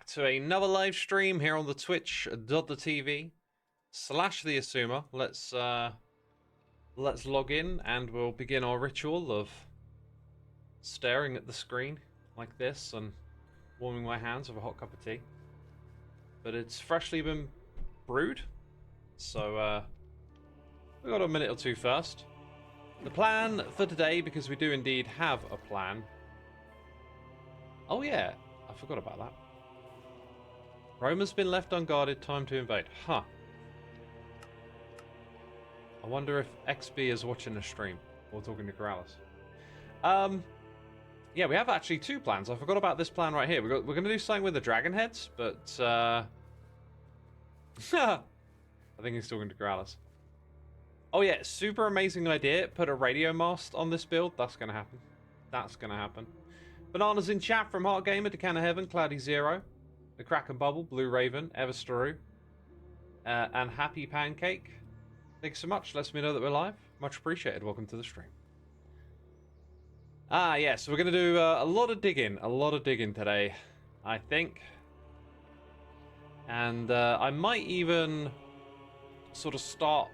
back to another live stream here on the twitch.tv/the Xisuma. Let's log in and we'll begin our ritual of staring at the screen like this and warming my hands with a hot cup of tea. But it's freshly been brewed, so we got a minute or two first. The plan for today, because we do indeed have a plan. Oh yeah, I forgot about that. Roma's been left unguarded, time to invade. Huh. I wonder if XB is watching the stream or talking to Corrales. Yeah, we have actually two plans. I forgot about this plan right here. We're going to do something with the dragon heads, but I think he's talking to Corrales. Oh yeah, super amazing idea. Put a radio mast on this build. That's going to happen. That's going to happen. Bananas in chat from Heart Gamer, Decana Heaven, Cloudy Zero, The Kraken Bubble, Blue Raven, Everstaru, and Happy Pancake. Thanks so much. Lets me know that we're live. Much appreciated. Welcome to the stream. Yeah, so we're going to do a lot of digging today, I think. And I might even sort of start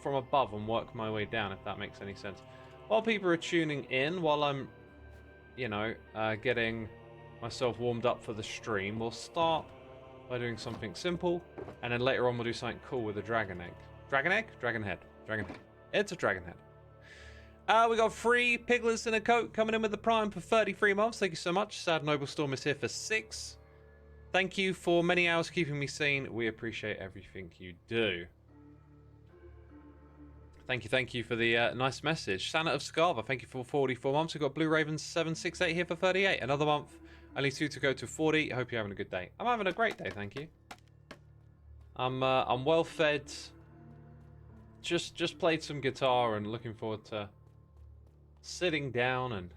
from above and work my way down, if that makes any sense. While people are tuning in, while I'm, you know, getting myself warmed up for the stream, we'll start by doing something simple, and then later on we'll do something cool with a dragon egg. Dragon egg? Dragon head. Dragon head. It's a dragon head. We got 3 piglets in a coat coming in with the prime for 33 months. Thank you so much. Sad Noble Storm is here for 6. Thank you for many hours keeping me sane. We appreciate everything you do. Thank you for the nice message. Santa of Scarva, thank you for 44 months. We've got Blue Raven 768 here for 38. Another month. Only 2 to go to 40. I hope you're having a good day. I'm having a great day, thank you. I'm well fed. Just played some guitar and looking forward to sitting down and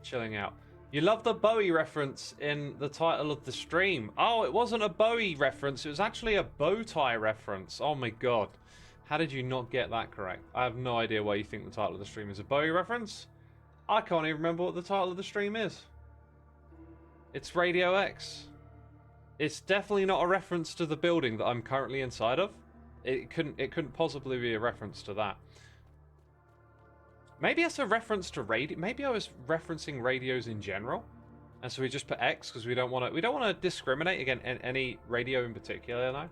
chilling out. You love the Bowie reference in the title of the stream. Oh, it wasn't a Bowie reference. It was actually a bow tie reference. Oh my god. How did you not get that correct? I have no idea why you think the title of the stream is a Bowie reference. I can't even remember what the title of the stream is. It's Radio X. It's definitely not a reference to the building that I'm currently inside of. It couldn't possibly be a reference to that. Maybe it's a reference to radio. Maybe I was referencing radios in general, and so we just put X because we don't want to discriminate against any radio in particular, though.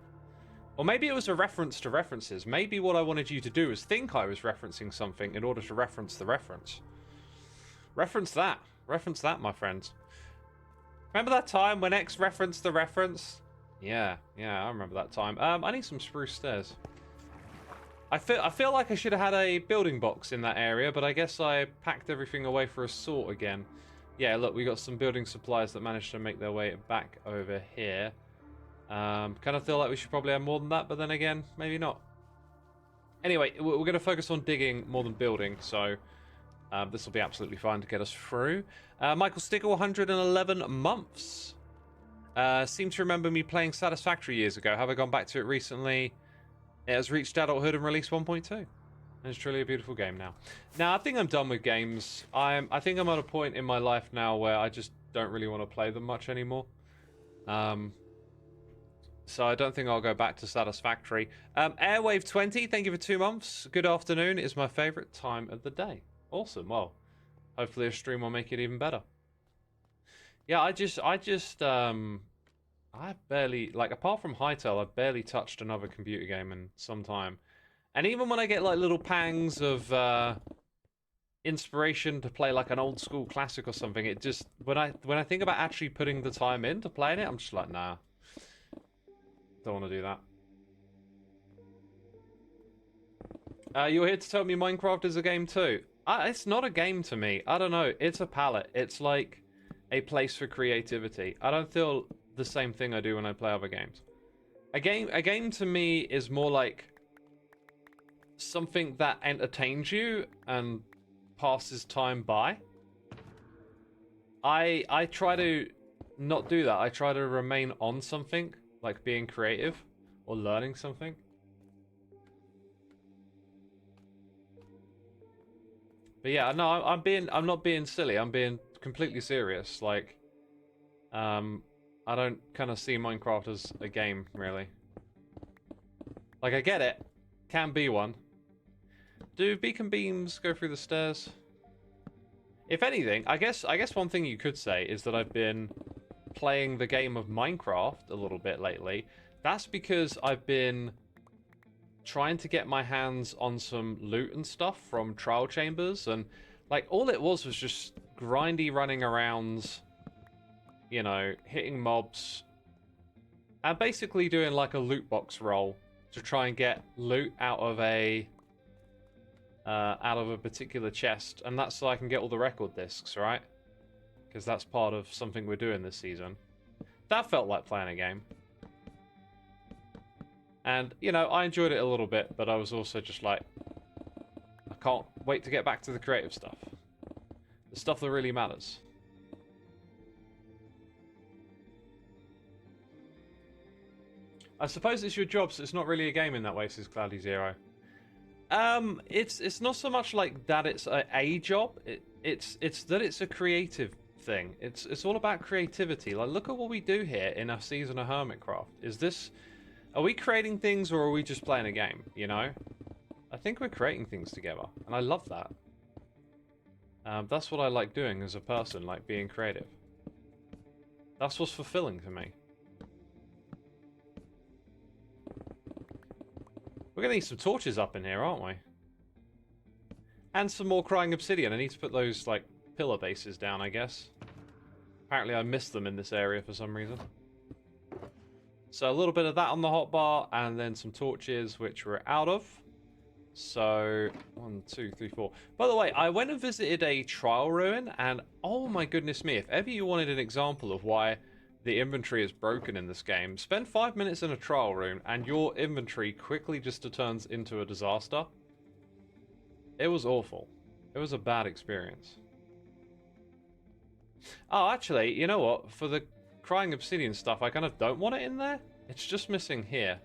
Or maybe it was a reference to references. Maybe what I wanted you to do is think I was referencing something in order to reference the reference. Reference that. Reference that, my friends. Remember that time when X referenced the reference? Yeah, I remember that time. I need some spruce stairs. I feel like I should have had a building box in that area, but I guess I packed everything away for a sort again. Yeah, look, we got some building supplies that managed to make their way back over here. Kind of feel like we should probably have more than that, but then again, maybe not. Anyway, we're going to focus on digging more than building, so this will be absolutely fine to get us through. Michael Stickle, 111 months. Seem to remember me playing Satisfactory years ago. Have I gone back to it recently? It has reached adulthood and released 1.2. And it's truly a beautiful game now. Now, I think I'm done with games. I think I'm at a point in my life now where I just don't really want to play them much anymore. So I don't think I'll go back to Satisfactory. Airwave 20, thank you for 2 months. Good afternoon is my favorite time of the day. Awesome. Well, hopefully a stream will make it even better. Yeah, I barely, like, apart from Hytale, I've barely touched another computer game in some time. And even when I get, like, little pangs of inspiration to play, like, an old school classic or something, it just, when I think about actually putting the time in to playing it, I'm just like, nah. Don't want to do that. You're here to tell me Minecraft is a game too. It's not a game to me. I don't know. It's a palette. It's like a place for creativity. I don't feel the same thing I do when I play other games. A game to me is more like something that entertains you and passes time by. I try to not do that. I try to remain on something, like being creative or learning something. But yeah, no, I'm not being silly. I'm being completely serious. Like, I'm I don't kind of see Minecraft as a game, really. Like, I get it. Can be one. Do beacon beams go through the stairs? If anything, I guess one thing you could say is that I've been playing the game of Minecraft a little bit lately. That's because I've been trying to get my hands on some loot and stuff from trial chambers, and like all it was just grindy running around, you know, hitting mobs and basically doing like a loot box roll to try and get loot out of a particular chest, and that's so I can get all the record discs, right? Because that's part of something we're doing this season. That felt like playing a game. And, you know, I enjoyed it a little bit, but I was also just like, I can't wait to get back to the creative stuff. The stuff that really matters. I suppose it's your job, so it's not really a game in that way, says Cloudy Zero. It's not so much like that it's a job, it's that it's a creative thing. It's all about creativity. Like, look at what we do here in our season of Hermitcraft. Are we creating things, or are we just playing a game, you know? I think we're creating things together, and I love that. That's what I like doing as a person, like being creative. That's what's fulfilling to me. We're gonna need some torches up in here, aren't we? And some more crying obsidian. I need to put those, like, pillar bases down, I guess. Apparently I missed them in this area for some reason. So a little bit of that on the hotbar, and then some torches, which we're out of. So, 1, 2, 3, 4. By the way, I went and visited a trial ruin, and oh my goodness me, if ever you wanted an example of why the inventory is broken in this game, spend 5 minutes in a trial room, and your inventory quickly just turns into a disaster. It was awful. It was a bad experience. Oh, actually, you know what? For the crying obsidian stuff, I kind of don't want it in there. It's just missing here.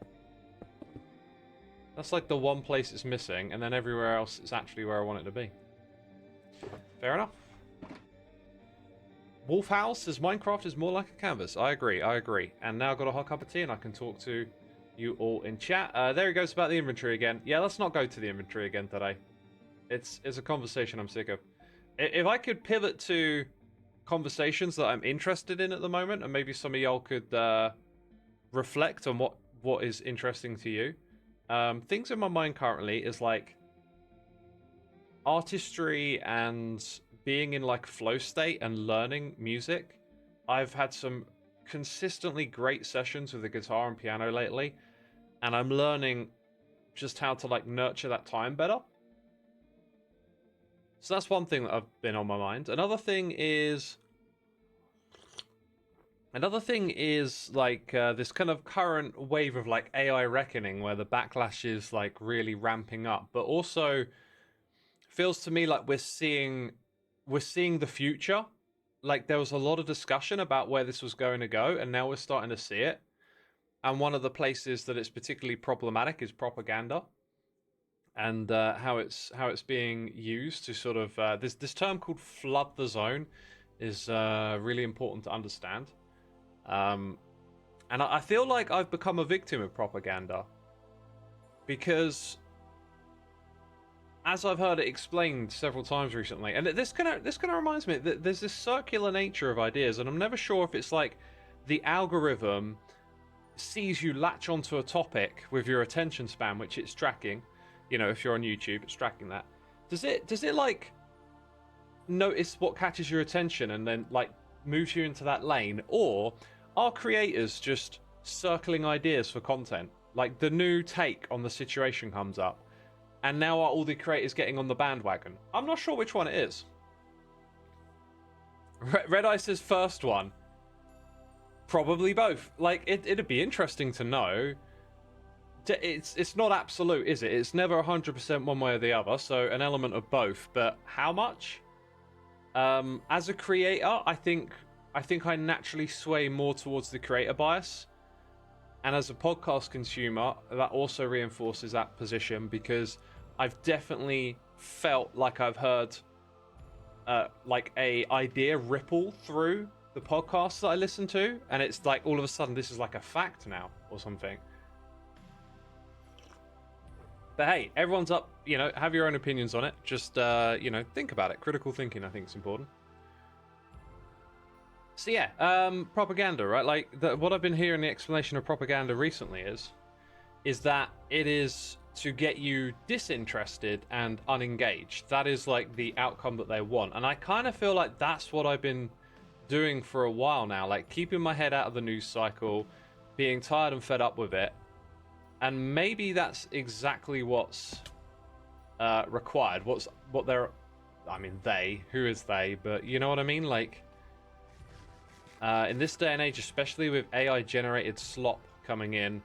That's like the one place it's missing, and then everywhere else is actually where I want it to be. Fair enough. Wolf House says Minecraft is more like a canvas. I agree, I agree. And now I've got a hot cup of tea and I can talk to you all in chat. There he goes about the inventory again. Yeah, let's not go to the inventory again today. It's a conversation I'm sick of. If I could pivot to conversations that I'm interested in at the moment, and maybe some of y'all could reflect on what is interesting to you. Things in my mind currently is like artistry and being in like flow state and learning music. I've had some consistently great sessions with the guitar and piano lately, and I'm learning just how to like nurture that time better. So that's one thing that I've been on my mind. Another thing is like this kind of current wave of like AI reckoning where the backlash is like really ramping up, but also feels to me like we're seeing the future. Like there was a lot of discussion about where this was going to go, and now we're starting to see it. And one of the places that it's particularly problematic is propaganda, and how it's being used to sort of this term called flood the zone is really important to understand. And I feel like I've become a victim of propaganda because, as I've heard it explained several times recently, and this kind of reminds me that there's this circular nature of ideas, and I'm never sure if it's like the algorithm sees you latch onto a topic with your attention span, which it's tracking. You know, if you're on YouTube, it's tracking that. Does it like notice what catches your attention and then like moves you into that lane, or are creators just circling ideas for content? Like the new take on the situation comes up, and now are all the creators getting on the bandwagon? I'm not sure which one it is. Red Eye says first one. Probably both. Like, it'd be interesting to know. It's not absolute, is it? It's never 100% one way or the other, so an element of both. But how much? As a creator, I think I naturally sway more towards the creator bias. And as a podcast consumer, that also reinforces that position, because I've definitely felt like I've heard like a idea ripple through the podcasts that I listen to, and it's like all of a sudden this is like a fact now or something. But hey, everyone's up, you know, have your own opinions on it. Just, you know, think about it. Critical thinking, I think, is important. So yeah, propaganda, right? Like, what I've been hearing the explanation of propaganda recently is that it is to get you disinterested and unengaged. That is like the outcome that they want. And I kind of feel like that's what I've been doing for a while now, like keeping my head out of the news cycle, being tired and fed up with it. And maybe that's exactly what's required. What they're, I mean, who is they? But you know what I mean? Like, in this day and age, especially with AI generated slop coming in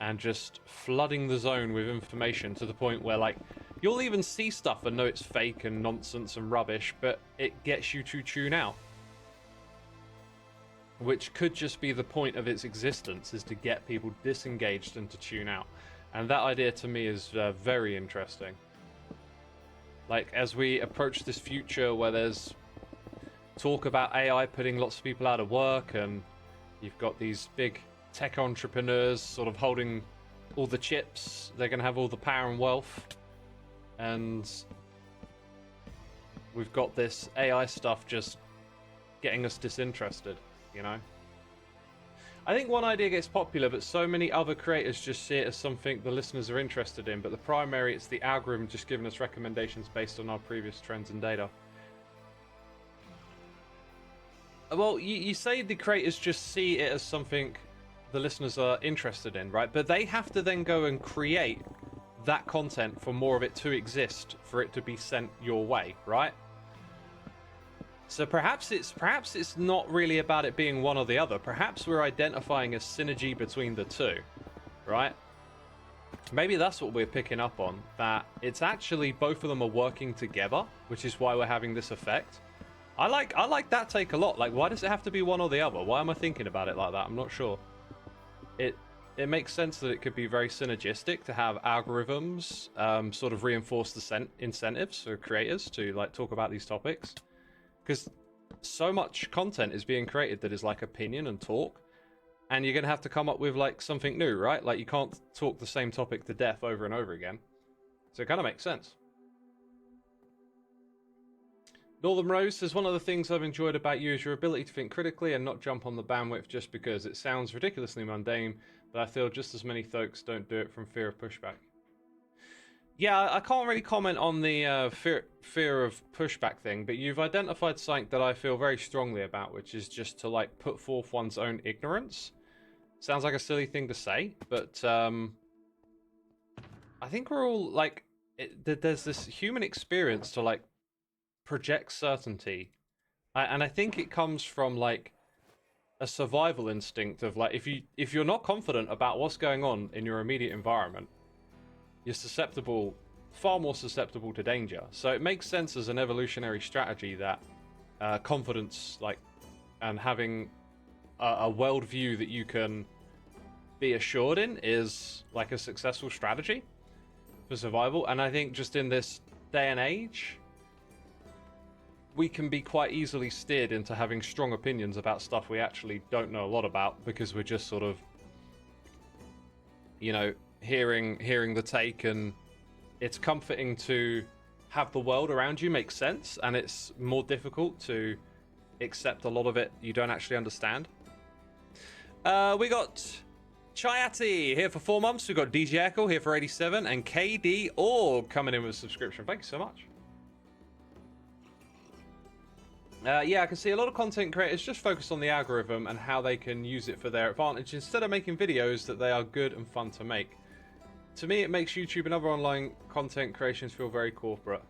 and just flooding the zone with information to the point where, like, you'll even see stuff and know it's fake and nonsense and rubbish, but it gets you to tune out. Which could just be the point of its existence, is to get people disengaged and to tune out. And that idea to me is very interesting. Like, as we approach this future where there's talk about AI putting lots of people out of work, and you've got these big tech entrepreneurs sort of holding all the chips, they're going to have all the power and wealth, and we've got this AI stuff just getting us disinterested, you know? I think one idea gets popular, but so many other creators just see it as something the listeners are interested in, but the primary, it's the algorithm just giving us recommendations based on our previous trends and data. Well, you say the creators just see it as something the listeners are interested in, right? But they have to then go and create that content for more of it to exist, for it to be sent your way, right? So perhaps it's not really about it being one or the other. Perhaps we're identifying a synergy between the two, right? Maybe that's what we're picking up on, that it's actually both of them are working together, which is why we're having this effect. I like that take a lot. Like, why does it have to be one or the other? Why am I thinking about it like that? I'm not sure. It makes sense that it could be very synergistic to have algorithms sort of reinforce the incentives for creators to like talk about these topics, because so much content is being created that is like opinion and talk, and you're gonna have to come up with like something new, right? Like, you can't talk the same topic to death over and over again, so it kind of makes sense. Northern Rose says, one of the things I've enjoyed about you is your ability to think critically and not jump on the bandwidth just because it sounds ridiculously mundane, but I feel just as many folks don't do it from fear of pushback. Yeah, I can't really comment on the fear of pushback thing, but you've identified something that I feel very strongly about, which is just to like put forth one's own ignorance. Sounds like a silly thing to say, but I think we're all like, there's this human experience to like project certainty, and I think it comes from like a survival instinct of like, if you're not confident about what's going on in your immediate environment, you're susceptible, far more susceptible to danger. So it makes sense as an evolutionary strategy that confidence, like, and having a worldview that you can be assured in is like a successful strategy for survival. And I think just in this day and age, we can be quite easily steered into having strong opinions about stuff we actually don't know a lot about, because we're just sort of, you know, hearing the take, and it's comforting to have the world around you make sense, and it's more difficult to accept a lot of it you don't actually understand. We got Chayati here for 4 months. We've got DJ Echo here for 87, and KD Org coming in with a subscription. Thank you so much. Yeah, I can see a lot of content creators just focus on the algorithm and how they can use it for their advantage instead of making videos that they are good and fun to make. To me, it makes YouTube and other online content creations feel very corporate.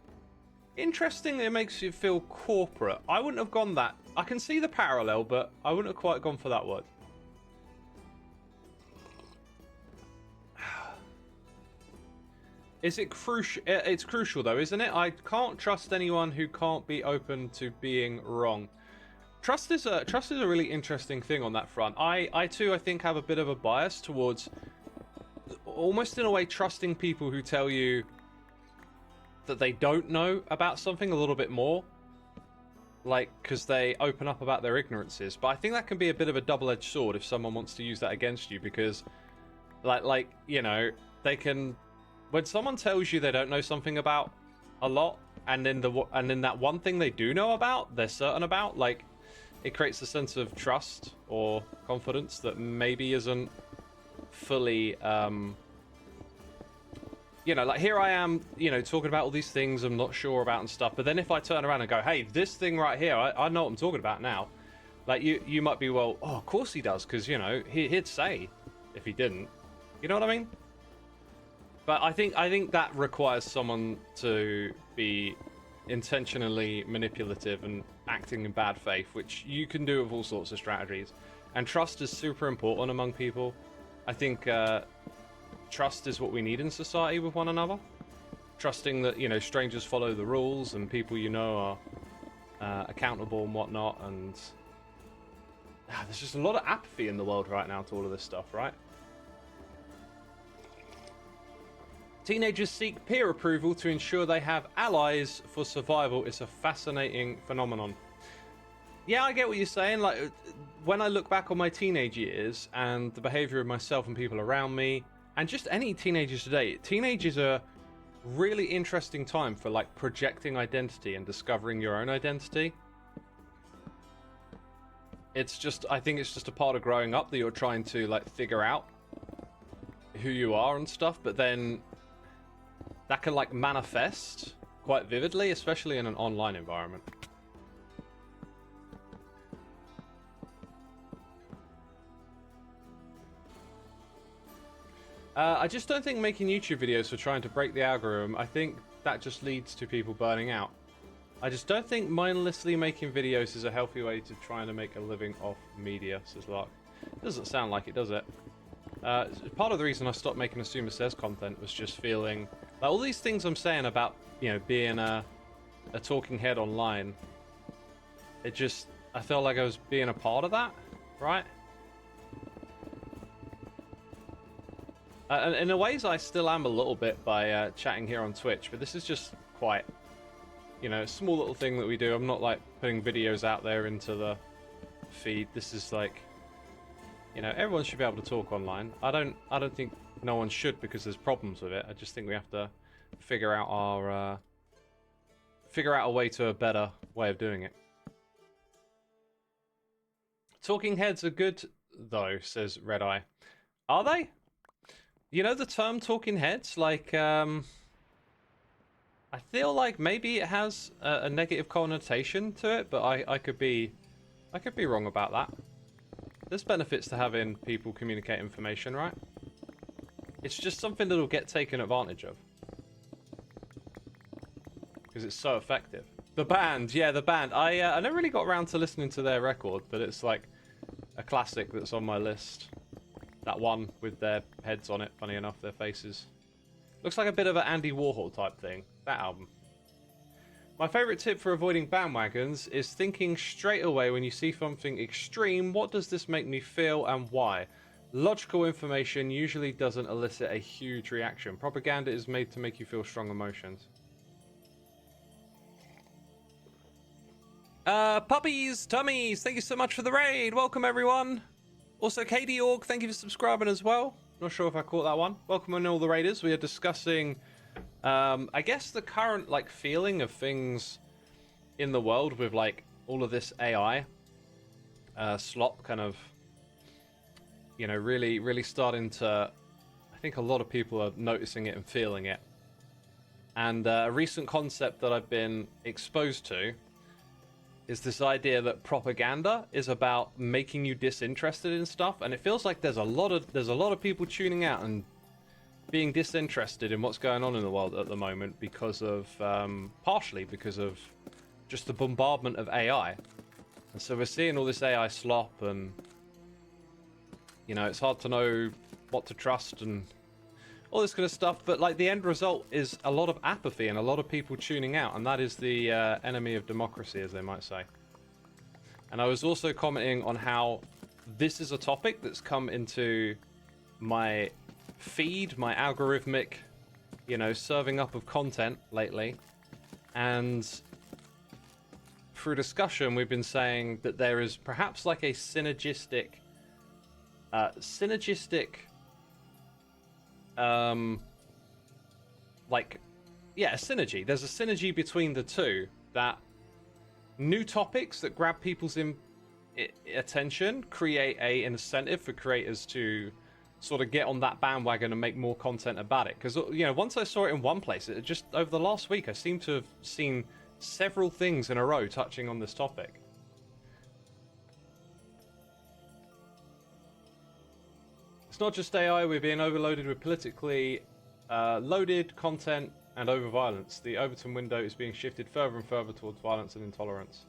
Interesting, it makes you feel corporate. I wouldn't have gone that. I can see the parallel, but I wouldn't have quite gone for that word. Is it crucial? It's crucial though, isn't it? I can't trust anyone who can't be open to being wrong. Trust is a really interesting thing on that front. I too, I think, have a bit of a bias towards, almost in a way, trusting people who tell you that they don't know about something a little bit more. like, because they open up about their ignorances. But I think that can be a bit of a double-edged sword if someone wants to use that against you, because, like you know, they can. When someone tells you they don't know something about a lot, and then that one thing they do know about, they're certain about, like, it creates a sense of trust or confidence that maybe isn't fully, you know, like, here I am, you know, talking about all these things I'm not sure about and stuff, but then if I turn around and go, hey, this thing right here, I know what I'm talking about now, like, you might be, well, oh, of course he does, because, you know, he'd say if he didn't, you know what I mean? But I think that requires someone to be intentionally manipulative and acting in bad faith, which you can do with all sorts of strategies. And trust is super important among people. I think trust is what we need in society with one another. Trusting that, you know, strangers follow the rules and people you know are accountable and whatnot. And there's just a lot of apathy in the world right now to all of this stuff, right? Teenagers seek peer approval to ensure they have allies for survival. It's a fascinating phenomenon. Yeah, I get what you're saying. Like, when I look back on my teenage years and the behavior of myself and people around me, and just any teenagers today, teenagers are a really interesting time for, like, projecting identity and discovering your own identity. It's just, I think it's just a part of growing up that you're trying to, like, figure out who you are and stuff, but then that can, like, manifest quite vividly, especially in an online environment. I just don't think making YouTube videos for trying to break the algorithm, I think that just leads to people burning out. I just don't think mindlessly making videos is a healthy way to try and make a living off media, says Lark. It doesn't sound like it, does it? Part of the reason I stopped making Xisuma Says content was just feeling like all these things I'm saying about, you know, being a talking head online, it just, I felt like I was being a part of that, right? And in a ways I still am a little bit by chatting here on Twitch, but this is just quite, you know, a small little thing that we do. I'm not, like, putting videos out there into the feed. This is like, you know, everyone should be able to talk online. I don't think no one should because there's problems with it. I just think we have to figure out a way to a better way of doing it. Talking heads are good though, says Red Eye. Are they? You know the term talking heads, like, I feel like maybe it has a negative connotation to it, but I could be wrong about that. There's benefits to having people communicate information, right? It's just something that'll get taken advantage of. Because it's so effective. The band, yeah, the band. I never really got around to listening to their record, but it's like a classic that's on my list. That one with their heads on it, funny enough, their faces. Looks like a bit of an Andy Warhol type thing, that album. My favourite tip for avoiding bandwagons is thinking straight away when you see something extreme, what does this make me feel and why? Logical information usually doesn't elicit a huge reaction. Propaganda is made to make you feel strong emotions. Puppies, tummies, thank you so much for the raid. Welcome, everyone. Also, KD Org, thank you for subscribing as well. Not sure if I caught that one. Welcome on all the raiders. We are discussing, I guess, the current, like, feeling of things in the world with, like, all of this AI slop kind of, you know, really starting to, I think a lot of people are noticing it and feeling it. And a recent concept that I've been exposed to is this idea that propaganda is about making you disinterested in stuff, and it feels like there's a lot of people tuning out and being disinterested in what's going on in the world at the moment because of partially because of just the bombardment of AI. And so we're seeing all this AI slop, and you know, it's hard to know what to trust and all this kind of stuff, but like the end result is a lot of apathy and a lot of people tuning out, and that is the enemy of democracy, as they might say. And I was also commenting on how this is a topic that's come into my feed, my algorithmic, you know, serving up of content lately, and through discussion, we've been saying that there is perhaps like a synergistic, like, yeah, a synergy. There's a synergy between the two, that new topics that grab people's attention create an incentive for creators to sort of get on that bandwagon and make more content about it. Because, you know, once I saw it in one place, it just, over the last week, I seem to have seen several things in a row touching on this topic. It's not just AI, we're being overloaded with politically loaded content and over-violence. The Overton window is being shifted further and further towards violence and intolerance.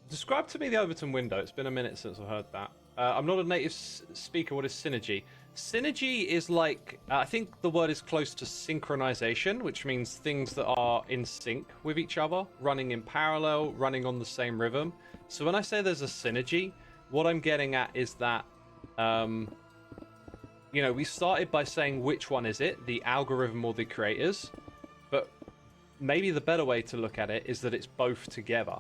Describe to me the Overton window. It's been a minute since I heard that. I'm not a native speaker. What is synergy? Synergy is like, I think the word is close to synchronization, which means things that are in sync with each other, running in parallel, running on the same rhythm. So when I say there's a synergy, what I'm getting at is that, you know, we started by saying which one is it, the algorithm or the creators, but maybe the better way to look at it is that it's both together.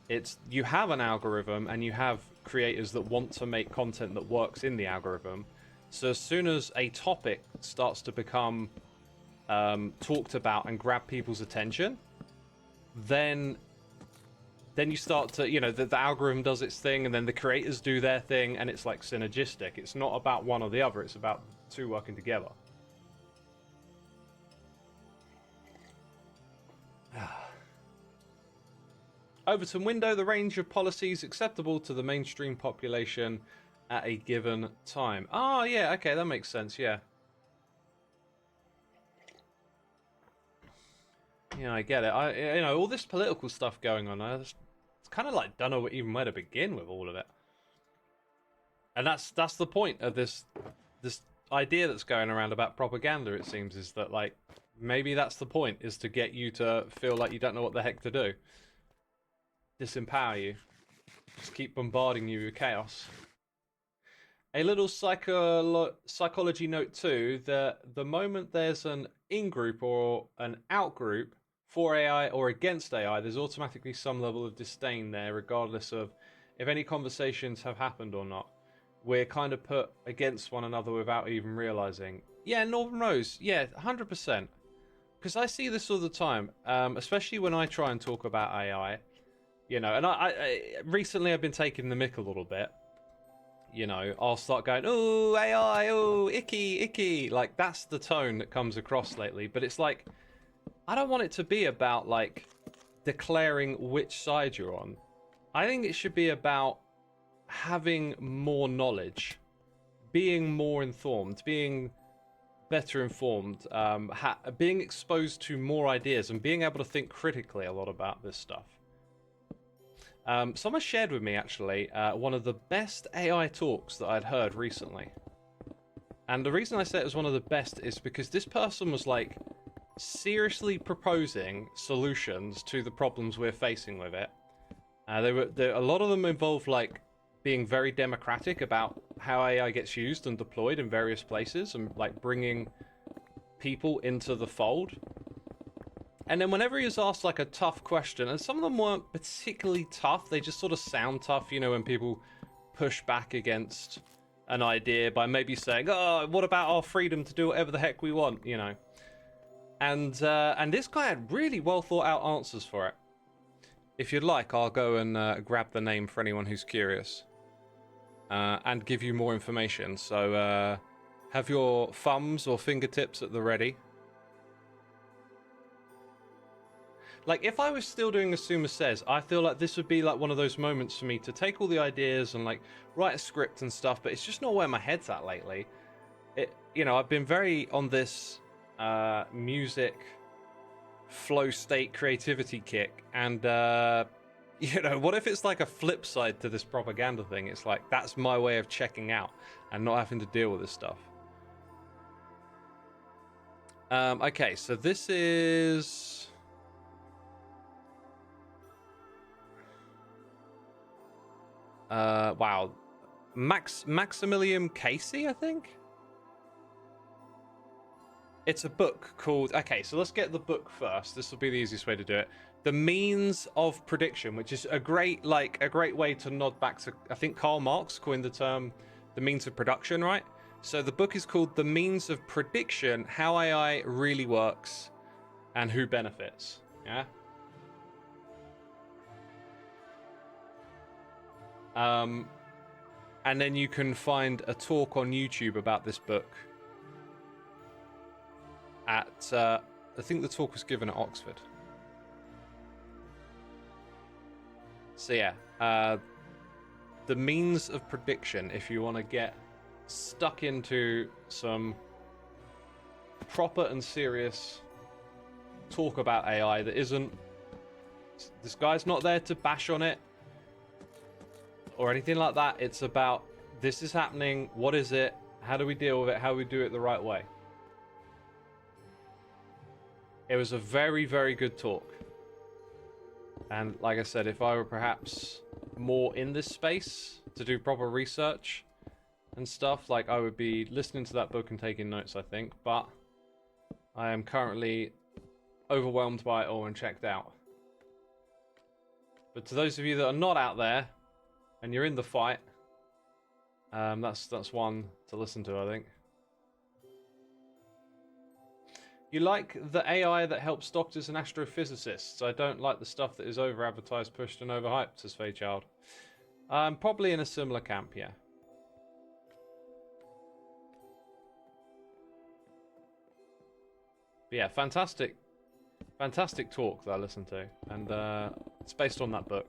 It's, you have an algorithm and you have creators that want to make content that works in the algorithm. So as soon as a topic starts to become talked about and grab people's attention, then you start to, you know, the algorithm does its thing and then the creators do their thing, and it's like synergistic. It's not about one or the other, it's about two working together. Overton window, the range of policies acceptable to the mainstream population at a given time. Oh, yeah, okay, that makes sense, yeah. Yeah, I get it. You know, all this political stuff going on, it's kind of like, don't know even where to begin with all of it. And that's the point of this idea that's going around about propaganda, it seems, is that, like, maybe that's the point, is to get you to feel like you don't know what the heck to do. Disempower you. Just keep bombarding you with chaos. A little psychology note too, that the moment there's an in-group or an out-group for AI or against AI, there's automatically some level of disdain there, regardless of if any conversations have happened or not. We're kind of put against one another without even realizing. Yeah, Northern Rose, yeah, 100%. Because I see this all the time, especially when I try and talk about AI. You know, and I recently I've been taking the mick a little bit. You know, I'll start going, oh, AI, oh, icky. Like, that's the tone that comes across lately. But it's like, I don't want it to be about, like, declaring which side you're on. I think it should be about having more knowledge, being more informed, being better informed, being exposed to more ideas, and being able to think critically a lot about this stuff. Someone shared with me, actually, one of the best AI talks that I'd heard recently. And the reason I say it was one of the best is because this person was, like, seriously proposing solutions to the problems we're facing with it. A lot of them involved, like, being very democratic about how AI gets used and deployed in various places, and, like, bringing people into the fold. And then whenever he was asked, like, a tough question, and some of them weren't particularly tough, they just sort of sound tough, you know, when people push back against an idea by maybe saying, oh, what about our freedom to do whatever the heck we want, you know? And this guy had really well thought out answers for it. If you'd like, I'll go and grab the name for anyone who's curious. And give you more information. So have your thumbs or fingertips at the ready. Like, if I was still doing Xisuma Says, I feel like this would be, like, one of those moments for me to take all the ideas and, like, write a script and stuff, but it's just not where my head's at lately. You know, I've been very on this music flow state creativity kick, and, you know, what if it's, like, a flip side to this propaganda thing? It's like, that's my way of checking out and not having to deal with this stuff. Okay, so this is... wow. Maximilian Casey, I think? It's a book called... Okay, so let's get the book first. This will be the easiest way to do it. The Means of Prediction, which is a great way to nod back to... I think Karl Marx coined the term the means of production, right? So the book is called The Means of Prediction, How AI Really Works and Who Benefits. Yeah? And then you can find a talk on YouTube about this book at, I think the talk was given at Oxford. So yeah, The Means of Prediction, if you want to get stuck into some proper and serious talk about AI that isn't... This guy's not there to bash on it or anything like that. It's about, this is happening, what is it, how do we deal with it, how do we do it the right way. It was a very, very good talk. And like I said, if I were perhaps more in this space to do proper research and stuff, like, I would be listening to that book and taking notes, I think. But I am currently overwhelmed by it all and checked out. But to those of you that are not out there and you're in the fight, that's one to listen to, I think. You like the AI that helps doctors and astrophysicists. I don't like the stuff that is over-advertised, pushed, and overhyped, says Fayechild. I'm probably in a similar camp, yeah. But yeah, fantastic talk that I listened to. And it's based on that book.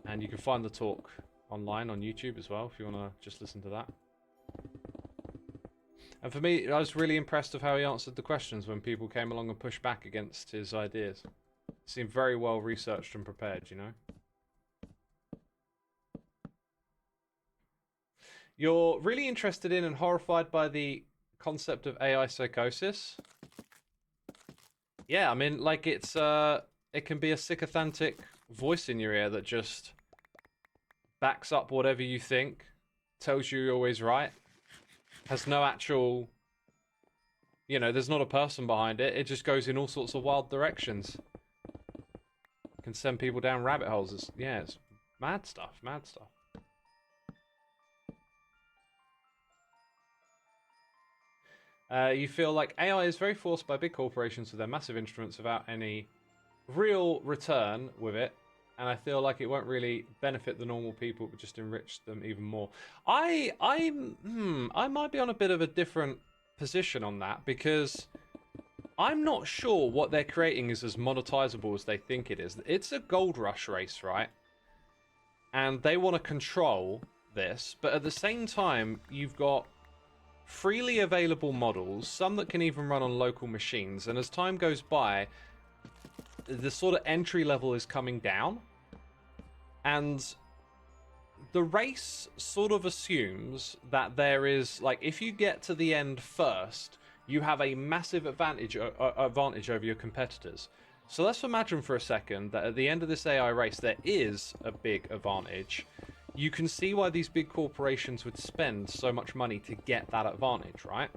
And you can find the talk online on YouTube as well, if you want to just listen to that. And for me, I was really impressed of how he answered the questions when people came along and pushed back against his ideas. He seemed very well researched and prepared, you know? You're really interested in and horrified by the concept of AI psychosis? Yeah, I mean, like, it's it can be a sycophantic voice in your ear that just backs up whatever you think, tells you you're always right. Has no actual, you know, there's not a person behind it. It just goes in all sorts of wild directions. Can send people down rabbit holes. It's mad stuff, mad stuff. You feel like AI is very forced by big corporations with their massive instruments without any real return with it. And I feel like it won't really benefit the normal people, but just enrich them even more. I might be on a bit of a different position on that, because I'm not sure what they're creating is as monetizable as they think it is. It's a gold rush race, right? And they want to control this, but at the same time, you've got freely available models, some that can even run on local machines, and as time goes by, the sort of entry level is coming down. And the race sort of assumes that there is, like, if you get to the end first, you have a massive advantage over your competitors. So let's imagine for a second that at the end of this AI race, there is a big advantage. You can see why these big corporations would spend so much money to get that advantage, right?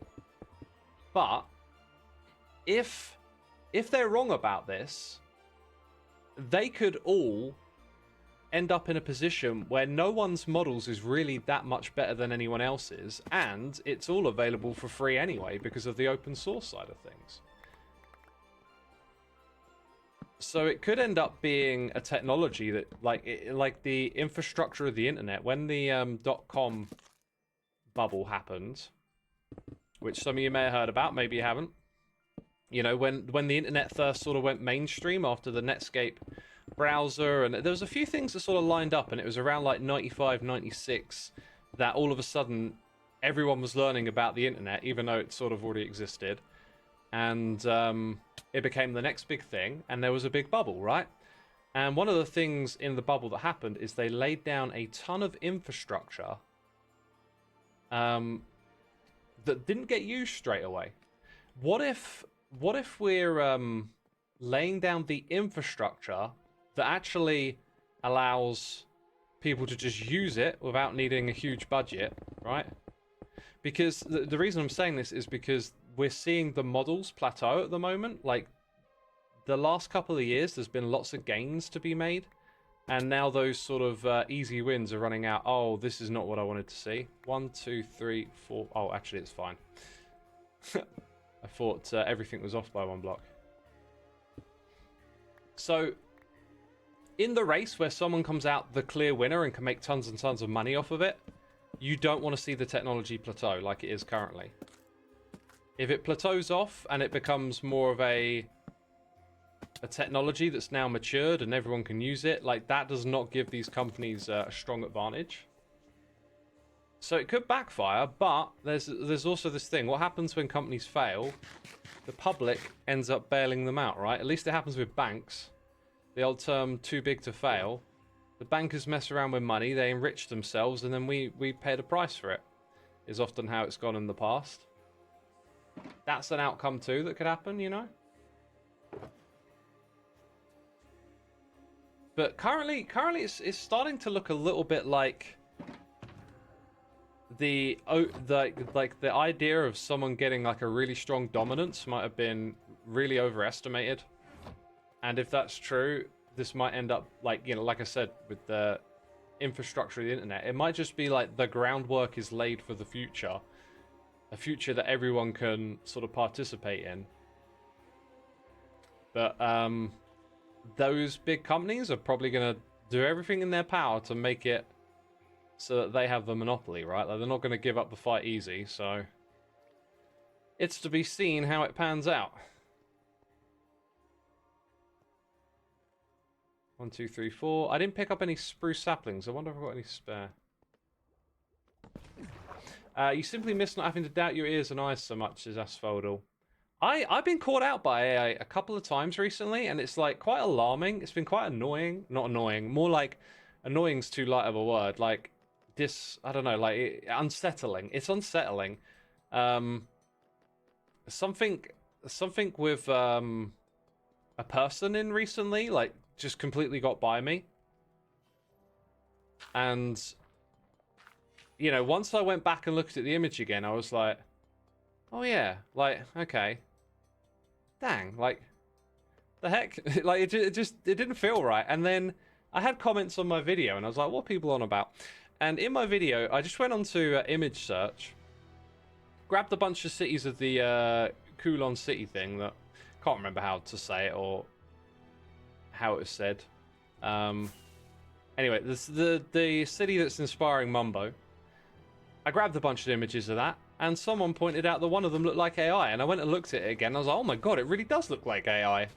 But if they're wrong about this, they could all end up in a position where no one's models is really that much better than anyone else's, and it's all available for free anyway because of the open source side of things. So it could end up being a technology that, like the infrastructure of the internet, when the .com bubble happened, which some of you may have heard about, maybe you haven't. You know, when the internet first sort of went mainstream after the Netscape browser, and there was a few things that sort of lined up, and it was around like 95, 96 that all of a sudden everyone was learning about the internet, even though it sort of already existed. And it became the next big thing, and there was a big bubble, right? And one of the things in the bubble that happened is they laid down a ton of infrastructure that didn't get used straight away. What if we're laying down the infrastructure that actually allows people to just use it without needing a huge budget, right? Because the reason I'm saying this is because we're seeing the models plateau at the moment. Like, the last couple of years, there's been lots of gains to be made. And now those sort of easy wins are running out. Oh, this is not what I wanted to see. 1, 2, 3, 4. Oh, actually, it's fine. I thought everything was off by 1 block. So, in the race where someone comes out the clear winner and can make tons and tons of money off of it, you don't want to see the technology plateau like it is currently. If it plateaus off and it becomes more of a technology that's now matured and everyone can use it, like, that does not give these companies a strong advantage. So it could backfire, but there's also this thing. What happens when companies fail? The public ends up bailing them out, right? At least it happens with banks. The old term, too big to fail. The bankers mess around with money, they enrich themselves, and then we pay the price for it, is often how it's gone in the past. That's an outcome too that could happen, you know? But currently it's starting to look a little bit like the idea of someone getting like a really strong dominance might have been really overestimated. And if that's true, this might end up like, you know, like I said, with the infrastructure of the internet, it might just be like the groundwork is laid for the future. A future that everyone can sort of participate in. But those big companies are probably going to do everything in their power to make it so that they have the monopoly, right? Like, they're not going to give up the fight easy, so it's to be seen how it pans out. 1, 2, 3, 4. I didn't pick up any spruce saplings. I wonder if I've got any spare. You simply miss not having to doubt your ears and eyes so much as Asphodel. I've been caught out by AI a couple of times recently, and it's like quite alarming. It's been quite annoying. Not annoying, more like annoying's too light of a word. Like I don't know, like unsettling. It's unsettling. Something with a person in recently, like, just completely got by me. And, you know, once I went back and looked at the image again, I was like, oh yeah, like, okay. Dang, like, the heck? Like, it didn't feel right. And then I had comments on my video, and I was like, what are people on about? And in my video, I just went onto image search, grabbed a bunch of cities of the Coulon City thing that, can't remember how to say it or how it was said. Anyway, the city that's inspiring Mumbo. I grabbed a bunch of images of that, and someone pointed out that one of them looked like AI, and I went and looked at it again, and I was like, oh my god, it really does look like AI.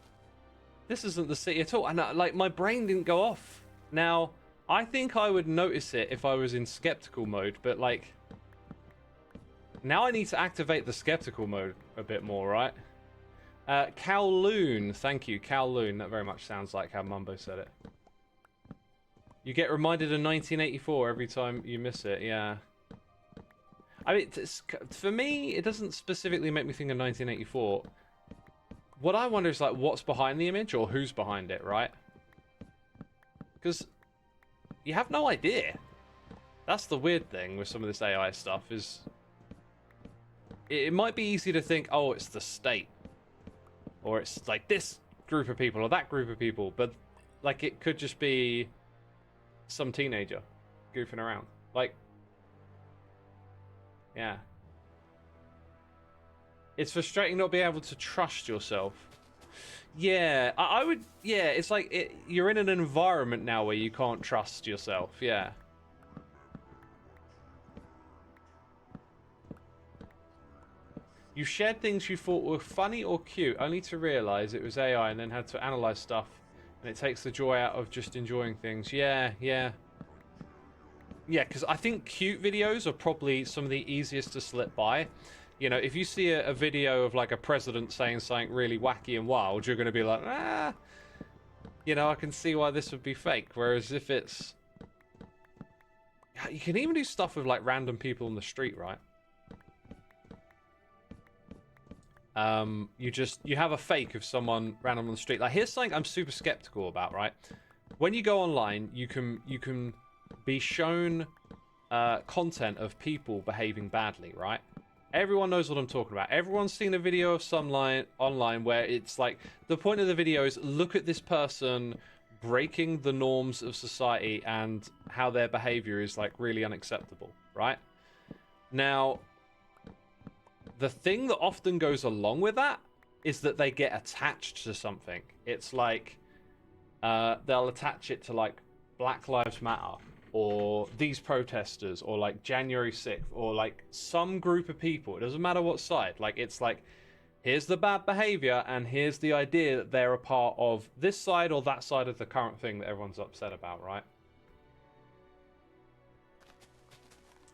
This isn't the city at all. And like, my brain didn't go off. Now, I think I would notice it if I was in skeptical mode, but like, now I need to activate the skeptical mode a bit more, right? Kowloon, thank you, Kowloon. That very much sounds like how Mumbo said it. You get reminded of 1984 every time you miss it, yeah. I mean, for me, it doesn't specifically make me think of 1984. What I wonder is, like, what's behind the image or who's behind it, right? Because you have no idea. That's the weird thing with some of this AI stuff is it might be easy to think, oh, it's the state. Or it's like this group of people or that group of people. But, like, it could just be some teenager goofing around. Like, yeah. It's frustrating not being able to trust yourself. Yeah, I would... Yeah, it's like you're in an environment now where you can't trust yourself. Yeah. You shared things you thought were funny or cute, only to realize it was AI and then had to analyze stuff. And it takes the joy out of just enjoying things. Yeah, yeah. Yeah, because I think cute videos are probably some of the easiest to slip by. You know, if you see a video of, like, a president saying something really wacky and wild, you're going to be like, ah, you know, I can see why this would be fake. Whereas if it's... You can even do stuff with, like, random people on the street, right? You have a fake of someone random on the street. Like, here's something I'm super skeptical about, right? When you go online, you can be shown content of people behaving badly, right? Everyone knows what I'm talking about. Everyone's seen a video of some line online where it's like, the point of the video is, look at this person breaking the norms of society and how their behavior is like really unacceptable, right? Now, the thing that often goes along with that is that they get attached to something. It's like, they'll attach it to like Black Lives Matter, or these protesters, or like January 6th, or like some group of people. It doesn't matter what side. Like, it's like, here's the bad behavior, and here's the idea that they're a part of this side or that side of the current thing that everyone's upset about, right?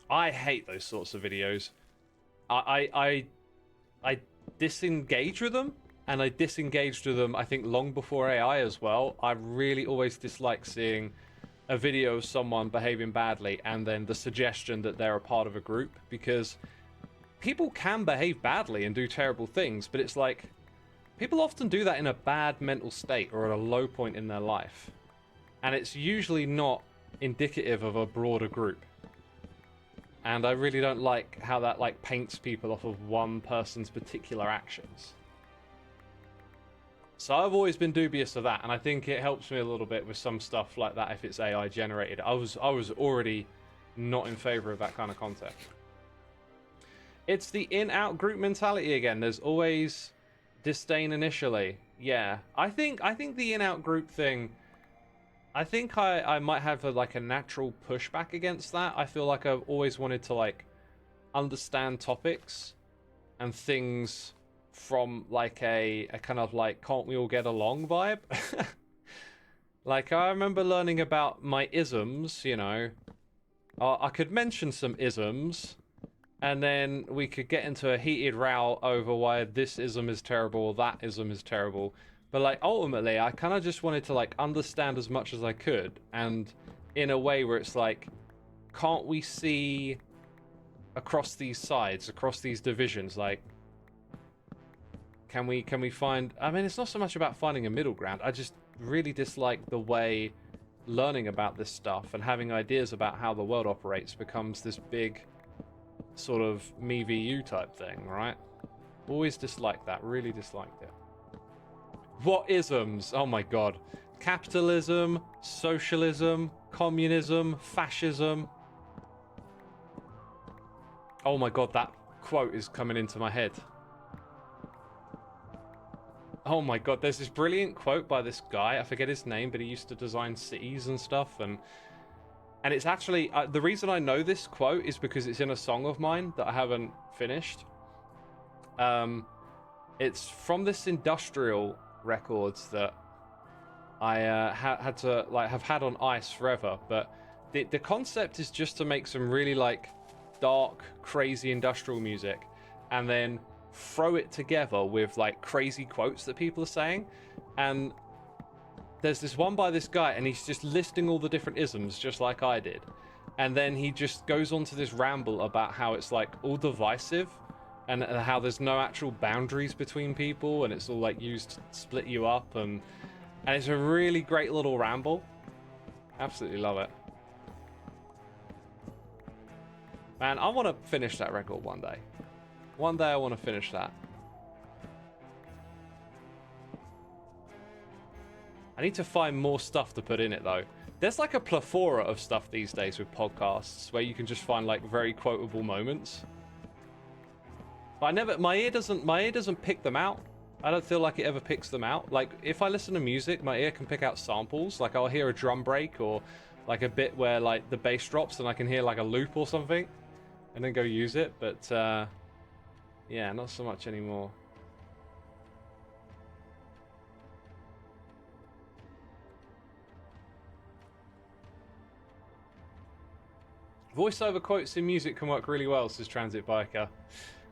I hate those sorts of videos. I disengage with them, and I disengaged with them, I think, long before AI as well. I really always dislike seeing a video of someone behaving badly and then the suggestion that they're a part of a group, because people can behave badly and do terrible things, but it's like, people often do that in a bad mental state or at a low point in their life, and it's usually not indicative of a broader group. And I really don't like how that like paints people off of one person's particular actions. So I've always been dubious of that, and I think it helps me a little bit with some stuff like that if it's AI generated. I was already not in favor of that kind of content. It's the in-out group mentality again. There's always disdain initially. Yeah, I think the in-out group thing, I think I might have a natural pushback against that. I feel like I've always wanted to like understand topics and things from like a kind of like, can't we all get along vibe. Like, I remember learning about my isms, you know. I could mention some isms, and then we could get into a heated row over why this ism is terrible or that ism is terrible. But like, ultimately, I kind of just wanted to like understand as much as I could, and in a way where it's like, can't we see across these sides, across these divisions, like, can we find, I mean, it's not so much about finding a middle ground. I just really dislike the way learning about this stuff and having ideas about how the world operates becomes this big sort of me v you type thing, right? Always disliked that, really disliked it. What isms? Oh my god. Capitalism, socialism, communism, fascism. Oh my god, that quote is coming into my head. Oh my god, there's this brilliant quote by this guy, I forget his name, but he used to design cities and stuff, and it's actually, the reason I know this quote is because it's in a song of mine that I haven't finished. It's from this Industrial records that I had to like have had on ice forever, but the concept is just to make some really like dark, crazy industrial music, and then throw it together with like crazy quotes that people are saying. And there's this one by this guy, and he's just listing all the different isms just like I did, and then he just goes on to this ramble about how it's like all divisive and how there's no actual boundaries between people, and it's all like used to split you up, and it's a really great little ramble. Absolutely love it. Man, I want to finish that record one day. One day I want to finish that. I need to find more stuff to put in it though. There's like a plethora of stuff these days with podcasts where you can just find like very quotable moments. But my ear doesn't pick them out. I don't feel like it ever picks them out. Like, if I listen to music, my ear can pick out samples. Like, I'll hear a drum break or like a bit where like the bass drops and I can hear like a loop or something and then go use it. But yeah, not so much anymore. Voiceover quotes in music can work really well, says Transit Biker.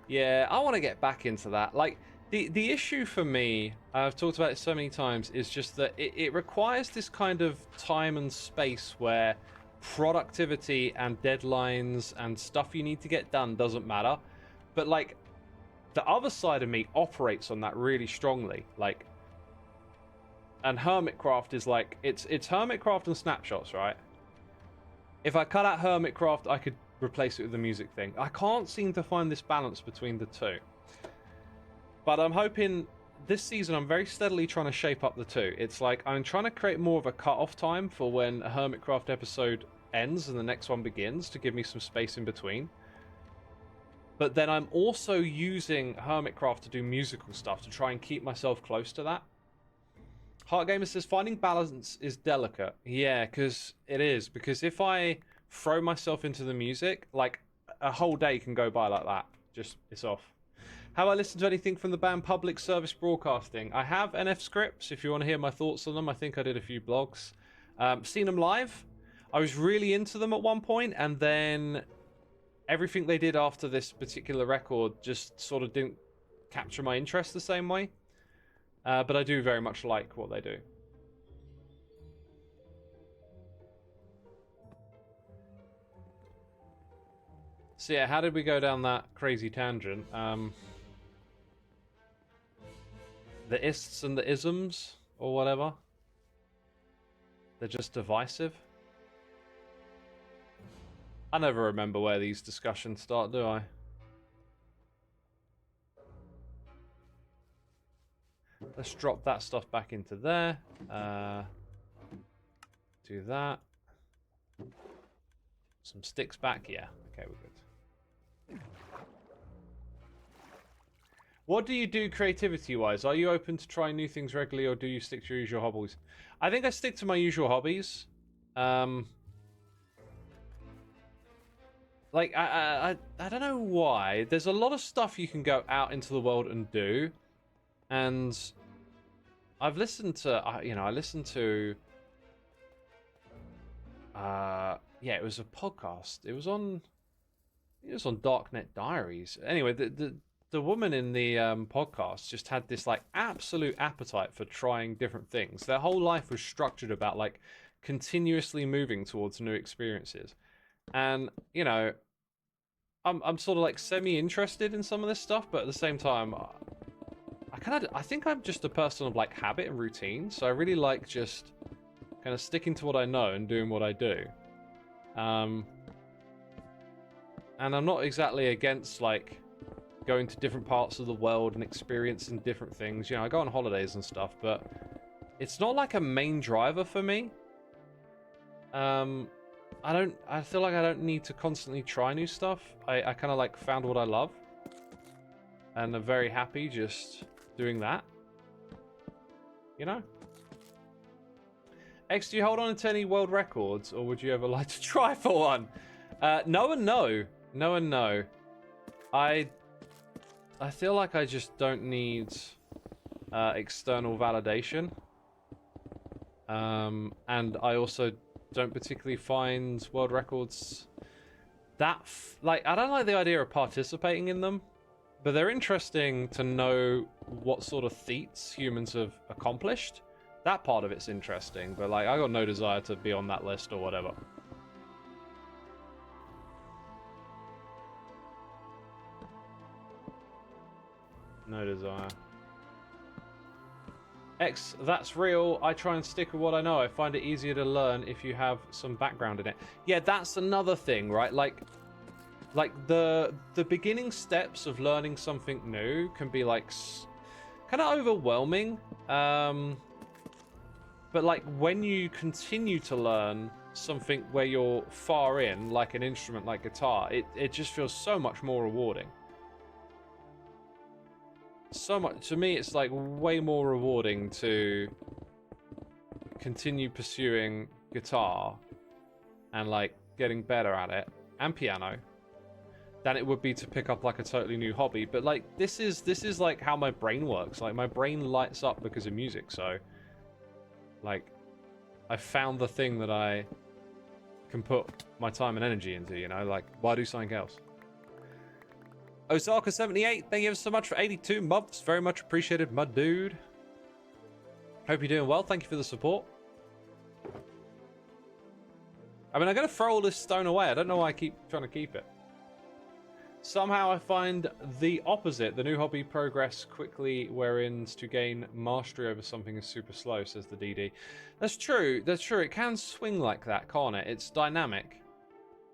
Yeah, I want to get back into that. Like, the issue for me, I've talked about it so many times, is just that it requires this kind of time and space where productivity and deadlines and stuff you need to get done doesn't matter. But, like, the other side of me operates on that really strongly. Like, and Hermitcraft is like, it's Hermitcraft and snapshots, right? If I cut out Hermitcraft, I could replace it with the music thing. I can't seem to find this balance between the two. But I'm hoping this season I'm very steadily trying to shape up the two. It's like I'm trying to create more of a cut-off time for when a Hermitcraft episode ends and the next one begins to give me some space in between. But then I'm also using Hermitcraft to do musical stuff to try and keep myself close to that. Heartgamer says, finding balance is delicate. Yeah, because it is. Because if I throw myself into the music, like, a whole day can go by like that. Just, it's off. Have I listened to anything from the band Public Service Broadcasting? I have NF Scripts, if you want to hear my thoughts on them. I think I did a few blogs. Seen them live. I was really into them at one point, and then everything they did after this particular record just sort of didn't capture my interest the same way. But I do very much like what they do. So yeah, how did we go down that crazy tangent? The ists and the isms, or whatever. They're just divisive. I never remember where these discussions start, do I? Let's drop that stuff back into there. Do that. Some sticks back, yeah. Okay, we're good. What do you do creativity-wise? Are you open to trying new things regularly, or do you stick to your usual hobbies? I think I stick to my usual hobbies. Like, I don't know why. There's a lot of stuff you can go out into the world and do. And I've listened to, you know, I listened to, yeah, it was a podcast. It was on Darknet Diaries. Anyway, the woman in the podcast just had this like absolute appetite for trying different things. Their whole life was structured about like continuously moving towards new experiences. And, you know, I'm sort of like semi-interested in some of this stuff, but at the same time, I think I'm just a person of like habit and routine. So I really like just kind of sticking to what I know and doing what I do. And I'm not exactly against like going to different parts of the world and experiencing different things. You know, I go on holidays and stuff, but it's not like a main driver for me. I feel like I don't need to constantly try new stuff. I kind of like found what I love. And I'm very happy just doing that. You know? X, do you hold on to any world records, or would you ever like to try for one? No and no. No and no. I feel like I just don't need external validation. And I also don't particularly find world records that like, I don't like the idea of participating in them, but they're interesting to know what sort of feats humans have accomplished. That part of it's interesting, but like, I got no desire to be on that list or whatever. No desire. X, that's real. I try and stick with what I know. I find it easier to learn if you have some background in it. Yeah, that's another thing, right? Like the beginning steps of learning something new can be like kind of overwhelming. But like when you continue to learn something where you're far in, like an instrument like guitar, it just feels so much more rewarding. So much, to me, it's like way more rewarding to continue pursuing guitar and like getting better at it, and piano, than it would be to pick up like a totally new hobby. But like this is like how my brain works. Like my brain lights up because of music. So like I found the thing that I can put my time and energy into, you know, like why do something else? Osaka78, thank you so much for 82 months. Very much appreciated, my dude. Hope you're doing well. Thank you for the support. I mean, I'm going to throw all this stone away. I don't know why I keep trying to keep it. Somehow I find the opposite. The new hobby progress quickly, wherein to gain mastery over something is super slow, says the DD. That's true. That's true. It can swing like that, can't it? It's dynamic.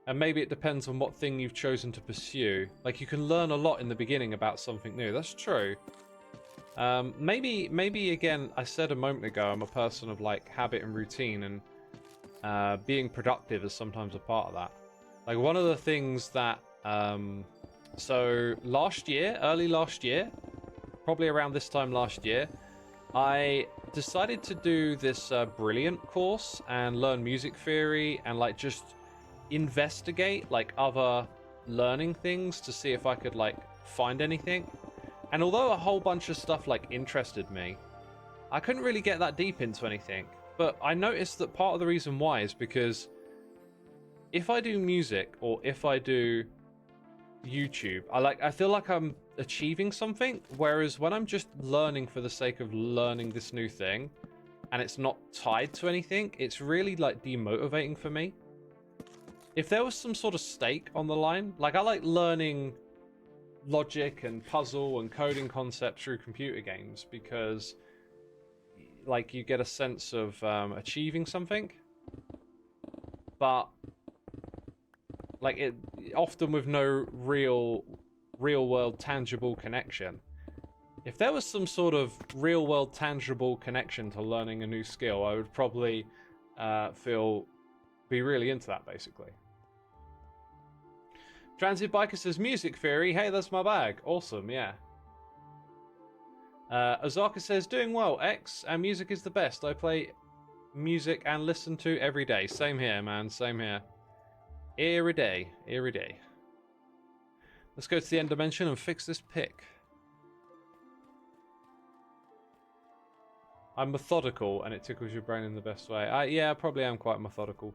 And maybe it depends on what thing you've chosen to pursue. Like, you can learn a lot in the beginning about something new. That's true. Maybe again, I said a moment ago, I'm a person of like habit and routine, and being productive is sometimes a part of that. Like, one of the things that, so early last year, probably around this time last year, I decided to do this Brilliant course and learn music theory and like just investigate like other learning things to see if I could like find anything. And although a whole bunch of stuff like interested me, I couldn't really get that deep into anything. But I noticed that part of the reason why is because if I do music or if I do YouTube, I feel like I'm achieving something, whereas when I'm just learning for the sake of learning this new thing and it's not tied to anything, it's really like demotivating for me. If there was some sort of stake on the line, like I like learning logic and puzzle and coding concepts through computer games because like you get a sense of achieving something, but like it often with no real world tangible connection. If there was some sort of real world tangible connection to learning a new skill, I would probably be really into that, basically. Transit Biker says music theory. Hey, that's my bag. Awesome, yeah. Ozaka says doing well, X, and music is the best. I play music and listen to every day. Same here, man. Same here. Every day. Every day. Let's go to the end dimension and fix this pick. I'm methodical and it tickles your brain in the best way. Yeah, I probably am quite methodical.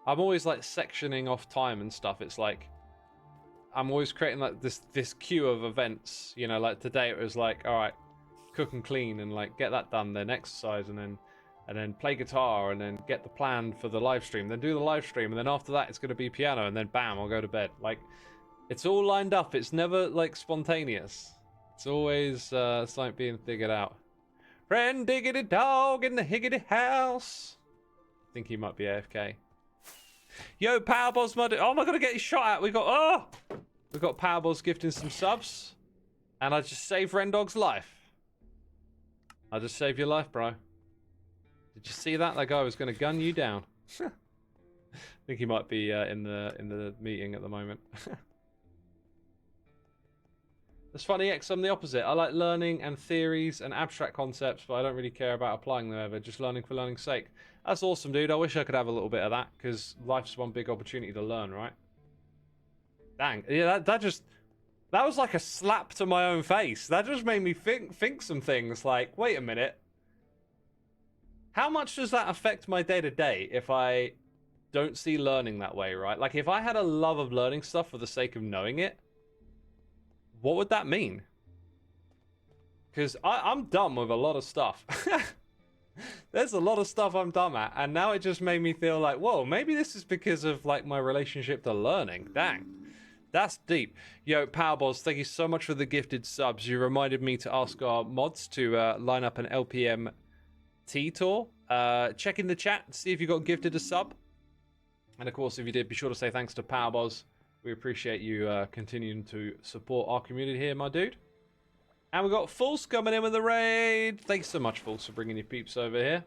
I'm always like sectioning off time and stuff. It's like I'm always creating like this queue of events. You know, like today it was like, all right, cook and clean and like get that done, then exercise and then play guitar and then get the plan for the live stream, then do the live stream, and then after that it's going to be piano, and then bam, I'll go to bed. Like, it's all lined up. It's never like spontaneous. It's always something being figured out. Friend diggity dog in the higgity house. I think he might be AFK. Yo, Powerball's mud. Oh my god, I get his shot at. We got Powerball's gifting some subs, and I just saved Rendog's life. I just saved your life, bro. Did you see that? That guy was going to gun you down. I think he might be in the meeting at the moment. It's funny, X, I'm the opposite. I like learning and theories and abstract concepts, but I don't really care about applying them ever. Just learning for learning's sake. That's awesome, dude. I wish I could have a little bit of that, because life's one big opportunity to learn, right? Dang. Yeah, that was like a slap to my own face. That just made me think some things like, wait a minute. How much does that affect my day-to-day if I don't see learning that way, right? Like, if I had a love of learning stuff for the sake of knowing it, what would that mean? Because I'm dumb with a lot of stuff. There's a lot of stuff I'm dumb at, and now it just made me feel like, whoa, maybe this is because of, like, my relationship to learning. Dang. That's deep. Yo, Powerballs, thank you so much for the gifted subs. You reminded me to ask our mods to line up an LPMT tour. Check in the chat, see if you got gifted a sub. And of course, if you did, be sure to say thanks to Powerballs. We appreciate you continuing to support our community here, my dude. And we've got Fulse coming in with the raid. Thanks so much, Fulse, for bringing your peeps over here.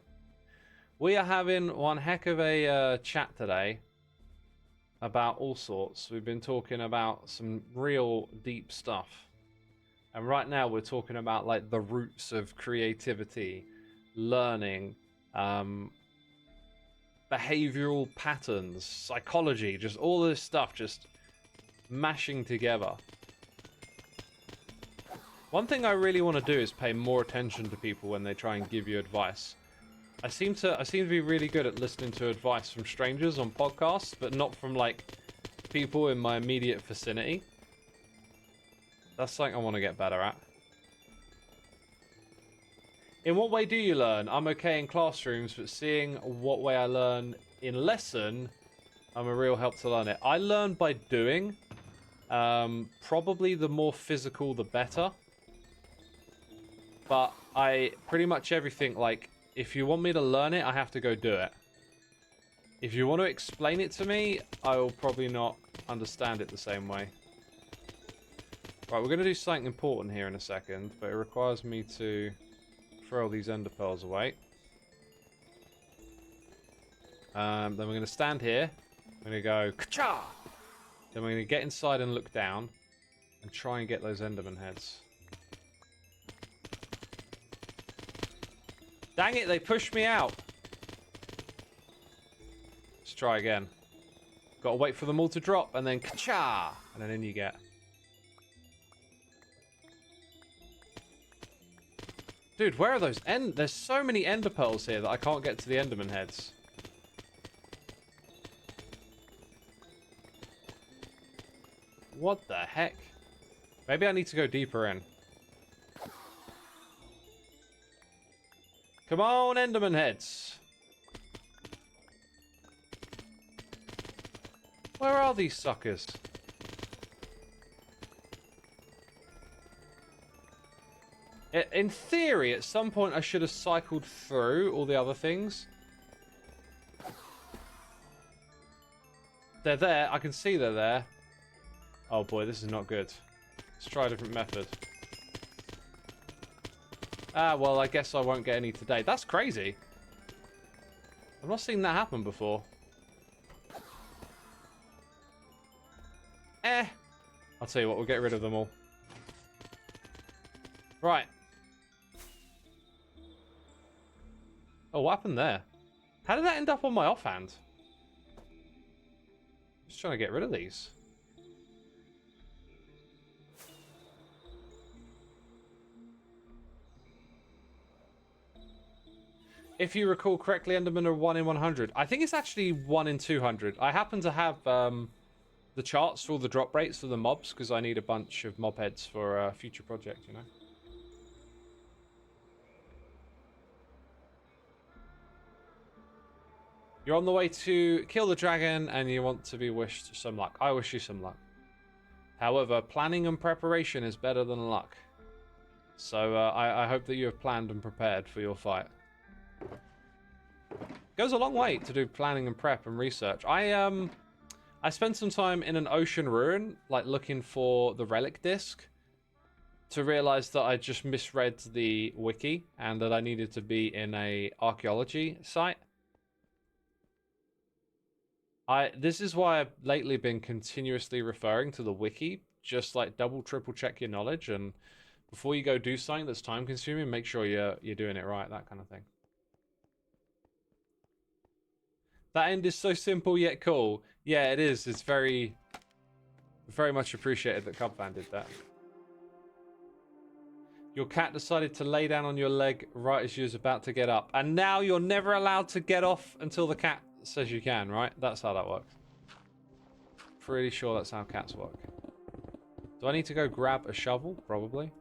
We are having one heck of a chat today about all sorts. We've been talking about some real deep stuff. And right now we're talking about like the roots of creativity, learning, behavioral patterns, psychology, just all this stuff just mashing together. One thing I really want to do is pay more attention to people when they try and give you advice. I seem to be really good at listening to advice from strangers on podcasts, but not from like people in my immediate vicinity. That's something I want to get better at. In what way do you learn? I'm okay in classrooms, but seeing what way I learn in lesson, I'm a real help to learn it. I learn by doing. Probably the more physical, the better. But I pretty much everything, like, if you want me to learn it, I have to go do it. If you want to explain it to me, I will probably not understand it the same way. Right, we're going to do something important here in a second, but it requires me to throw all these ender pearls away. Then we're going to stand here. We're going to go ka-cha! Then we're going to get inside and look down and try and get those enderman heads. Dang it, they pushed me out. Let's try again. Got to wait for them all to drop and then ka-cha! And then in you get. Dude, where are those there's so many ender pearls here that I can't get to the enderman heads. What the heck? Maybe I need to go deeper in. Come on, enderman heads. Where are these suckers? In theory, at some point I should have cycled through all the other things. They're there. I can see they're there. Oh boy, this is not good. Let's try a different method. Ah, well, I guess I won't get any today. That's crazy. I've not seen that happen before. I'll tell you what, we'll get rid of them all. Right. Oh, what happened there? How did that end up on my offhand? Just trying to get rid of these. If you recall correctly, Endermen are 1 in 100. I think it's actually 1 in 200. I happen to have the charts for all the drop rates for the mobs because I need a bunch of mob heads for a future project, you know. You're on the way to kill the dragon and you want to be wished some luck. I wish you some luck. However, planning and preparation is better than luck. So I hope that you have planned and prepared for your fight. Goes a long way to do planning and prep and research. I spent some time in an ocean ruin, like looking for the relic disc, to realize that I just misread the wiki and that I needed to be in a archaeology site. This is why I've lately been continuously referring to the wiki. Just like double, triple check your knowledge, and before you go do something that's time consuming, make sure you're doing it right, that kind of thing. That end is so simple yet cool. Yeah, it is. It's very, very much appreciated that Cubfan did that. Your cat decided to lay down on your leg right as you was about to get up. And now you're never allowed to get off until the cat says you can, right? That's how that works. Pretty sure that's how cats work. Do I need to go grab a shovel? Probably.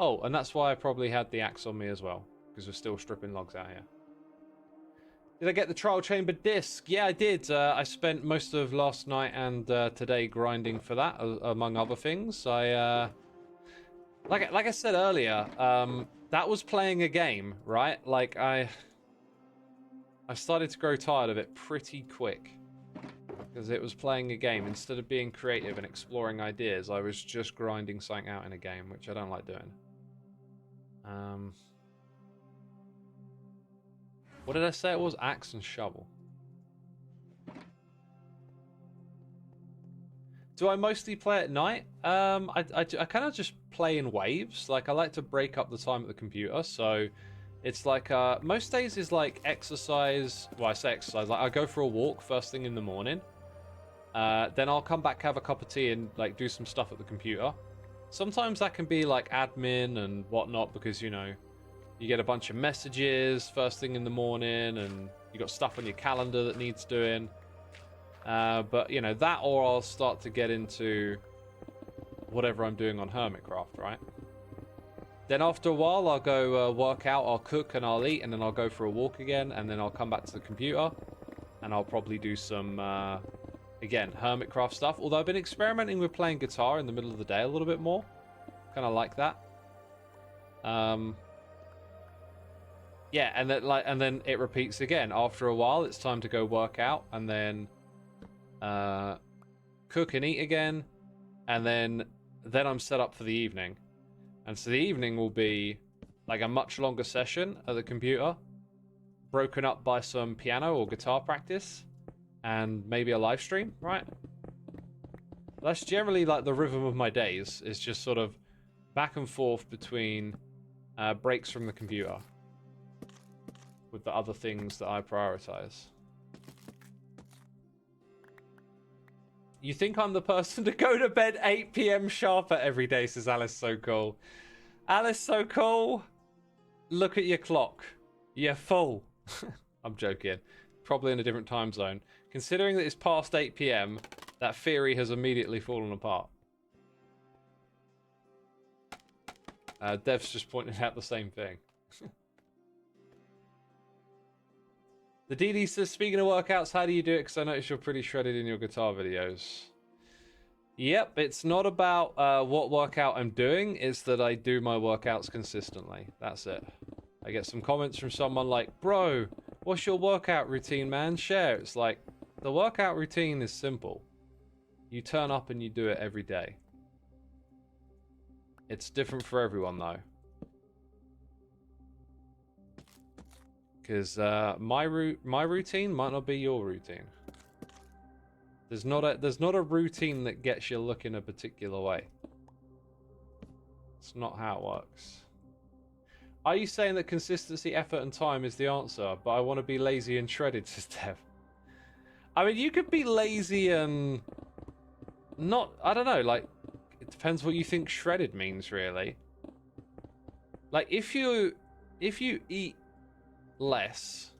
Oh, and that's why I probably had the axe on me as well, because we're still stripping logs out here. Did I get the trial chamber disc? Yeah, I did. I spent most of last night and today grinding for that, among other things. Like I said earlier, that was playing a game, right? Like I started to grow tired of it pretty quick, because it was playing a game. Instead of being creative and exploring ideas, I was just grinding something out in a game, which I don't like doing. What did I say it was? Axe and shovel. Do I mostly play at night? I kind of just play in waves. Like, I like to break up the time at the computer, so it's like most days is like exercise. Well, I say exercise, like I go for a walk first thing in the morning, then I'll come back, have a cup of tea, and like do some stuff at the computer. Sometimes that can be like admin and whatnot, because you know you get a bunch of messages first thing in the morning and you got stuff on your calendar that needs doing. But you know, that, or I'll start to get into whatever I'm doing on Hermitcraft, right? Then after a while I'll go work out, I'll cook and I'll eat, and then I'll go for a walk again, and then I'll come back to the computer and I'll probably do some again, Hermitcraft stuff. Although I've been experimenting with playing guitar in the middle of the day a little bit more. Kind of like that. Yeah, and then it repeats again. After a while, it's time to go work out, and then cook and eat again, and then I'm set up for the evening. And so the evening will be like a much longer session at the computer, broken up by some piano or guitar practice, and maybe a live stream, right? That's generally like the rhythm of my days. It's just sort of back and forth between breaks from the computer with the other things that I prioritize. You think I'm the person to go to bed 8 p.m. sharper every day, says Alice So Cool. Alice So Cool, look at your clock. You're full. I'm joking. Probably in a different time zone. Considering that it's past 8 p.m., that theory has immediately fallen apart. Dev's just pointed out the same thing. The DD says, speaking of workouts, how do you do it? Because I notice you're pretty shredded in your guitar videos. Yep, it's not about what workout I'm doing. It's that I do my workouts consistently. That's it. I get some comments from someone like, bro, what's your workout routine, man? Share. It's like, the workout routine is simple. You turn up and you do it every day. It's different for everyone, though. Because my routine might not be your routine. There's not a routine that gets you looking a particular way. It's not how it works. Are you saying that consistency, effort, and time is the answer, but I want to be lazy and shredded, says Dev? I mean, you could be lazy and not, I don't know, like, it depends what you think shredded means, really. Like, if you eat less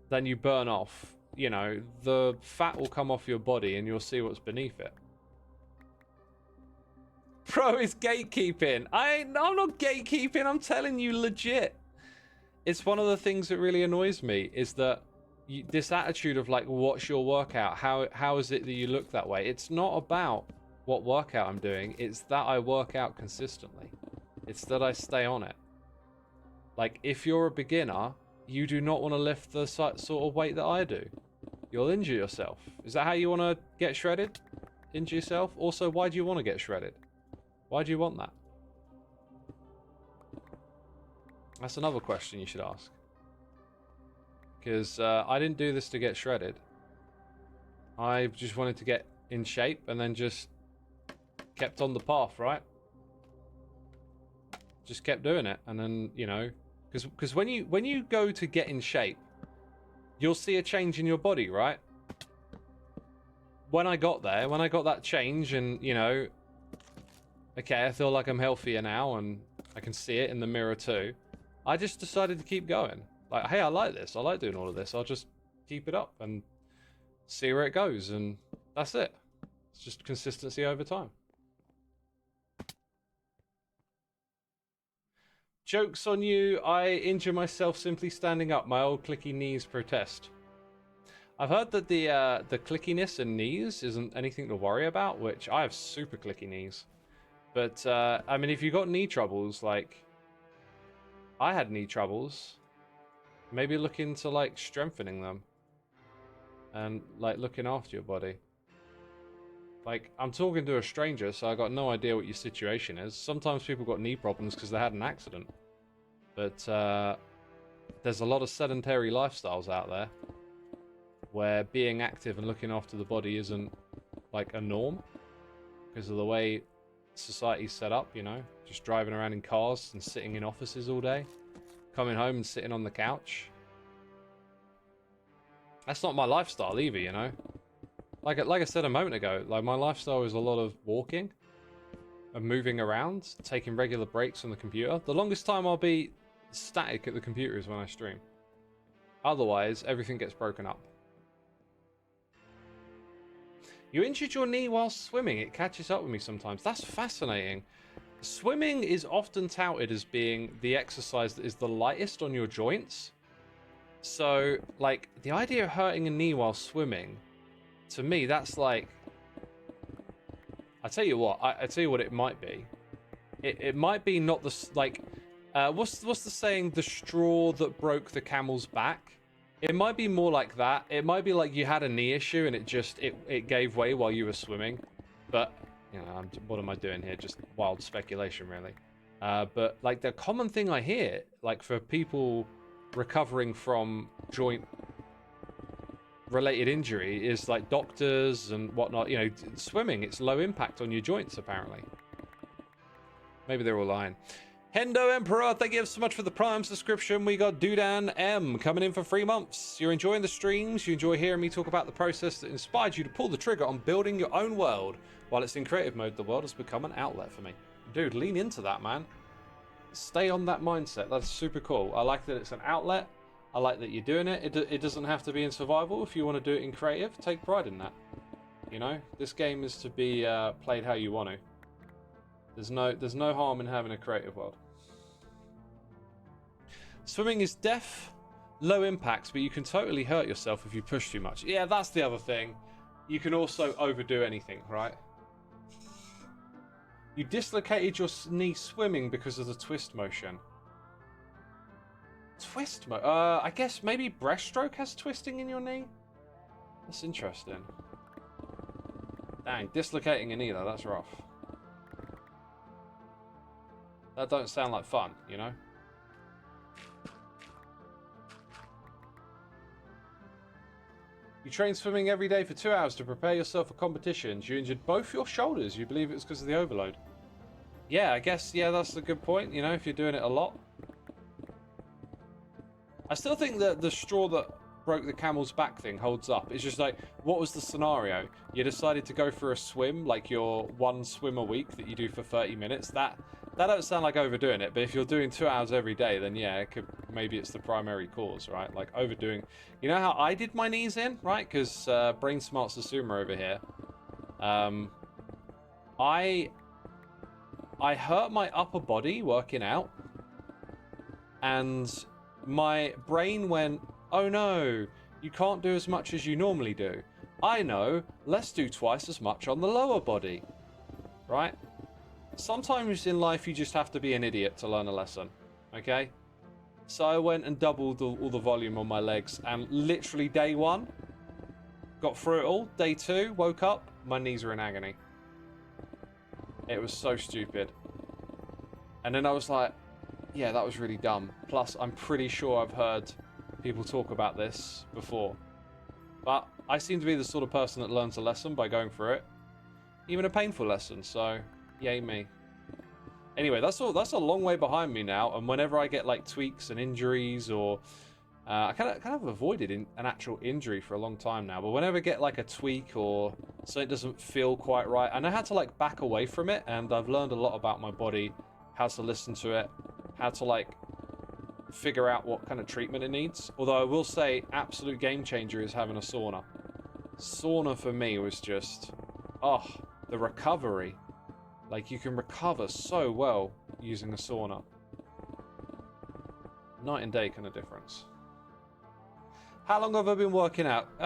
than you burn off, you know, the fat will come off your body and you'll see what's beneath it. Bro, it's gatekeeping. I'm not gatekeeping, I'm telling you legit. It's one of the things that really annoys me, is that this attitude of like, what's your workout? How is it that you look that way? It's not about what workout I'm doing. It's that I work out consistently. It's that I stay on it. Like, if you're a beginner, you do not want to lift the sort of weight that I do. You'll injure yourself. Is that how you want to get shredded? Injure yourself? Also, why do you want to get shredded? Why do you want that? That's another question you should ask. Because I didn't do this to get shredded. I just wanted to get in shape and then just kept on the path, right? Just kept doing it. And then, you know, because when you go to get in shape, you'll see a change in your body, right? When I got there, when I got that change and, you know, okay, I feel like I'm healthier now and I can see it in the mirror too, I just decided to keep going. Like, hey, I like this. I like doing all of this. I'll just keep it up and see where it goes. And that's it. It's just consistency over time. Joke's on you. I injure myself simply standing up. My old clicky knees protest. I've heard that the clickiness in knees isn't anything to worry about, which I have super clicky knees. But, I mean, if you've got knee troubles, like, I had knee troubles, maybe look into, like, strengthening them. And, like, looking after your body. Like, I'm talking to a stranger, so I got no idea what your situation is. Sometimes people got knee problems because they had an accident. But, there's a lot of sedentary lifestyles out there where being active and looking after the body isn't, like, a norm. Because of the way society's set up, you know? Just driving around in cars and sitting in offices all day. Coming home and sitting on the couch. That's not my lifestyle either, you know? Like I said a moment ago, like, my lifestyle is a lot of walking and moving around, taking regular breaks on the computer. The longest time I'll be static at the computer is when I stream. Otherwise, everything gets broken up. You injured your knee while swimming. It catches up with me sometimes. That's fascinating. Swimming is often touted as being the exercise that is the lightest on your joints. So, like, the idea of hurting a knee while swimming, to me, that's like... I tell you what it might be. It might be not the... Like, What's the saying? The straw that broke the camel's back. It might be more like that. It might be like you had a knee issue and it gave way while you were swimming. But you know, what am I doing here? Just wild speculation, really. But like the common thing I hear, like for people recovering from joint related injury, is like doctors and whatnot. You know, swimming, it's low impact on your joints apparently. Maybe they're all lying. Hendo Emperor, thank you so much for the Prime subscription. We got Dudan M coming in for 3 months. You're enjoying the streams. You enjoy hearing me talk about the process that inspired you to pull the trigger on building your own world. While it's in creative mode, the world has become an outlet for me. Dude, lean into that, man. Stay on that mindset. That's super cool. I like that it's an outlet. I like that you're doing it. It doesn't have to be in survival. If you want to do it in creative, take pride in that. You know, this game is to be played how you want to. There's no harm in having a creative world. Swimming is low impacts, but you can totally hurt yourself if you push too much. Yeah, that's the other thing. You can also overdo anything, right? You dislocated your knee swimming because of the twist motion. I guess maybe breaststroke has twisting in your knee? That's interesting. Dang, dislocating a knee though, that's rough. That don't sound like fun, you know? You train swimming every day for 2 hours to prepare yourself for competitions. You injured both your shoulders. You believe it was because of the overload. Yeah, I guess, yeah, that's a good point, you know, if you're doing it a lot. I still think that the straw that broke the camel's back thing holds up. It's just like, what was the scenario? You decided to go for a swim, like your 1 swim a week that you do for 30 minutes. That don't sound like overdoing it, but if you're doing 2 hours every day, then yeah, maybe it's the primary cause, right? Like overdoing. You know how I did my knees in, right? Because Brain Smart Xisuma over here. I hurt my upper body working out, and my brain went, oh no, you can't do as much as you normally do. I know, let's do twice as much on the lower body, right? Sometimes in life you just have to be an idiot to learn a lesson, okay? So I went and doubled all the volume on my legs, and literally day 1, got through it all. Day 2, woke up, my knees were in agony. It was so stupid. And then I was like, yeah, that was really dumb. Plus, I'm pretty sure I've heard people talk about this before. But I seem to be the sort of person that learns a lesson by going through it. Even a painful lesson, so yay me. Anyway, that's a long way behind me now, and whenever I get like tweaks and injuries, or I kind of avoided an actual injury for a long time now, but whenever I get like a tweak or something doesn't feel quite right, I know how to like back away from it, and I've learned a lot about my body, how to listen to it, how to like figure out what kind of treatment it needs. Although I will say, absolute game changer is having a sauna. Sauna for me was just, oh, the recovery. Like, you can recover so well using a sauna. Night and day kind of difference. How long have I been working out?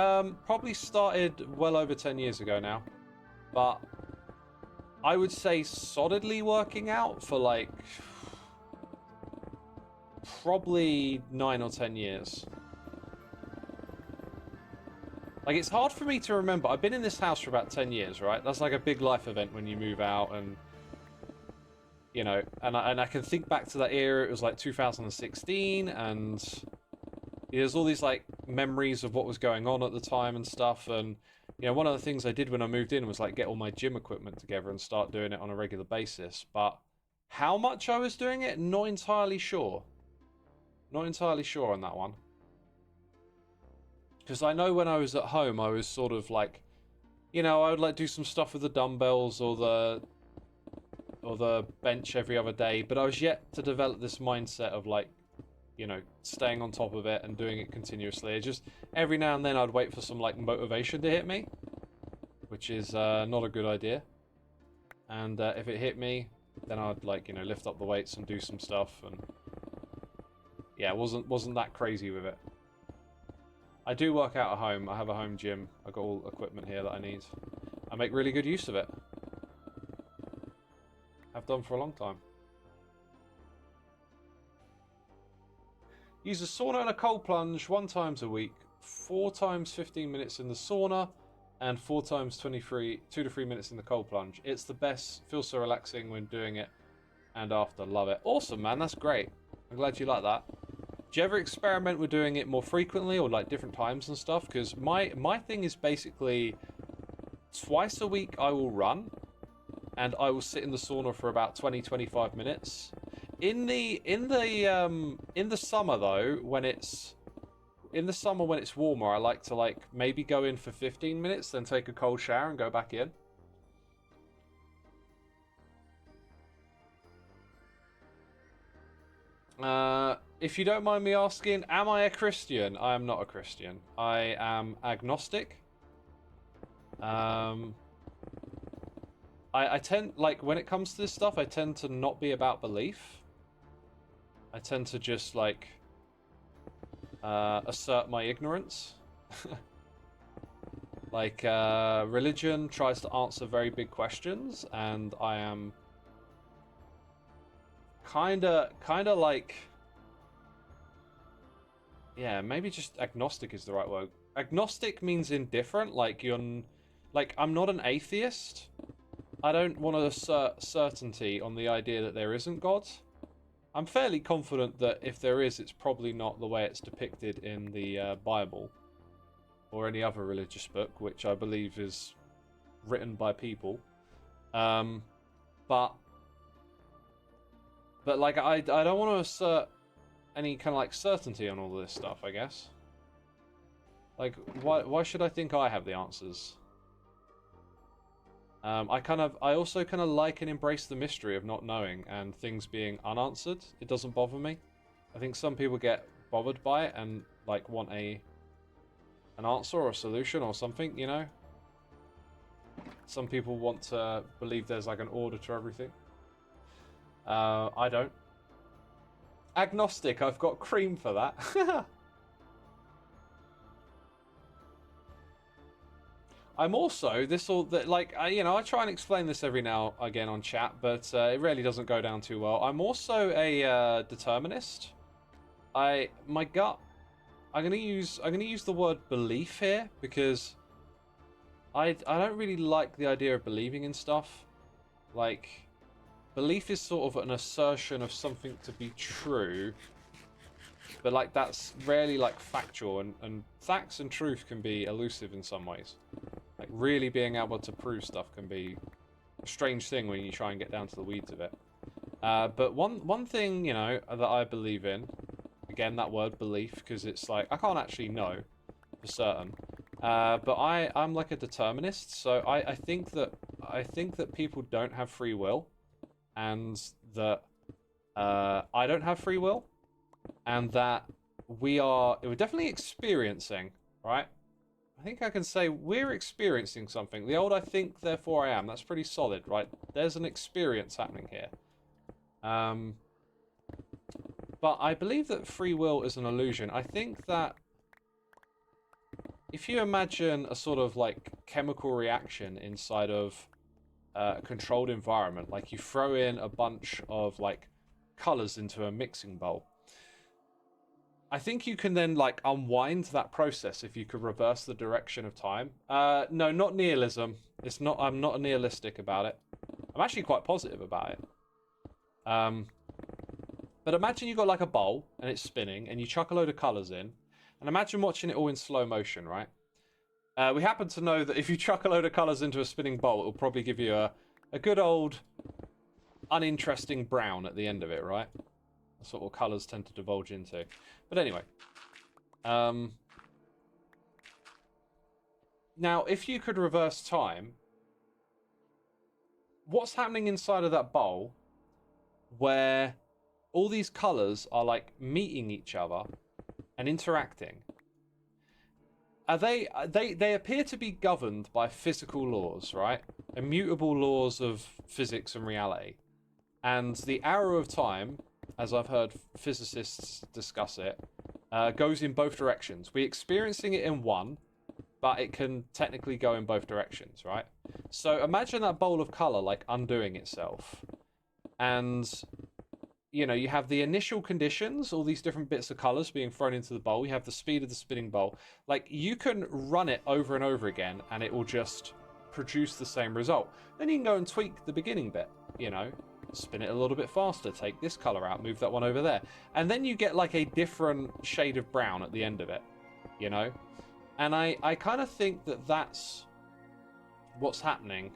Probably started well over 10 years ago now. But I would say solidly working out for like probably 9 or 10 years. Like, it's hard for me to remember. I've been in this house for about 10 years, right? That's like a big life event when you move out, and you know, and I can think back to that era. It was like 2016, and there's all these like memories of what was going on at the time and stuff. And you know, one of the things I did when I moved in was like get all my gym equipment together and start doing it on a regular basis. But how much I was doing it, not entirely sure. Not entirely sure on that one. Because I know when I was at home, I was sort of like, you know, I would like do some stuff with the dumbbells or the bench every other day, but I was yet to develop this mindset of like, you know, staying on top of it and doing it continuously. It just, every now and then I'd wait for some like motivation to hit me, which is not a good idea. And if it hit me, then I'd like, you know, lift up the weights and do some stuff, and yeah, wasn't that crazy with it. I do work out at home. I have a home gym. I've got all equipment here that I need. I make really good use of it. I've done for a long time. Use a sauna and a cold plunge 1 times a week, 4 times 15 minutes in the sauna, and 4 times 2 to 3 minutes in the cold plunge. It's the best. Feels so relaxing when doing it and after. Love it. Awesome, man. That's great. I'm glad you like that. Do you ever experiment with doing it more frequently or like different times and stuff? Because my thing is basically twice a week I will run and I will sit in the sauna for about 20-25 minutes. In the summer though, when it's warmer, I like to maybe go in for 15 minutes, then take a cold shower and go back in. If you don't mind me asking, am I a Christian? I am not a Christian. I am agnostic. I tend, when it comes to this stuff, I tend to not be about belief. I tend to just, assert my ignorance. Religion tries to answer very big questions, and I am kinda yeah, maybe just agnostic is the right word. Agnostic means indifferent, I'm not an atheist. I don't want to assert certainty on the idea that there isn't God. I'm fairly confident that if there is, it's probably not the way it's depicted in the Bible or any other religious book, which I believe is written by people. But I don't want to assert any kind of certainty on all this stuff, I guess. Why should I think I have the answers? I also kind of like and embrace the mystery of not knowing and things being unanswered. It doesn't bother me. I think some people get bothered by it and want an answer or a solution or something, you know? Some people want to believe there's an order to everything. I don't. Agnostic, I've got cream for that. I'm also, I try and explain this every now and again on chat, but it really doesn't go down too well. I'm also a determinist. My gut, I'm gonna use the word belief here because I don't really like the idea of believing in stuff. Belief is sort of an assertion of something to be true, but that's rarely factual, and facts and truth can be elusive in some ways. Really being able to prove stuff can be a strange thing when you try and get down to the weeds of it. But one thing, that I believe in, again, that word belief, because it's I can't actually know for certain. But I'm a determinist, so I think that people don't have free will, and that I don't have free will, and that we're definitely experiencing, right? I think I can say we're experiencing something. The old I think, therefore I am. That's pretty solid, right? There's an experience happening here. But I believe that free will is an illusion. I think that if you imagine a sort of chemical reaction inside of a controlled environment, you throw in a bunch of colors into a mixing bowl, I think you can then unwind that process if you could reverse the direction of time. No, not nihilism. I'm not nihilistic about it. I'm actually quite positive about it. But imagine you've got a bowl and it's spinning and you chuck a load of colors in, and imagine watching it all in slow motion, right? We happen to know that if you chuck a load of colors into a spinning bowl, it'll probably give you a good old uninteresting brown at the end of it, right? That's what all colours tend to divulge into. But anyway. Now, if you could reverse time, what's happening inside of that bowl where all these colours are meeting each other and interacting? They appear to be governed by physical laws, right? Immutable laws of physics and reality. And the arrow of time, as I've heard physicists discuss it, goes in both directions. We're experiencing it in one, but it can technically go in both directions, right? So imagine that bowl of colour undoing itself. And you know, you have the initial conditions, all these different bits of colors being thrown into the bowl. You have the speed of the spinning bowl. Like, you can run it over and over again, and it will just produce the same result. Then you can go and tweak the beginning bit, you know, spin it a little bit faster, take this color out, move that one over there. And then you get like a different shade of brown at the end of it, you know? And I kind of think that that's what's happening,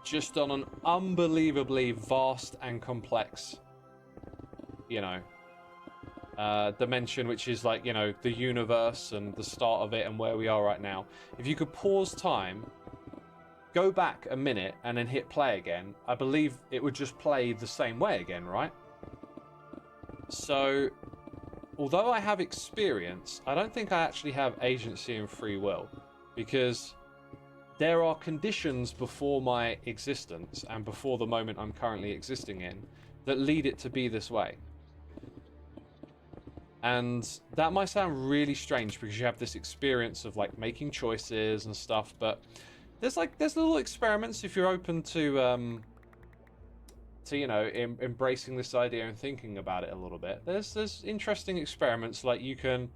just on an unbelievably vast and complex, you know, dimension, which is like, you know, the universe and the start of it and where we are right now. If you could pause time, go back a minute, and then hit play again, I believe it would just play the same way again, right? So, although I have experience, I don't think I actually have agency and free will, because there are conditions before my existence and before the moment I'm currently existing in that lead it to be this way. And that might sound really strange because you have this experience of like making choices and stuff, but there's little experiments if you're open to you know, embracing this idea and thinking about it a little bit. There's interesting experiments, like you can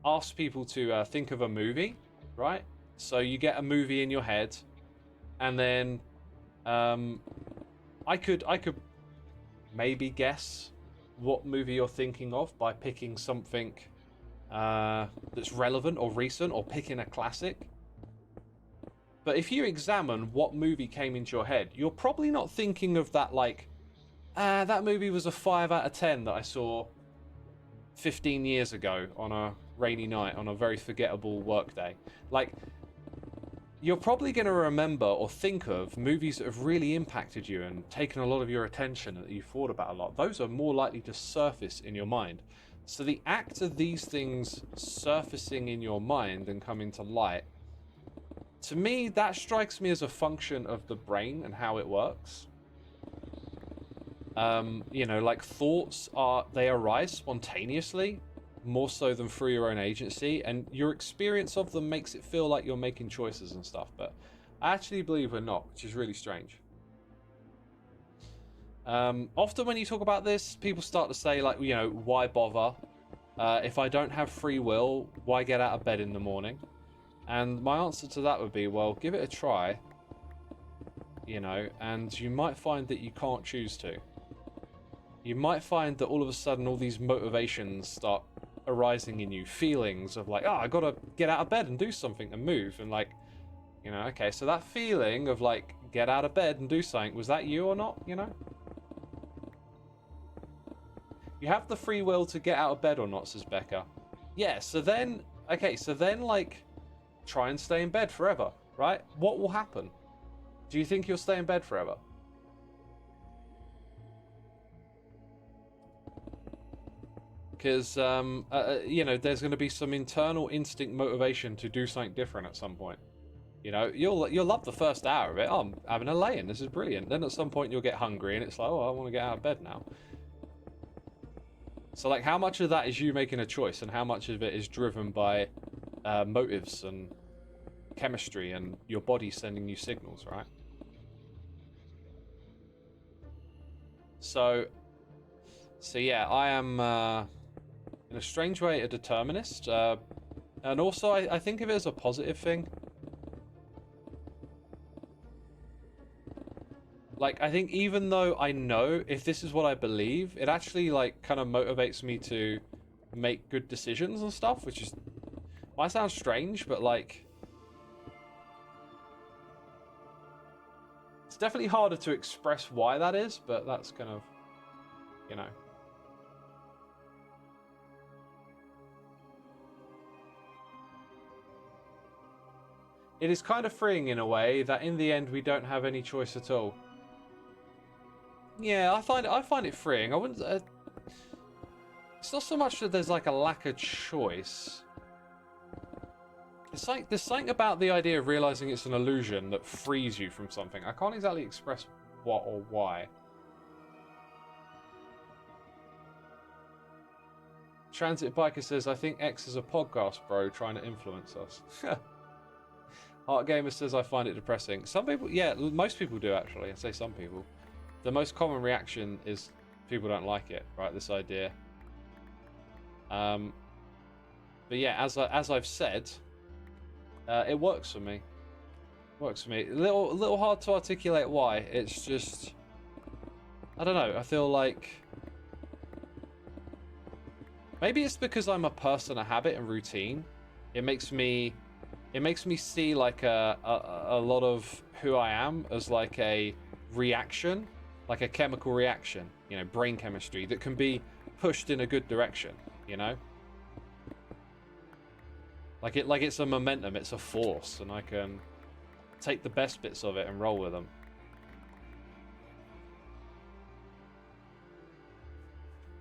ask people to think of a movie, right? So you get a movie in your head, and then I could maybe guess what movie you're thinking of by picking something that's relevant or recent, or picking a classic. But if you examine what movie came into your head, you're probably not thinking of that like, that movie was a 5 out of 10 that I saw 15 years ago on a rainy night on a very forgettable work day. Like, you're probably going to remember or think of movies that have really impacted you and taken a lot of your attention and that you thought about a lot. Those are more likely to surface in your mind. So the act of these things surfacing in your mind and coming to light, to me, that strikes me as a function of the brain and how it works. You know, like thoughts they arise spontaneously, more so than through your own agency, and your experience of them makes it feel like you're making choices and stuff, but I actually believe we're not, which is really strange. Often when you talk about this, people start to say like, you know, why bother? If I don't have free will, why get out of bed in the morning? And my answer to that would be, well, give it a try, you know, and you might find that you can't choose to. You might find that all of a sudden all these motivations start arising in you, feelings of like, oh, I gotta get out of bed and do something and move, and like, you know, okay, so that feeling of like, get out of bed and do something, was that you or not, you know? You have the free will to get out of bed or not, says Becca. Yeah, so then, okay, so then like, try and stay in bed forever, right? What will happen? Do you think you'll stay in bed forever? Because, you know, there's going to be some internal instinct motivation to do something different at some point. You know, you'll love the first hour of it. Oh, I'm having a lay-in. This is brilliant. Then at some point you'll get hungry and it's like, oh, I want to get out of bed now. So, like, how much of that is you making a choice, and how much of it is driven by motives and chemistry and your body sending you signals, right? So yeah, I am, in a strange way, a determinist. And also, I think of it as a positive thing. Like, I think even though I know if this is what I believe, it actually, like, kind of motivates me to make good decisions and stuff, which is, might sound strange, but, like, it's definitely harder to express why that is, but that's kind of, you know. It is kind of freeing in a way that in the end we don't have any choice at all. Yeah, I find it freeing. I wouldn't. It's not so much that there's like a lack of choice. It's like there's something about the idea of realizing it's an illusion that frees you from something. I can't exactly express what or why. Transit Biker says, I think X is a podcast bro trying to influence us. Art Gamer says, I find it depressing. Some people, yeah, most people do actually. I say some people. The most common reaction is people don't like it, right? This idea. But yeah, as I've said, it works for me. Works for me. A little hard to articulate why. It's just, I don't know. I feel like maybe it's because I'm a person of habit and routine. It makes me see like a lot of who I am as like a reaction, like a chemical reaction, you know, brain chemistry that can be pushed in a good direction, you know? Like it's a momentum, it's a force, and I can take the best bits of it and roll with them.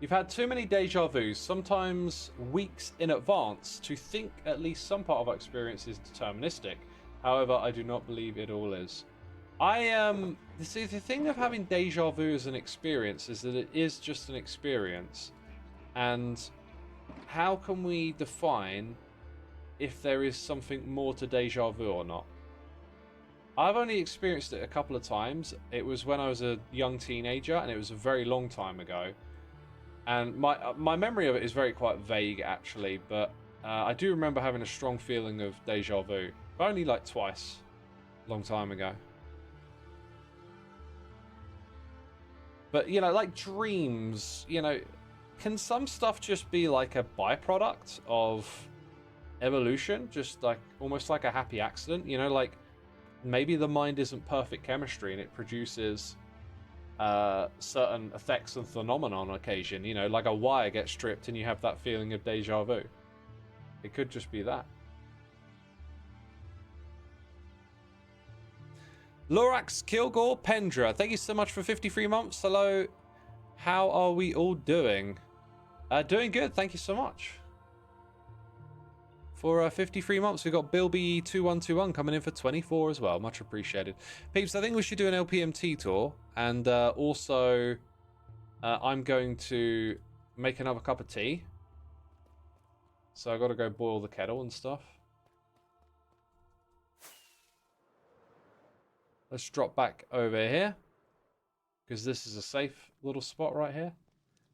You've had too many deja vus, sometimes weeks in advance, to think at least some part of our experience is deterministic. However, I do not believe it all is. See, the thing of having deja vu as an experience is that it is just an experience. And how can we define if there is something more to deja vu or not? I've only experienced it a couple of times. It was when I was a young teenager, and it was a very long time ago. And my memory of it is quite vague, actually, but I do remember having a strong feeling of deja vu. But only like twice, a long time ago. But, you know, like dreams, you know, can some stuff just be like a byproduct of evolution? Just like, almost like a happy accident? You know, like, maybe the mind isn't perfect chemistry and it produces certain effects and phenomena on occasion. You know, like a wire gets stripped and you have that feeling of deja vu. It could just be that. Lorax Kilgore Pendra, thank you so much for 53 months. Hello, how are we all doing? Doing good, thank you so much. For 53 months, we've got Bilby2121 coming in for 24 as well. Much appreciated. Peeps, I think we should do an LPMT tour. And also, I'm going to make another cup of tea. So I've got to go boil the kettle and stuff. Let's drop back over here, because this is a safe little spot right here.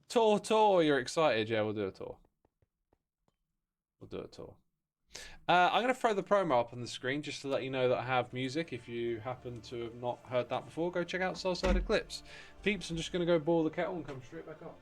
Tour, you're excited? Yeah, we'll do a tour. We'll do a tour. I'm going to throw the promo up on the screen just to let you know that I have music. If you happen to have not heard that before, go check out Soulside Eclipse. Peeps, I'm just going to go boil the kettle and come straight back up.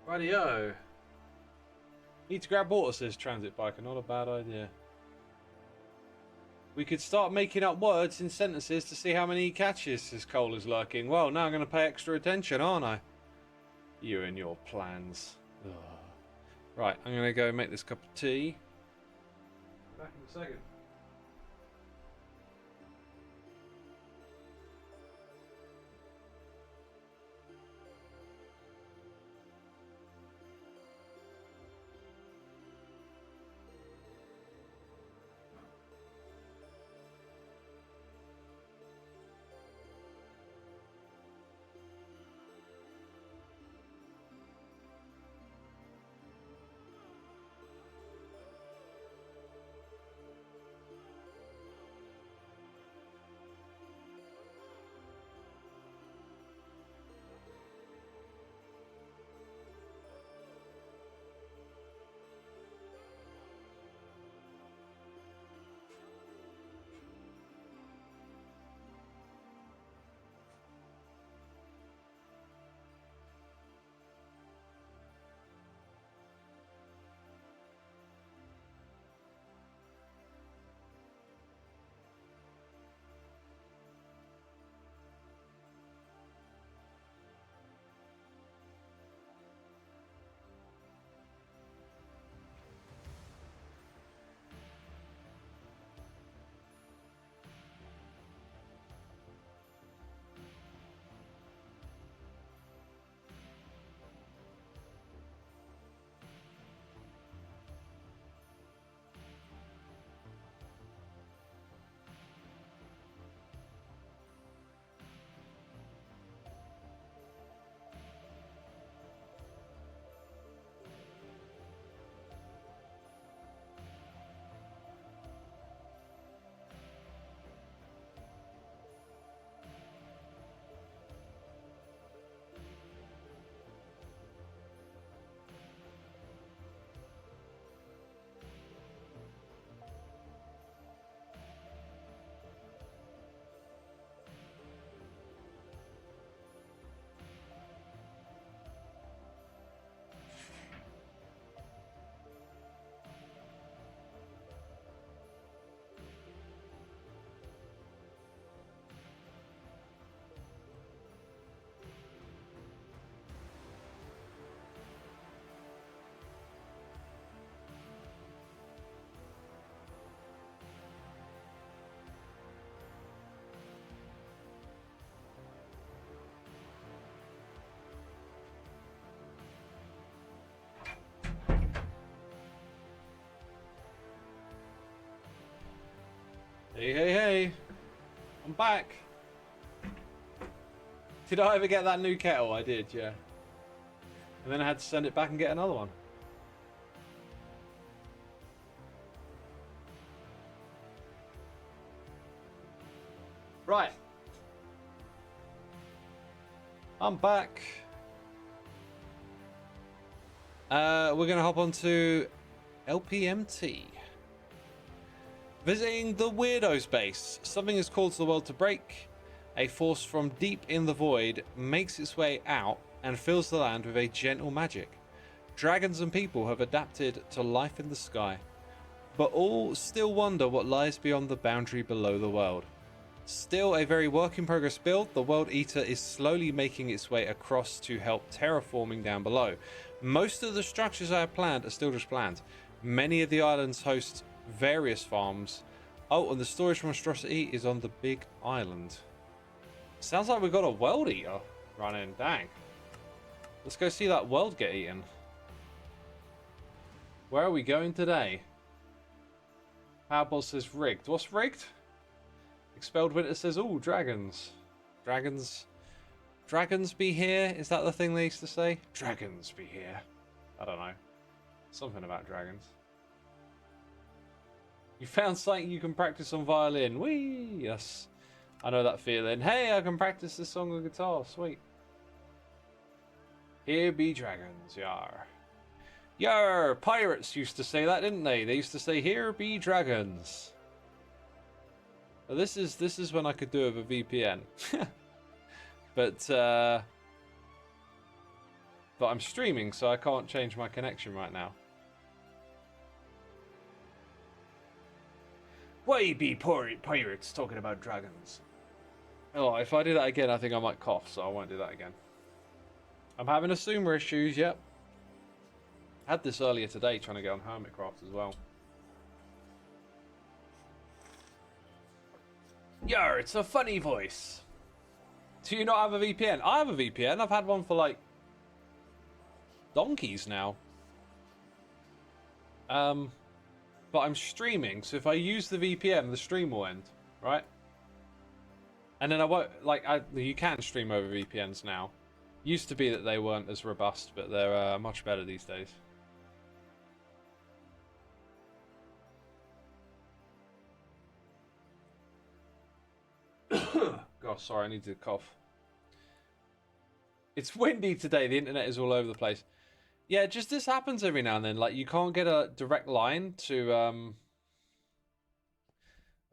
Rightio. Need to grab water, says Transit Biker. Not a bad idea. We could start making up words in sentences to see how many he catches, says Cole is lurking. Well, now I'm going to pay extra attention, aren't I? You and your plans. Ugh. Right, I'm going to go make this cup of tea. Back in a second. Hey, hey, hey. I'm back. Did I ever get that new kettle? I did, yeah. And then I had to send it back and get another one. Right. I'm back. We're going to hop on to LPMT. Visiting the Weirdos base. Something has caused the world to break. A force from deep in the void makes its way out and fills the land with a gentle magic. Dragons and people have adapted to life in the sky, but all still wonder what lies beyond the boundary below the world. Still a very work in progress build, the World Eater is slowly making its way across to help terraforming down below. Most of the structures I have planned are still just planned. Many of the islands host various farms. Oh, and the storage monstrosity is on the big island. Sounds like we've got a World Eater running. Dang. Let's go see that world get eaten. Where are we going today? Powerball says rigged. What's rigged? Expelled Winter says, "Ooh, dragons. Dragons. Dragons be here." Is that the thing they used to say? Dragons be here. I don't know. Something about dragons. You found something you can practice on violin. Whee! Yes. I know that feeling. Hey, I can practice this song on guitar. Sweet. Here be dragons, yar. Yar! Pirates used to say that, didn't they? They used to say, "Here be dragons." Well, this is when I could do it with a VPN. But I'm streaming, so I can't change my connection right now. Why be pirates talking about dragons? Oh, if I do that again, I think I might cough, so I won't do that again. I'm having Xisuma issues, yep. Had this earlier today, trying to get on Hermitcraft as well. Yar, it's a funny voice. Do you not have a VPN? I have a VPN. I've had one for like donkeys now. But I'm streaming, so if I use the VPN, the stream will end, right? And then I won't, like, you can stream over VPNs now. Used to be that they weren't as robust, but they're much better these days. God, sorry, I need to cough. It's windy today. The internet is all over the place. Yeah, just this happens every now and then. Like, you can't get a direct line to, I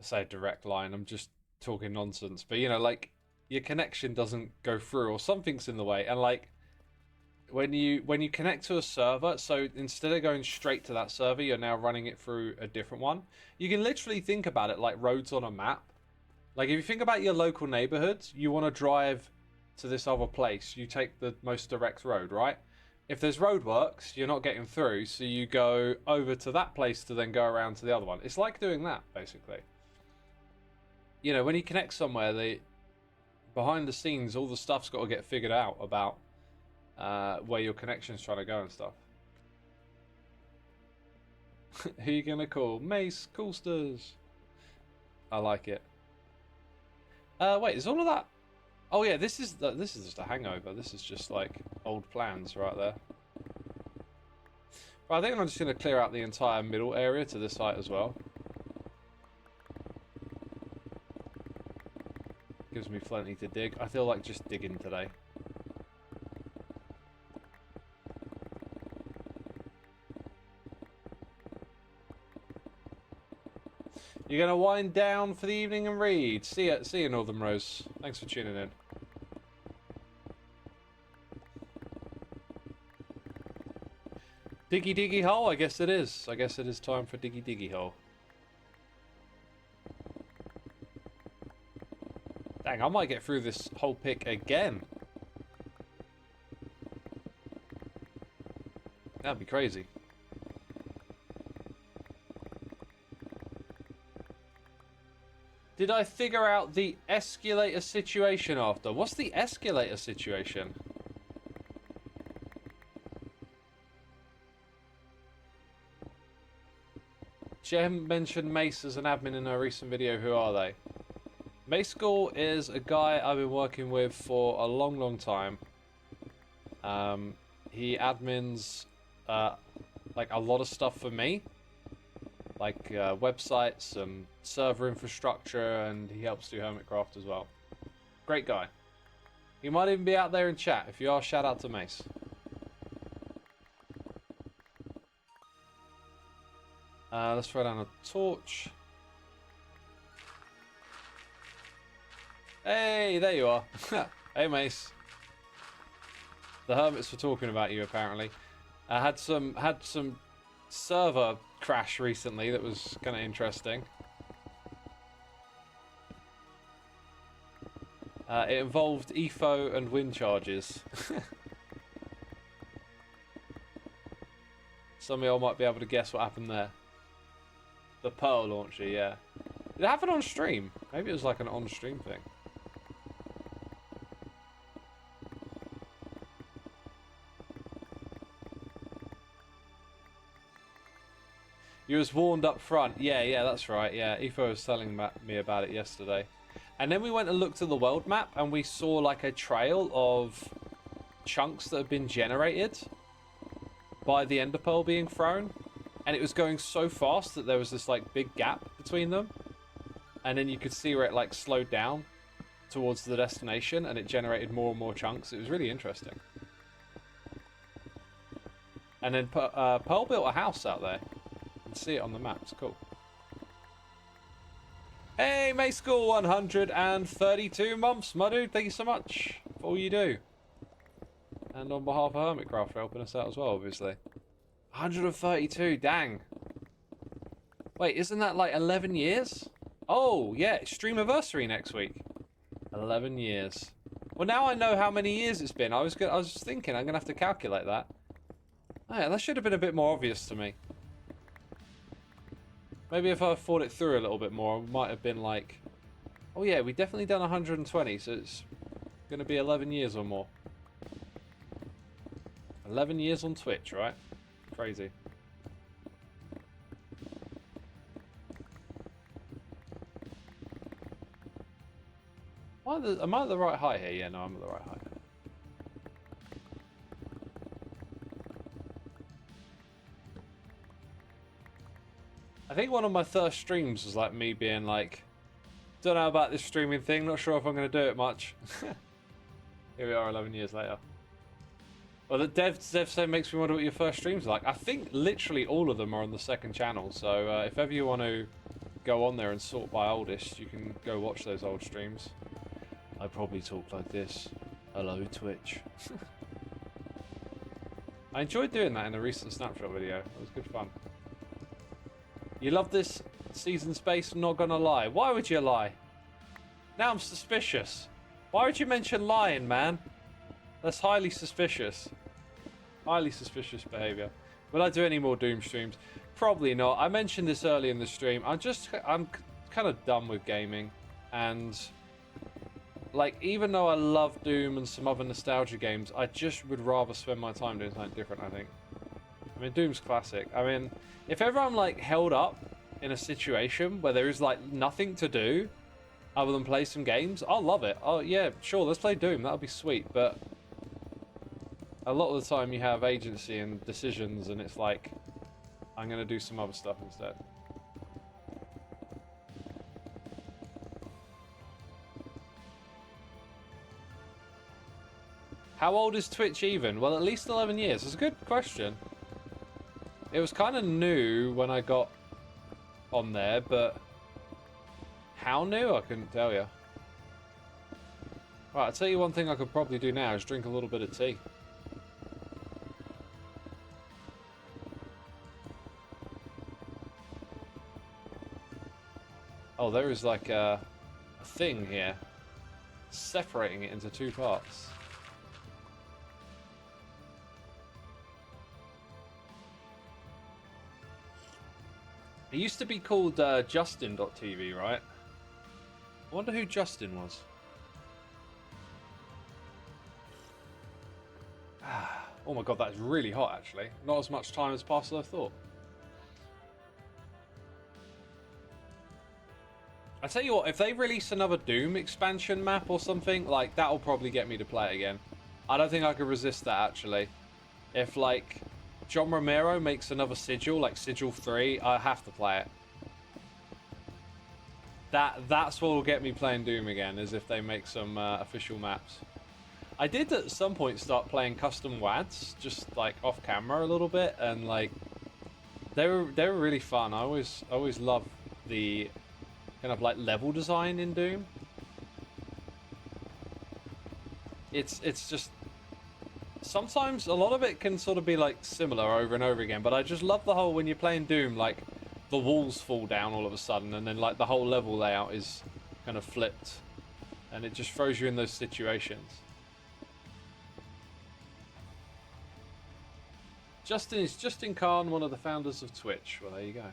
say direct line, I'm just talking nonsense. But, you know, like, your connection doesn't go through or something's in the way. And, like, when you connect to a server, so instead of going straight to that server, you're now running it through a different one. You can literally think about it like roads on a map. Like, if you think about your local neighborhoods, you want to drive to this other place. You take the most direct road, right? If there's roadworks, you're not getting through, so you go over to that place to then go around to the other one. It's like doing that, basically. You know, when you connect somewhere, behind the scenes, all the stuff's got to get figured out about where your connection's trying to go and stuff. Who you gonna call? Mace Coolsters. I like it. Wait, is all of that? Oh yeah, this is just a hangover. This is just like old plans right there. Right, I think I'm just going to clear out the entire middle area to this site as well. Gives me plenty to dig. I feel like just digging today. You're going to wind down for the evening and read. See you, Northern Rose. Thanks for tuning in. Diggy diggy hole, I guess it is. I guess it is time for diggy diggy hole. Dang, I might get through this whole pick again. That'd be crazy. Did I figure out the escalator situation after? What's the escalator situation? Jem mentioned Mace as an admin in her recent video. Who are they? Mace School is a guy I've been working with for a long, long time. He admins like a lot of stuff for me, like websites and server infrastructure, and he helps do Hermitcraft as well. Great guy. He might even be out there in chat. If you are, shout out to Mace. Let's throw down a torch. Hey, there you are. Hey, Mace. The hermits were talking about you, apparently. I had some server crash recently that was kind of interesting. It involved EFO and wind charges. Some of y'all might be able to guess what happened there. The Pearl launcher, yeah. Did it happen on stream? Maybe it was like an on-stream thing. You was warned up front. Yeah, that's right. Yeah, EFO was telling me about it yesterday. And then we went and looked at the world map, and we saw like a trail of chunks that have been generated by the Ender Pearl being thrown. And it was going so fast that there was this like big gap between them. And then you could see where it like slowed down towards the destination, and it generated more and more chunks. It was really interesting. And then Pearl built a house out there. You can see it on the map. It's cool. Hey, May School 132 months, my dude. Thank you so much for all you do. And on behalf of Hermitcraft for helping us out as well, obviously. 132, dang. Wait, isn't that like 11 years? Oh, yeah, streamiversary next week. 11 years. Well, now I know how many years it's been. I was just thinking I'm going to have to calculate that. Oh, yeah, that should have been a bit more obvious to me. Maybe if I thought it through a little bit more, I might have been like, oh yeah, we definitely done 120, so it's going to be 11 years or more. 11 years on Twitch, right? Crazy. Am I at the right height here? Yeah, no, I'm at the right height. I think one of my first streams was like me being like, don't know about this streaming thing, not sure if I'm going to do it much. Here we are 11 years later. Well, the Dev said makes me wonder what your first streams are like. I think literally all of them are on the second channel, so if ever you want to go on there and sort by oldest, you can go watch those old streams. I probably talk like this. Hello, Twitch. I enjoyed doing that in a recent snapshot video. It was good fun. You love this season space, I'm not gonna lie. Why would you lie? Now I'm suspicious. Why would you mention lying, man? That's highly suspicious. Highly suspicious behaviour. Will I do any more Doom streams? Probably not. I mentioned this early in the stream. I'm kind of done with gaming. And like, even though I love Doom and some other nostalgia games, I just would rather spend my time doing something different, I think. I mean, Doom's classic. I mean, if ever I'm like held up in a situation where there is like nothing to do other than play some games, I'll love it. Oh yeah, sure, let's play Doom. That'll be sweet. But a lot of the time you have agency and decisions, and it's like, I'm gonna do some other stuff instead. How old is Twitch even? Well, at least 11 years. It's a good question. It was kind of new when I got on there, but how new? I couldn't tell you. Right, I'll tell you one thing I could probably do now is drink a little bit of tea. Oh, there is like a thing here separating it into two parts. It used to be called Justin.tv, right? I wonder who Justin was. Oh my god, that is really hot actually. Not as much time has passed as I thought. I tell you what, if they release another Doom expansion map or something, like, that'll probably get me to play it again. I don't think I could resist that, actually. If, like, John Romero makes another Sigil, like Sigil 3, I have to play it. That's what will get me playing Doom again, is if they make some official maps. I did at some point start playing custom WADs, just like off camera a little bit, and like they were really fun. I always love the kind of like level design in Doom. It's just sometimes a lot of it can sort of be like similar over and over again, but I just love the whole when you're playing Doom, like the walls fall down all of a sudden, and then like the whole level layout is kind of flipped, and it just throws you in those situations. Justin Khan, one of the founders of Twitch. Well, there you go.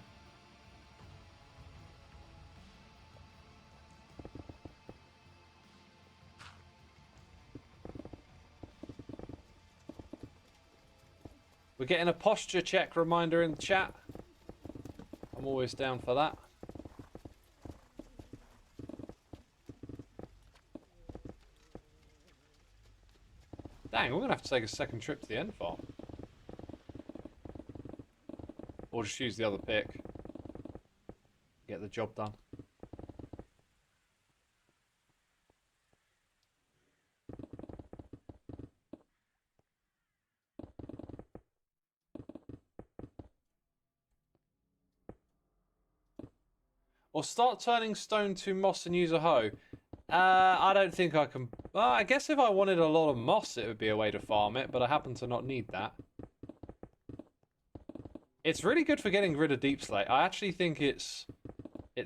We're getting a posture check reminder in the chat. I'm always down for that. Dang, we're going to have to take a second trip to the end farm. Or just use the other pick. Get the job done. Or start turning stone to moss and use a hoe. I don't think I can... Well, I guess if I wanted a lot of moss, it would be a way to farm it, but I happen to not need that. It's really good for getting rid of deep slate. I actually think it's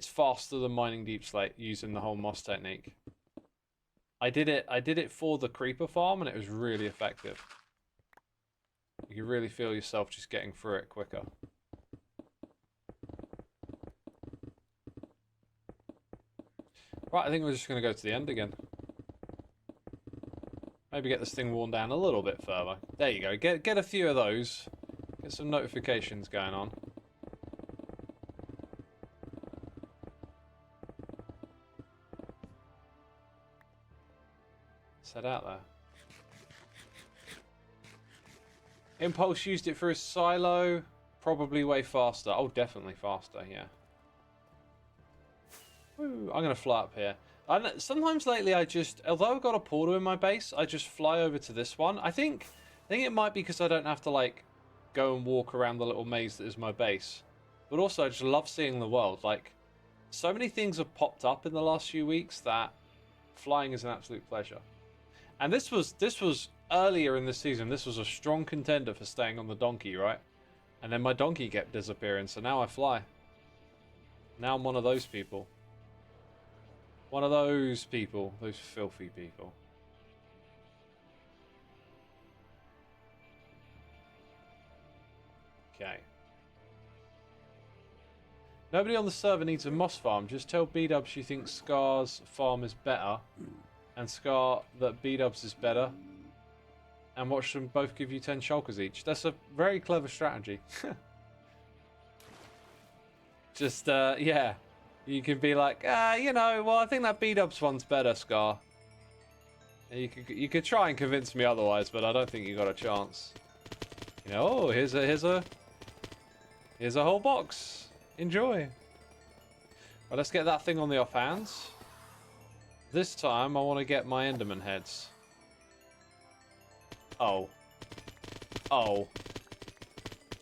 faster than mining deep slate using the whole moss technique. I did it for the creeper farm, and it was really effective. You can really feel yourself just getting through it quicker. Right, I think we're just going to go to the end again. Maybe get this thing worn down a little bit further. There you go. Get a few of those. Get some notifications going on. Set out there. Impulse used it for his silo. Probably way faster. Oh, definitely faster, yeah. Woo, I'm going to fly up here. Sometimes lately although I've got a portal in my base, I just fly over to this one. I think it might be because I don't have to like go and walk around the little maze that is my base. But also I just love seeing the world. Like, so many things have popped up in the last few weeks that flying is an absolute pleasure. And this was earlier in the season. This was a strong contender for staying on the donkey, right? And then my donkey kept disappearing, so now I fly. Now I'm one of those people. One of those people. Those filthy people. Okay. Nobody on the server needs a moss farm. Just tell B-Dubs she thinks Scar's farm is better. And Scar that B-Dubs is better. And watch them both give you 10 shulkers each. That's a very clever strategy. Just, yeah. You can be like, you know, well, I think that B-Dubs one's better, Scar. You could try and convince me otherwise, but I don't think you got a chance. You know, oh, here's a whole box. Enjoy. Well, let's get that thing on the offhands. This time, I want to get my Enderman heads. Oh. Oh.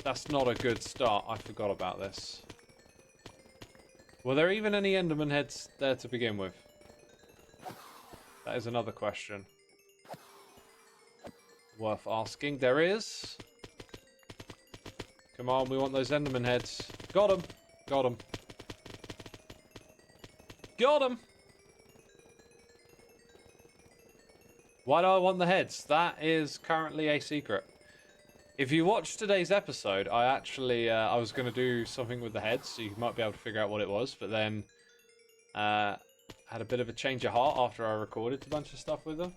That's not a good start. I forgot about this. Were there even any Enderman heads there to begin with? That is another question. Worth asking. There is. Come on, we want those Enderman heads. Got him. Got him. Got him. Why do I want the heads? That is currently a secret. If you watch today's episode, I actually, I was going to do something with the heads, so you might be able to figure out what it was, but then had a bit of a change of heart after I recorded a bunch of stuff with them.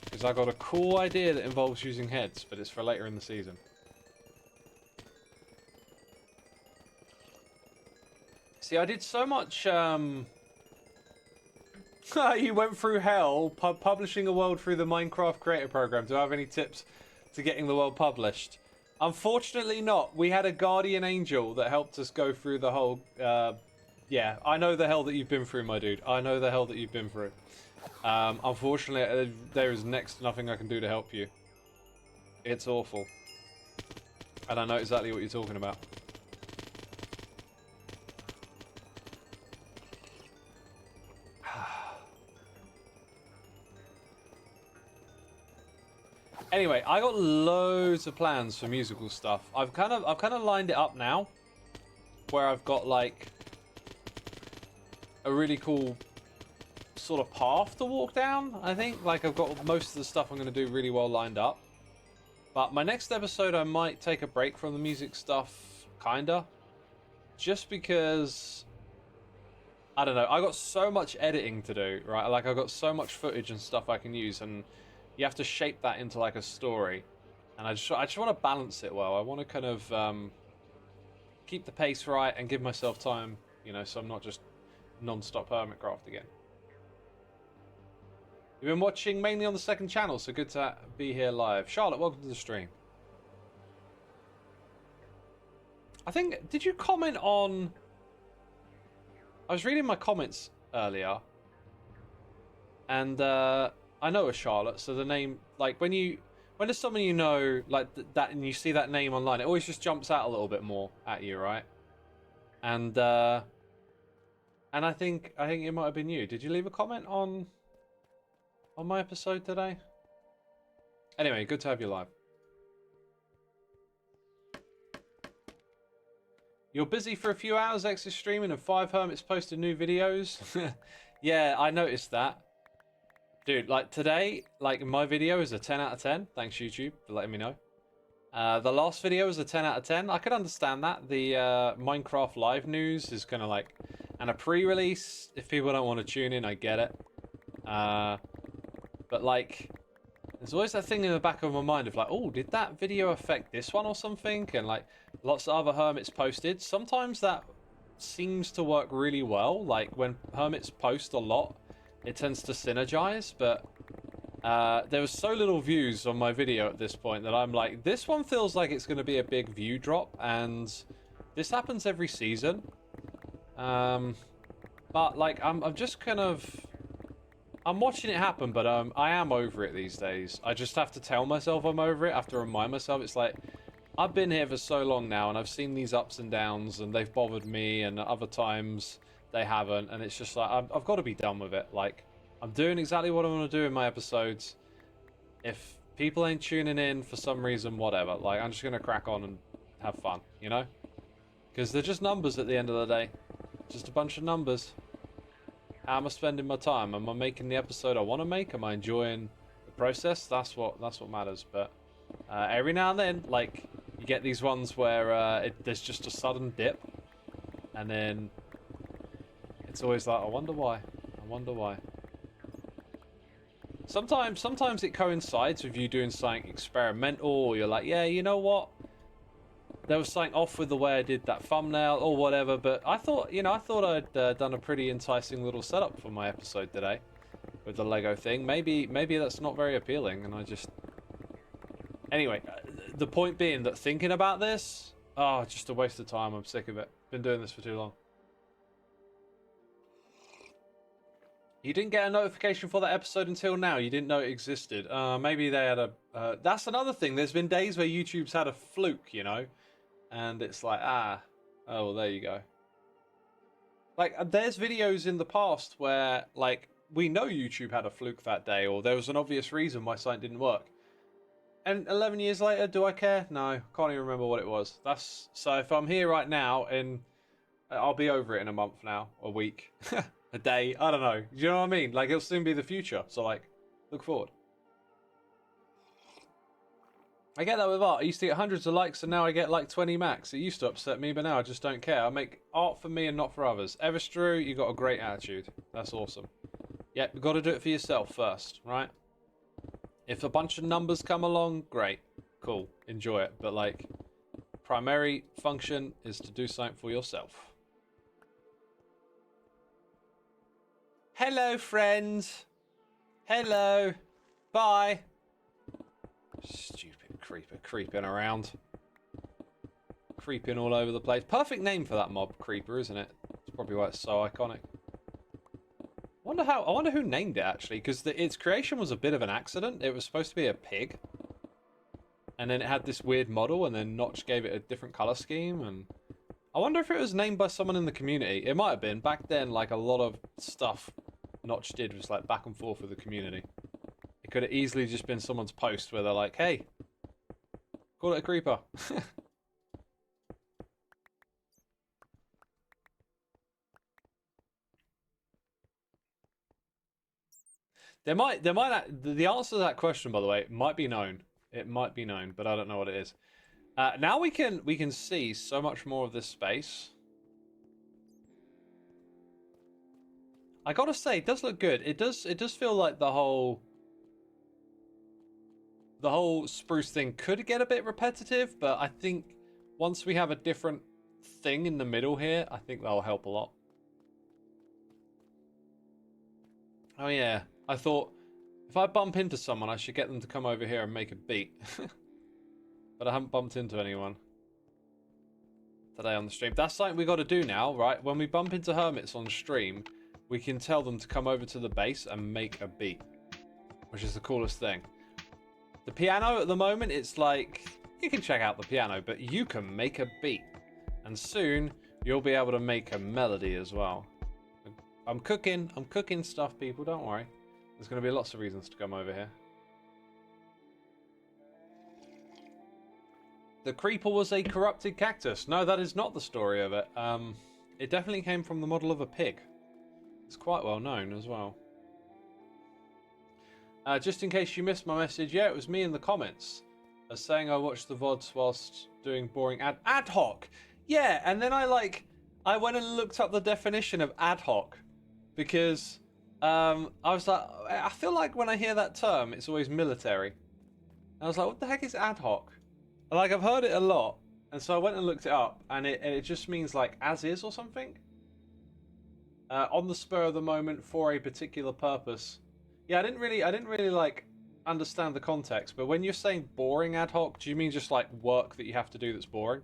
Because I got a cool idea that involves using heads, but it's for later in the season. See, I did so much, you went through hell publishing a world through the Minecraft Creator Program. Do I have any tips to getting the world published? Unfortunately not. We had a guardian angel that helped us go through the whole, yeah, I know the hell that you've been through, my dude. I know the hell that you've been through. Unfortunately, there is next to nothing I can do to help you. It's awful. And I know exactly what you're talking about. Anyway, I got loads of plans for musical stuff. I've kind of lined it up now, where I've got like a really cool sort of path to walk down. I think like I've got most of the stuff I'm going to do really well lined up. But my next episode, I might take a break from the music stuff, kinda, just because I don't know. I got so much editing to do, right? Like I've got so much footage and stuff I can use, and you have to shape that into like a story, and I just want to balance it well. I want to kind of keep the pace right and give myself time, you know, so I'm not just non-stop Hermitcraft again. You've been watching mainly on the second channel, so good to be here live. Charlotte, welcome to the stream. I think, did you comment on... I was reading my comments earlier, and I know a Charlotte, so the name, like, when there's someone you know, like, that, and you see that name online, it always just jumps out a little bit more at you, right? And I think it might have been you. Did you leave a comment on my episode today? Anyway, good to have you live. You're busy for a few hours, X is streaming, and 5 Hermits posted new videos. Yeah, I noticed that. Dude, like today, like my video is a 10 out of 10. Thanks YouTube for letting me know. The last video was a 10 out of 10. I could understand that. The Minecraft live news is kind of like, and a pre-release, if people don't want to tune in, I get it. But like, there's always that thing in the back of my mind of like, oh, did that video affect this one or something? And like, lots of other Hermits posted. Sometimes that seems to work really well. Like when Hermits post a lot, it tends to synergize, but there was so little views on my video at this point that I'm like, this one feels like it's going to be a big view drop, and this happens every season. But like, I'm just kind of, I'm watching it happen, but I am over it these days. I just have to tell myself I'm over it. I have to remind myself. It's like, I've been here for so long now, and I've seen these ups and downs, and they've bothered me, and other times they haven't, and it's just like, I've got to be done with it. Like, I'm doing exactly what I want to do in my episodes. If people ain't tuning in for some reason, whatever, like, I'm just going to crack on and have fun, you know? Because they're just numbers at the end of the day. Just a bunch of numbers. How am I spending my time? Am I making the episode I want to make? Am I enjoying the process? That's what matters. But every now and then, like, you get these ones where there's just a sudden dip, and then it's always like, I wonder why. I wonder why. Sometimes it coincides with you doing something experimental, or you're like, yeah, you know what? There was something off with the way I did that thumbnail or whatever, but I thought I'd done a pretty enticing little setup for my episode today with the Lego thing. Maybe that's not very appealing, and I just... Anyway, the point being that thinking about this, just a waste of time. I'm sick of it. Been doing this for too long. You didn't get a notification for that episode until now. You didn't know it existed. Maybe they had a... that's another thing. There's been days where YouTube's had a fluke, you know? And it's like, oh, well, there you go. Like, there's videos in the past where, like, we know YouTube had a fluke that day, or there was an obvious reason why something didn't work. And 11 years later, do I care? No, can't even remember what it was. So if I'm here right now, and I'll be over it in a month now, a week, a day, I don't know. Do you know what I mean? Like, it'll soon be the future. So, like, look forward. I get that with art. I used to get hundreds of likes, and now I get like 20 max. It used to upset me, but now I just don't care. I make art for me and not for others. Everstrew, you got a great attitude. That's awesome. Yep, you got to do it for yourself first, right? If a bunch of numbers come along, great, cool, enjoy it. But like, primary function is to do something for yourself. Hello, friends. Hello. Bye. Stupid creeper creeping around. Creeping all over the place. Perfect name for that mob, creeper, isn't it? That's probably why it's so iconic. I wonder who named it, actually, because its creation was a bit of an accident. It was supposed to be a pig. And then it had this weird model, and then Notch gave it a different color scheme, and I wonder if it was named by someone in the community. It might have been. Back then, like, a lot of stuff Notch did was, like, back and forth with the community. It could have easily just been someone's post where they're like, hey, call it a creeper. The answer to that question, by the way, might be known. It might be known, but I don't know what it is. Now we can see so much more of this space. I gotta say, it does look good. It does feel like the whole spruce thing could get a bit repetitive, but I think once we have a different thing in the middle here, I think that'll help a lot. Oh yeah, I thought if I bump into someone, I should get them to come over here and make a beat. But I haven't bumped into anyone today on the stream. That's something we got to do now, right? When we bump into hermits on stream, we can tell them to come over to the base and make a beat, which is the coolest thing. The piano at the moment, it's like, you can check out the piano, but you can make a beat. And soon, you'll be able to make a melody as well. I'm cooking stuff, people, don't worry. There's going to be lots of reasons to come over here. The creeper was a corrupted cactus. No, that is not the story of it. It definitely came from the model of a pig. It's quite well known as well. Just in case you missed my message, yeah, it was me in the comments. Saying I watched the VODs whilst doing boring ad hoc. Yeah, and then I went and looked up the definition of ad hoc. Because I was like, I feel like when I hear that term, it's always military. And I was like, what the heck is ad hoc? Like, I've heard it a lot, and so I went and looked it up, and it just means like as is or something. On the spur of the moment for a particular purpose. Yeah, I didn't really like understand the context, but when you're saying boring ad hoc, do you mean just like work that you have to do that's boring?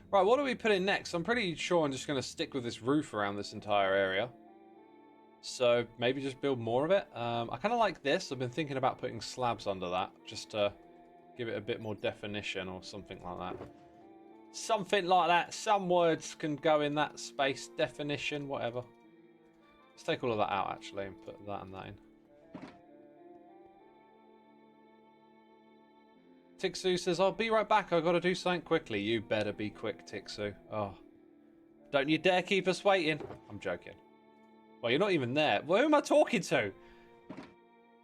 Right, what do we put in next? I'm pretty sure I'm just going to stick with this roof around this entire area. So maybe just build more of it. I kind of like this. I've been thinking about putting slabs under that, just to give it a bit more definition or something like that. Something like that. Some words can go in that space. Definition, whatever. Let's take all of that out, actually, and put that and that in. Tixu says, I'll be right back. I've got to do something quickly. You better be quick, Tixu. Oh. Don't you dare keep us waiting. I'm joking. Well, you're not even there. Well, who am I talking to?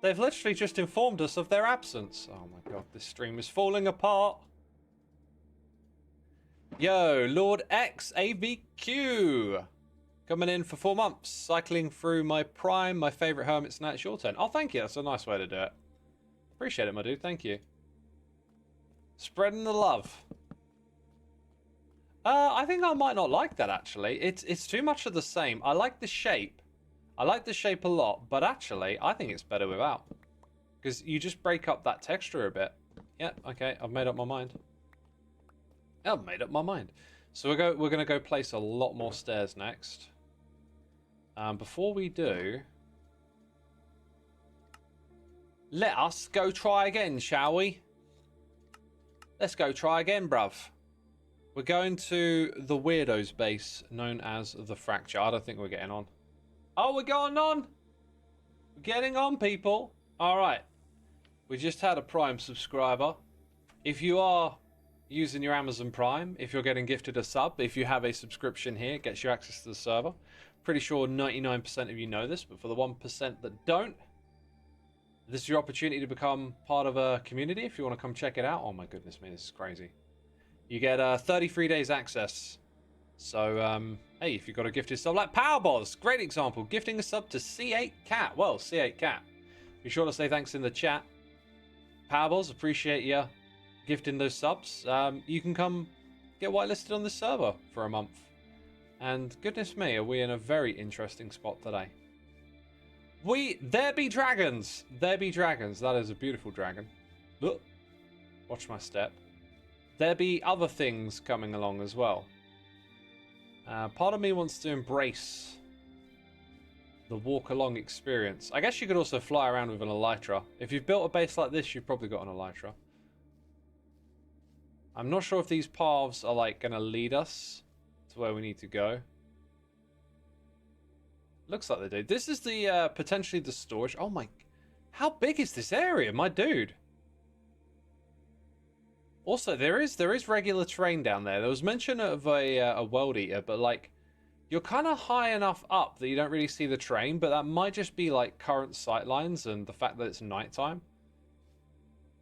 They've literally just informed us of their absence. Oh my god, this stream is falling apart. Yo, Lord X AVQ. Coming in for 4 months. Cycling through my prime, my favourite hermit's night. It's your turn. Oh, thank you. That's a nice way to do it. Appreciate it, my dude. Thank you. Spreading the love. I think I might not like that, actually. It's too much of the same. I like the shape. I like the shape a lot, but actually, I think it's better without. Because you just break up that texture a bit. Yeah, okay, I've made up my mind. I've made up my mind. So we're going to go place a lot more stairs next. Before we do, let us go try again, shall we? Let's go try again, bruv. We're going to the Weirdo's base, known as the Fracture. I don't think we're getting on. Oh, we're going on! We're getting on, people. Alright. We just had a Prime subscriber. If you are using your Amazon Prime, if you're getting gifted a sub, if you have a subscription here, it gets you access to the server. Pretty sure 99% of you know this, but for the 1% that don't, this is your opportunity to become part of a community if you want to come check it out. Oh my goodness me, this is crazy. You get 33 days access. So, hey, if you've got a gifted sub like Powerboss, great example, gifting a sub to C8Cat. Well, C8Cat. Be sure to say thanks in the chat. Powerboss, appreciate you gifting those subs. You can come get whitelisted on this server for a month. And goodness me, are we in a very interesting spot today. There be dragons! There be dragons. That is a beautiful dragon. Look. Watch my step. There be other things coming along as well. Part of me wants to embrace the walk along experience. I guess you could also fly around with an elytra. If you've built a base like this, you've probably got an elytra. I'm not sure if these paths are like going to lead us to where we need to go. Looks like they do. This is the potentially the storage. Oh my, how big is this area, my dude? Also, there is regular terrain down there. There was mention of a world eater, but like you're kind of high enough up that you don't really see the terrain, but that might just be like current sightlines and the fact that it's nighttime.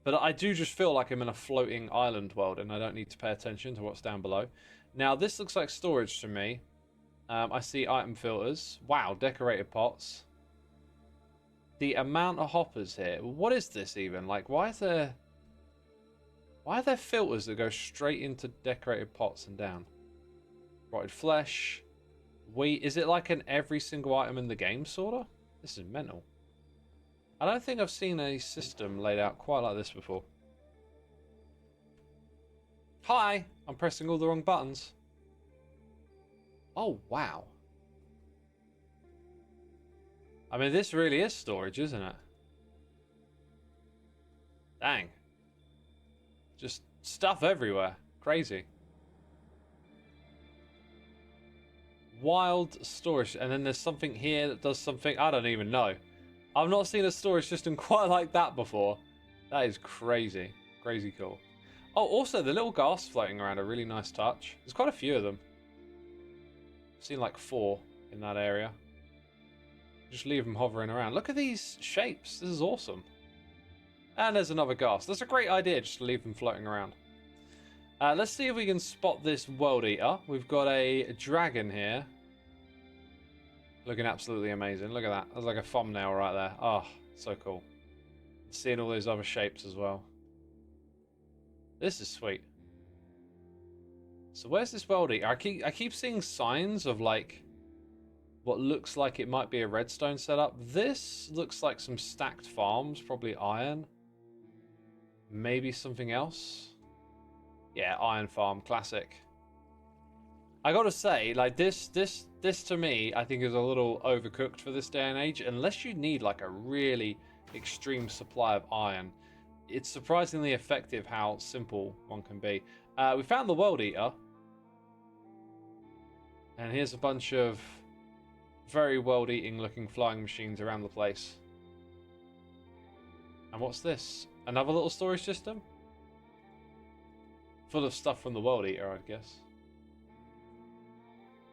But I do just feel like I'm in a floating island world and I don't need to pay attention to what's down below. Now, this looks like storage to me. I see item filters. Wow, decorated pots. The amount of hoppers here. What is this even? Like, why are there filters that go straight into decorated pots and down? Rotted flesh. Wheat. Is it like an every single item in the game, sort of? This is mental. I don't think I've seen a system laid out quite like this before. Hi! I'm pressing all the wrong buttons. Oh, wow. I mean, this really is storage, isn't it? Dang. Just stuff everywhere. Crazy. Wild storage. And then there's something here that does something. I don't even know. I've not seen a storage system quite like that before. That is crazy. Crazy cool. Oh, also the little ghast floating around, a really nice touch. There's quite a few of them. I've seen like 4 in that area. Just leave them hovering around. Look at these shapes. This is awesome. And there's another ghast. That's a great idea, just to leave them floating around. Let's see if we can spot this world eater. We've got a dragon here. Looking absolutely amazing. Look at that. That's like a thumbnail right there. Oh, so cool. Seeing all those other shapes as well. This is sweet. So where's this world eater? I keep seeing signs of like what looks like it might be a redstone setup. This looks like some stacked farms, probably iron. Maybe something else. Yeah, iron farm, classic. I gotta say, like this to me, I think is a little overcooked for this day and age. Unless you need like a really extreme supply of iron, it's surprisingly effective how simple one can be. We found the world eater, and here's a bunch of very world-eating looking flying machines around the place. And what's this? Another little storage system? Full of stuff from the world eater, I guess.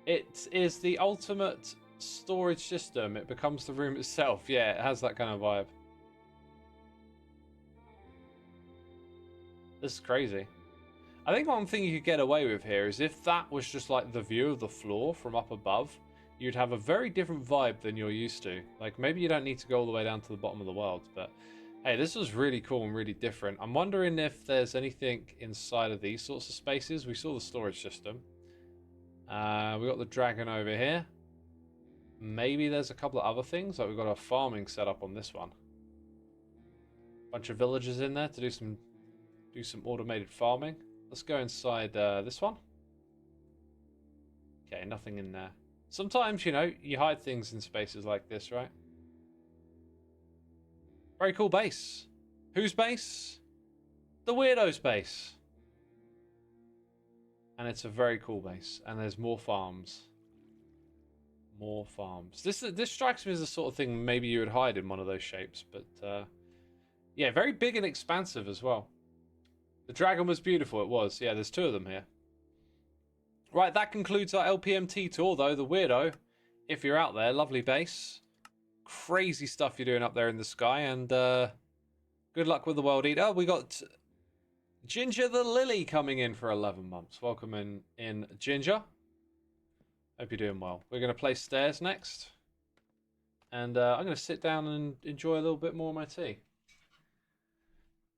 It is the ultimate storage system. It becomes the room itself. Yeah, it has that kind of vibe. This is crazy. I think one thing you could get away with here is if that was just like the view of the floor from up above, you'd have a very different vibe than you're used to. Like maybe you don't need to go all the way down to the bottom of the world, but hey, this was really cool and really different. I'm wondering if there's anything inside of these sorts of spaces. We saw the storage system. We got the dragon over here. Maybe there's a couple of other things. Like we've got a farming setup on this one. Bunch of villagers in there to do some automated farming. Let's go inside this one. Okay, nothing in there. Sometimes, you know, you hide things in spaces like this, right? Very cool base. Whose base? The weirdo's base. And it's a very cool base. And there's more farms. More farms. This strikes me as the sort of thing maybe you would hide in one of those shapes. But, yeah, very big and expansive as well. The dragon was beautiful, it was. Yeah, there's 2 of them here. Right, that concludes our LPMT tour, though. The weirdo, if you're out there, lovely base. Crazy stuff you're doing up there in the sky. And good luck with the world eater. We got Ginger the Lily coming in for 11 months. Welcome in Ginger. Hope you're doing well. We're going to play stairs next. And I'm going to sit down and enjoy a little bit more of my tea.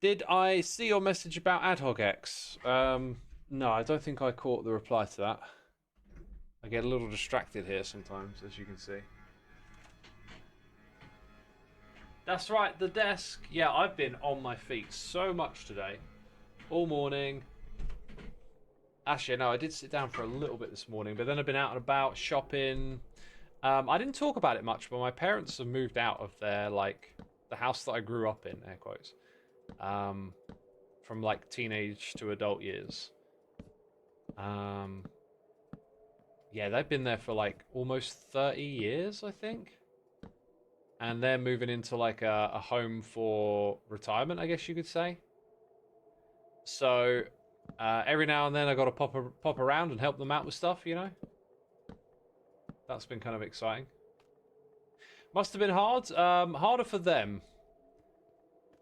Did I see your message about AdHoc X? No, I don't think I caught the reply to that. I get a little distracted here sometimes, as you can see. That's right, the desk. Yeah, I've been on my feet so much today. All morning. Actually, no, I did sit down for a little bit this morning, but then I've been out and about shopping. I didn't talk about it much, but my parents have moved out of their, like, the house that I grew up in, air quotes. From, like, teenage to adult years. Yeah, they've been there for, like, almost 30 years, I think. And they're moving into, like, a home for retirement, I guess you could say. So, every now and then I got to pop around and help them out with stuff, you know? That's been kind of exciting. Must have been hard. Harder for them.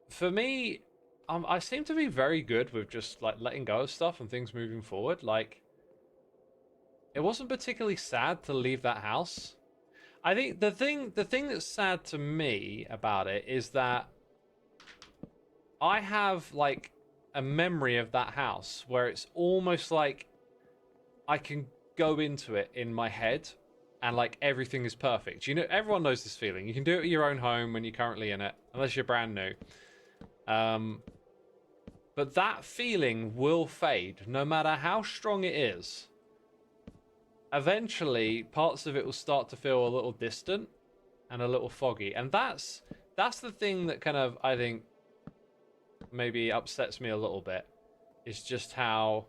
For me, I seem to be very good with just, like, letting go of stuff and things moving forward. Like, it wasn't particularly sad to leave that house. I think the thing that's sad to me about it is that I have, like, a memory of that house where it's almost like I can go into it in my head and, like, everything is perfect. You know, everyone knows this feeling. You can do it at your own home when you're currently in it, unless you're brand new. But that feeling will fade no matter how strong it is. Eventually, parts of it will start to feel a little distant and a little foggy. And that's the thing that kind of, I think, maybe upsets me a little bit. Is just how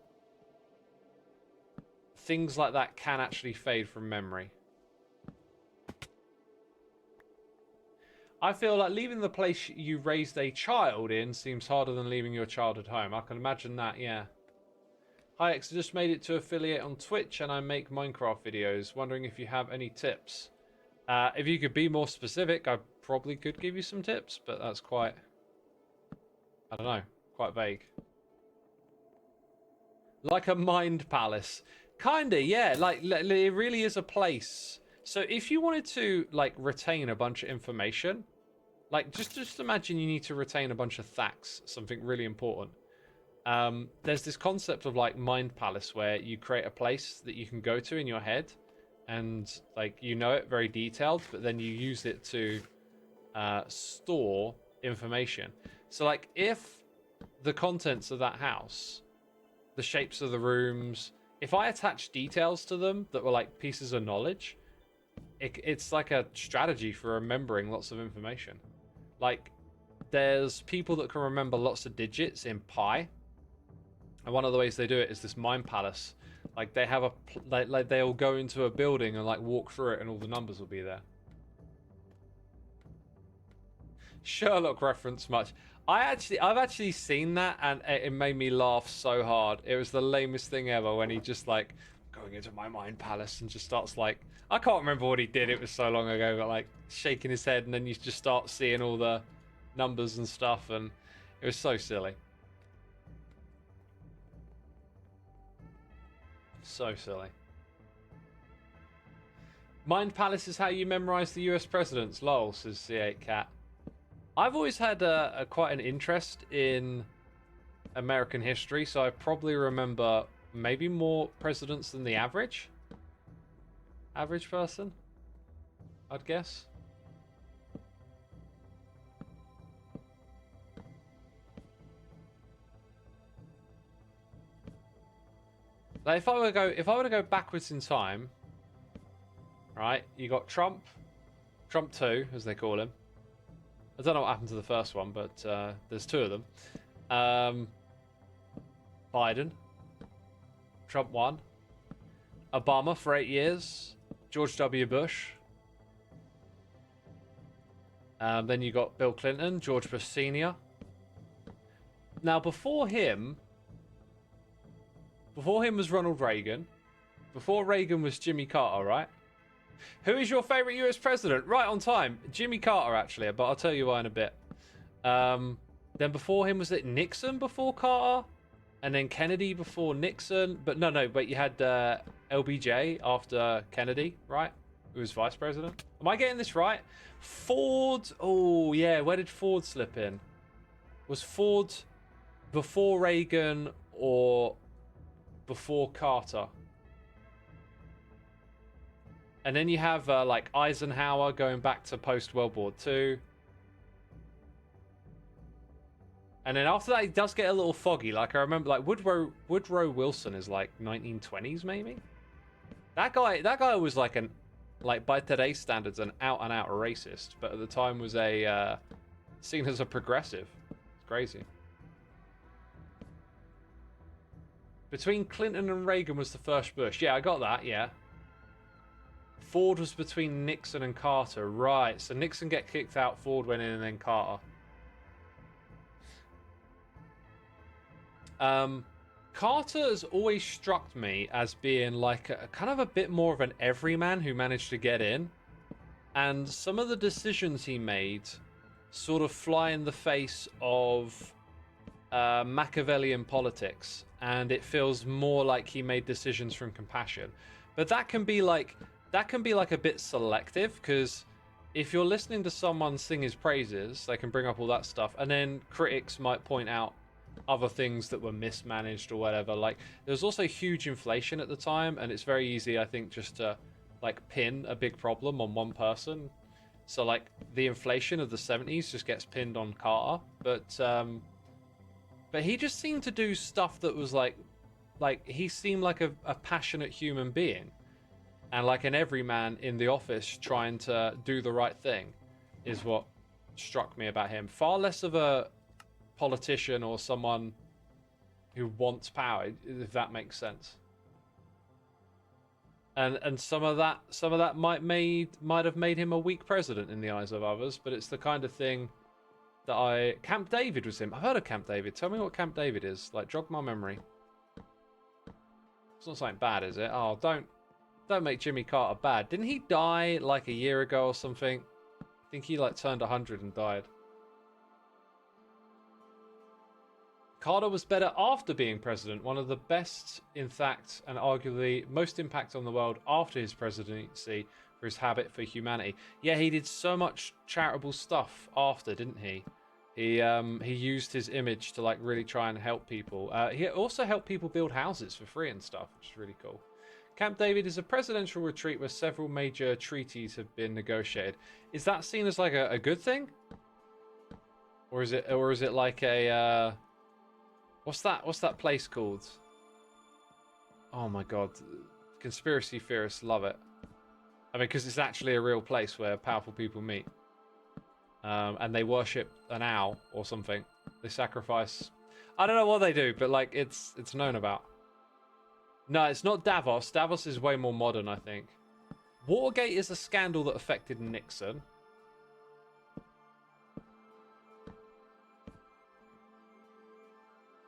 things like that can actually fade from memory. I feel like leaving the place you raised a child in seems harder than leaving your child at home. I can imagine that, yeah. Hi X, I just made it to affiliate on Twitch and I make Minecraft videos. Wondering if you have any tips. If you could be more specific, I probably could give you some tips, but that's quite, I don't know, quite vague. Like a mind palace. Kinda, yeah. Like, it really is a place. So if you wanted to, like, retain a bunch of information, like, just imagine you need to retain a bunch of facts, something really important. There's this concept of, like, mind palace where you create a place that you can go to in your head and, like, you know it very detailed, but then you use it to store information. So, like, if the contents of that house, the shapes of the rooms, if I attach details to them that were, like, pieces of knowledge, it's like a strategy for remembering lots of information. Like, there's people that can remember lots of digits in pi. And one of the ways they do it is this mind palace. Like, they have like they'll go into a building and, like, walk through it and all the numbers will be there. Sherlock reference much. I've actually seen that and it made me laugh so hard. It was the lamest thing ever when he just, like, going into my mind palace and just starts, like, I can't remember what he did, it was so long ago, but, like, shaking his head and then you just start seeing all the numbers and stuff, and it was so silly. So silly. Mind palace is how you memorize the US presidents. Lol, says C8 Cat. I've always had quite an interest in American history, so I probably remember maybe more presidents than the average person, I'd guess. Like, if I were to go backwards in time, right? You got Trump 2, as they call him. I don't know what happened to the first one, but there's two of them. Biden, Trump 1, Obama for 8 years, George W. Bush. Then you got Bill Clinton, George Bush Sr. Now, before him was Ronald Reagan. Before Reagan was Jimmy Carter, right? Who is your favorite US president? Right on time. Jimmy Carter, actually, but I'll tell you why in a bit. Then before him, was it Nixon before Carter? And then Kennedy before Nixon? But no, but you had LBJ after Kennedy, right? Who was vice president. Am I getting this right? Ford. Oh, yeah. Where did Ford slip in? Was Ford before Reagan or before Carter. And then you have like Eisenhower going back to post-World War II. And then after that, it does get a little foggy. Like, I remember, like, Woodrow Wilson is like 1920s, maybe? That guy was like by today's standards, an out-and-out racist. But at the time was seen as a progressive. It's crazy. Between Clinton and Reagan was the first Bush. Yeah, I got that, yeah. Ford was between Nixon and Carter. Right, so Nixon get kicked out, Ford went in, and then Carter. Carter has always struck me as being like a kind of a bit more of an everyman who managed to get in. And some of the decisions he made sort of fly in the face of Machiavellian politics. And it feels more like he made decisions from compassion. But that can be like a bit selective, because if you're listening to someone sing his praises, they can bring up all that stuff, and then critics might point out other things that were mismanaged or whatever. Like, there was also huge inflation at the time, and it's very easy, I think, just to like pin a big problem on one person. So like the inflation of the 70s just gets pinned on Carter, but he just seemed to do stuff that was like he seemed like a passionate human being, and like an everyman in the office trying to do the right thing is what struck me about him. Far less of a politician or someone who wants power, if that makes sense. And some of that might have made him a weak president in the eyes of others, but it's the kind of thing that Camp David was him. I've heard of Camp David. Tell me what Camp David is. Like, jog my memory. It's not something bad, is it? Oh, don't make Jimmy Carter bad. Didn't he die like a year ago or something? I think he like turned 100 and died. Carter was better after being president, one of the best, in fact, and arguably most impact on the world after his presidency for his habit for humanity. Yeah, he did so much charitable stuff after, didn't he? He used his image to like really try and help people. He also helped people build houses for free and stuff, which is really cool. Camp David is a presidential retreat where several major treaties have been negotiated. Is that seen as like a good thing? Or is it like a what's that place called? Oh my god. Conspiracy theorists love it. I mean, because it's actually a real place where powerful people meet. And they worship an owl or something. They sacrifice. I don't know what they do, but like it's known about. No, it's not Davos. Davos is way more modern, I think. Watergate is a scandal that affected Nixon.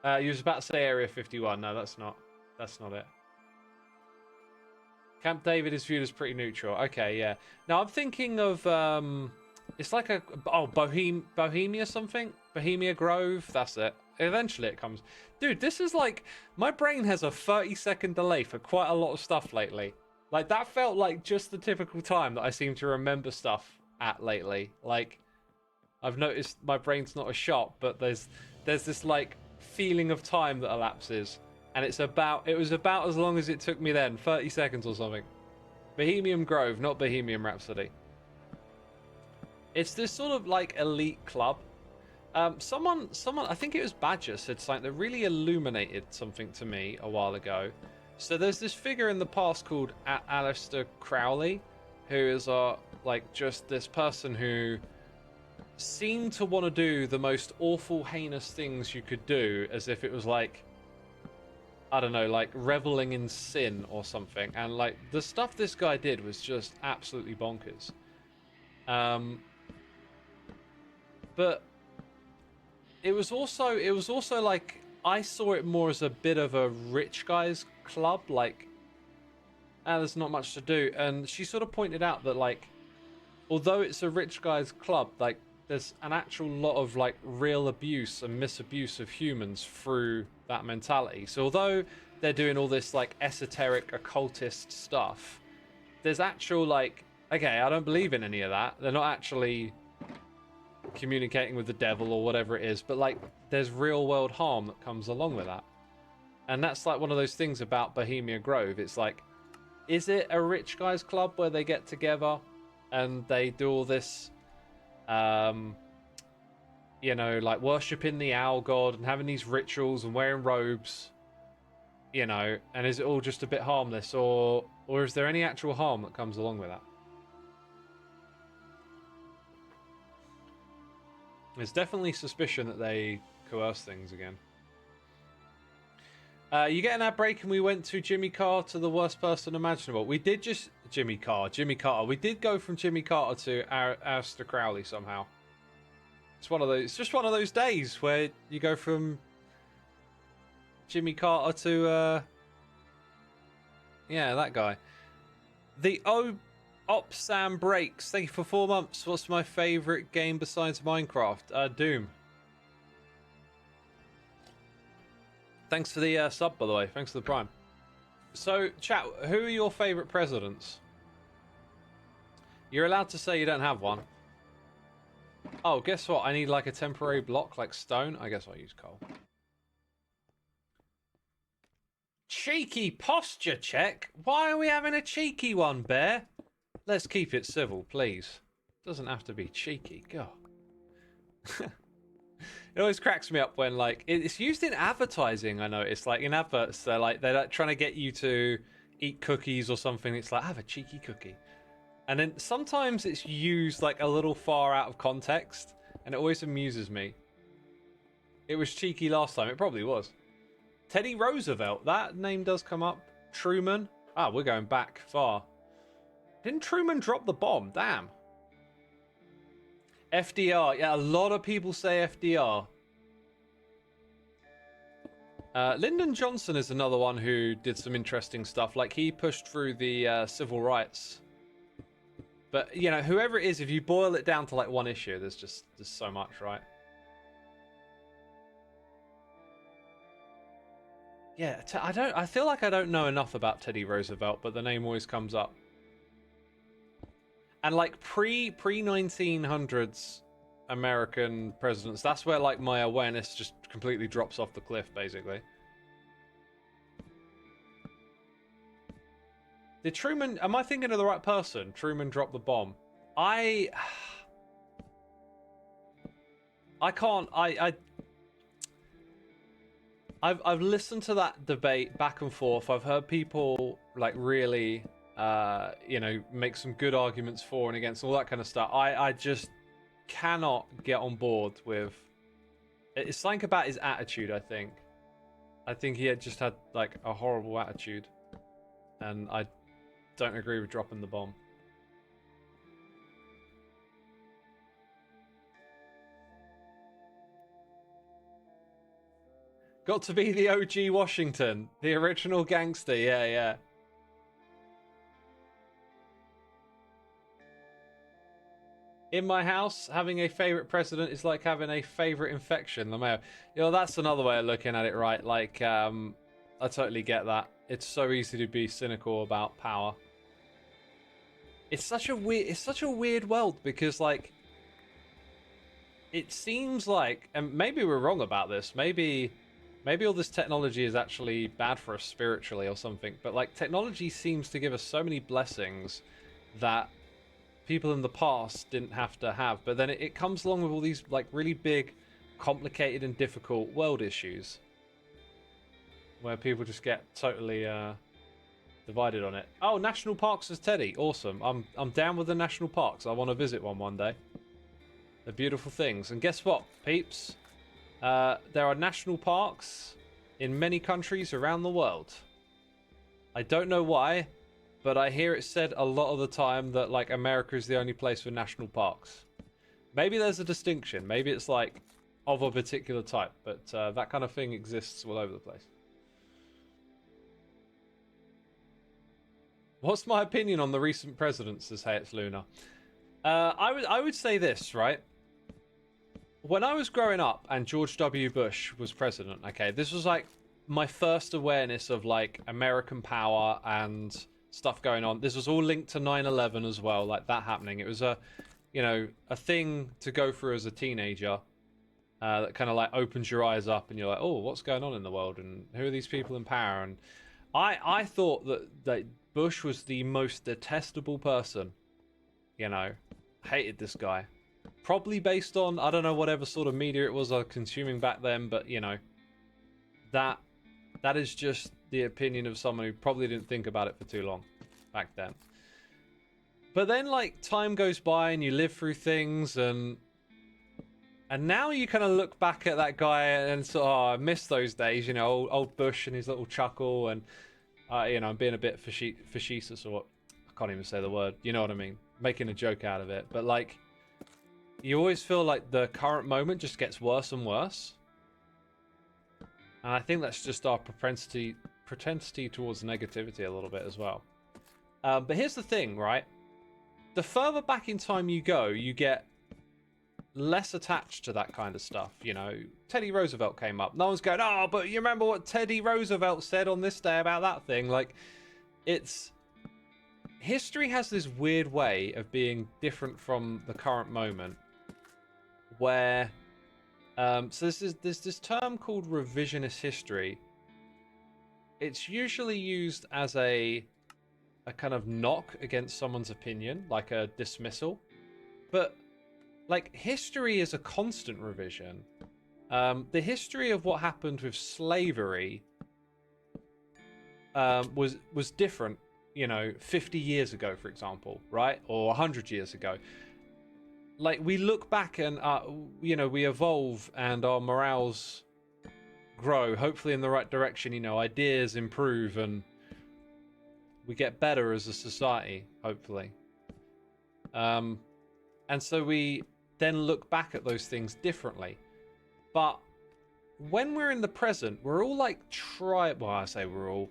You was about to say Area 51. No, that's not it. Camp David is viewed as pretty neutral. Okay, yeah. Now I'm thinking of it's like Bohemia something? Bohemia Grove, that's it. Eventually it comes. Dude, this is like, my brain has a 30-second delay for quite a lot of stuff lately. Like, that felt like just the typical time that I seem to remember stuff at lately. Like, I've noticed my brain's not as sharp, but there's this like feeling of time that elapses, and it was about as long as it took me then, 30 seconds or something. Bohemian Grove, not Bohemian Rhapsody. It's this sort of like elite club. Someone, I think it was Badger, said something that really illuminated something to me a while ago. So there's this figure in the past called Aleister Crowley, who is like just this person who seemed to want to do the most awful, heinous things you could do, as if it was like, I don't know, like reveling in sin or something. And like the stuff this guy did was just absolutely bonkers. But it was also like, I saw it more as a bit of a rich guy's club, like, there's not much to do. And she sort of pointed out that, like, although it's a rich guy's club, like, there's an actual lot of, like, real abuse and misabuse of humans through that mentality. So although they're doing all this, like, esoteric occultist stuff, there's actual, like, okay, I don't believe in any of that. They're not actually communicating with the devil or whatever it is, but like there's real world harm that comes along with that. And that's like one of those things about Bohemia Grove. It's like, is it a rich guys club where they get together and they do all this, you know, like worshipping the owl god and having these rituals and wearing robes, you know, and is it all just a bit harmless, or is there any actual harm that comes along with that? There's definitely suspicion that they coerce things again. You get an ad break and we went to Jimmy Carter, the worst person imaginable. We did just... Jimmy Carter. We did go from Jimmy Carter to Aleister Crowley somehow. It's one of those... It's just one of those days where you go from Jimmy Carter to... yeah, that guy. The Op Sam Breaks. Thank you for 4 months. What's my favourite game besides Minecraft? Doom. Thanks for the sub, by the way. Thanks for the prime. So, chat, who are your favourite presidents? You're allowed to say you don't have one. Oh, guess what? I need like a temporary block, like stone. I guess I'll use coal. Cheeky posture check? Why are we having a cheeky one, Bear? Let's keep it civil, please. Doesn't have to be cheeky. God. It always cracks me up when, like, it's used in advertising, I notice. Like, in adverts, they're like trying to get you to eat cookies or something. It's like, have a cheeky cookie. And then sometimes it's used, like, a little far out of context. And it always amuses me. It was cheeky last time. It probably was. Teddy Roosevelt. That name does come up. Truman. Ah, we're going back far. Didn't Truman drop the bomb? Damn. FDR. Yeah, a lot of people say FDR. Lyndon Johnson is another one who did some interesting stuff. Like, he pushed through the civil rights. But, you know, whoever it is, if you boil it down to, like, one issue, there's so much, right? Yeah, I feel like I don't know enough about Teddy Roosevelt, but the name always comes up. And like pre-1900s American presidents, that's where like my awareness just completely drops off the cliff, basically. Did Truman... Am I thinking of the right person? Truman dropped the bomb. I can't... I've listened to that debate back and forth. I've heard people like really... you know, make some good arguments for and against, all that kind of stuff. I just cannot get on board with... It's something about his attitude, I think. I think he had just had, like, a horrible attitude. And I don't agree with dropping the bomb. Got to be the OG Washington. The original gangster, yeah, yeah. In my house, having a favourite president is like having a favourite infection. You know, that's another way of looking at it, right? Like, I totally get that. It's so easy to be cynical about power. It's such a weird world because, like, it seems like, and maybe we're wrong about this. Maybe all this technology is actually bad for us spiritually or something. But like, technology seems to give us so many blessings that people in the past didn't have to have, but then it comes along with all these like really big, complicated and difficult world issues where people just get totally divided on it. Oh, national parks is Teddy. Awesome. I'm down with the national parks. I want to visit one day. They're beautiful things. And guess what, peeps? There are national parks in many countries around the world. I don't know why, but I hear it said a lot of the time that, like, America is the only place with national parks. Maybe there's a distinction. Maybe it's, like, of a particular type. But that kind of thing exists all over the place. What's my opinion on the recent presidents, says Hey It's Luna? I would say this, right? When I was growing up and George W. Bush was president, okay, this was, like, my first awareness of, like, American power and stuff going on. This was all linked to 9/11 as well, like that happening. It was a, you know, a thing to go through as a teenager. that kind of like opens your eyes up, and you're like, oh, what's going on in the world, and who are these people in power? And I thought that Bush was the most detestable person. You know, hated this guy. Probably based on, I don't know, whatever sort of media it was I was consuming back then, but you know, that is just the opinion of someone who probably didn't think about it for too long back then. But then, like, time goes by and you live through things, and now you kind of look back at that guy and sort of, oh, I miss those days, you know, old Bush and his little chuckle, and you know, I'm being a bit facetious, or what, I can't even say the word, you know what I mean, making a joke out of it. But like, you always feel like the current moment just gets worse and worse, and I think that's just our propensity towards negativity a little bit as well. But here's the thing, right? The further back in time you go, you get less attached to that kind of stuff. You know, Teddy Roosevelt came up. No one's going, oh, but you remember what Teddy Roosevelt said on this day about that thing? Like, history has this weird way of being different from the current moment, where so there's this term called revisionist history. It's usually used as a kind of knock against someone's opinion, like a dismissal. But like, history is a constant revision. The history of what happened with slavery was different, you know, 50 years ago, for example, right? Or 100 years ago. Like, we look back and, you know, we evolve and our morals grow, hopefully in the right direction, you know, ideas improve and we get better as a society, hopefully. And so we then look back at those things differently. But when we're in the present, we're all like well, I say we're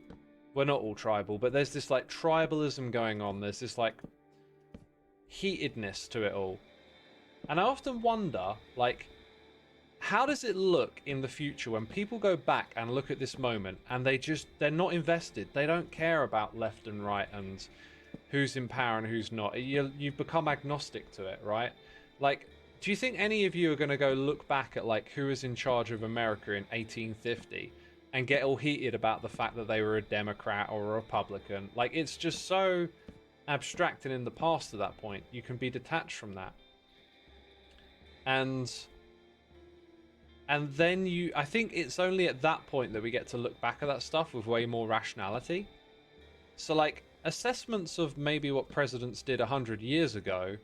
not all tribal, but there's this like tribalism going on. There's this like heatedness to it all. And I often wonder, like, how does it look in the future when people go back and look at this moment and they're not invested. They don't care about left and right and who's in power and who's not. You've become agnostic to it, right? Like, do you think any of you are going to go look back at like who was in charge of America in 1850 and get all heated about the fact that they were a Democrat or a Republican? Like, it's just so abstract and in the past at that point. You can be detached from that. And then I think it's only at that point that we get to look back at that stuff with way more rationality. So like, assessments of maybe what presidents did 100 years ago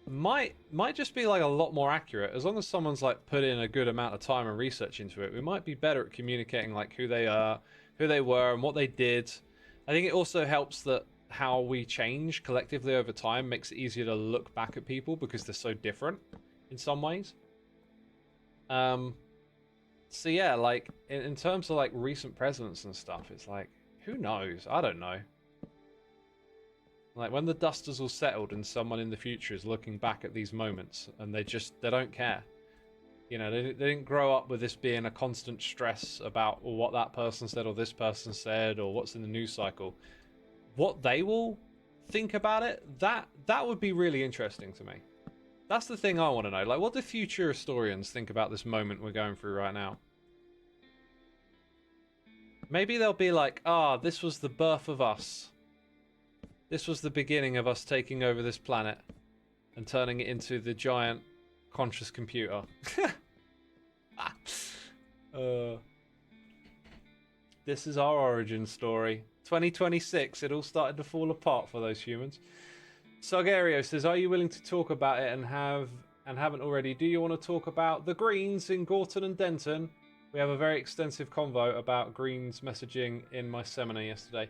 might just be like a lot more accurate. As long as someone's like put in a good amount of time and research into it, we might be better at communicating like who they are, who they were, and what they did. I think it also helps that how we change collectively over time makes it easier to look back at people because they're so different in some ways. So yeah, like in terms of like recent presidents and stuff, it's like, who knows? I don't know. Like, when the dust is all settled and someone in the future is looking back at these moments and they don't care. You know, they didn't grow up with this being a constant stress about what that person said or this person said or what's in the news cycle. What they will think about it, that would be really interesting to me. That's the thing I want to know. Like, what do future historians think about this moment we're going through right now? Maybe they'll be like, this was the birth of us. This was the beginning of us taking over this planet and turning it into the giant conscious computer. This is our origin story. 2026, it all started to fall apart for those humans. Sargerio says, are you willing to talk about it and haven't already? Do you want to talk about the Greens in Gorton and Denton? We have a very extensive convo about Greens messaging in my seminar yesterday.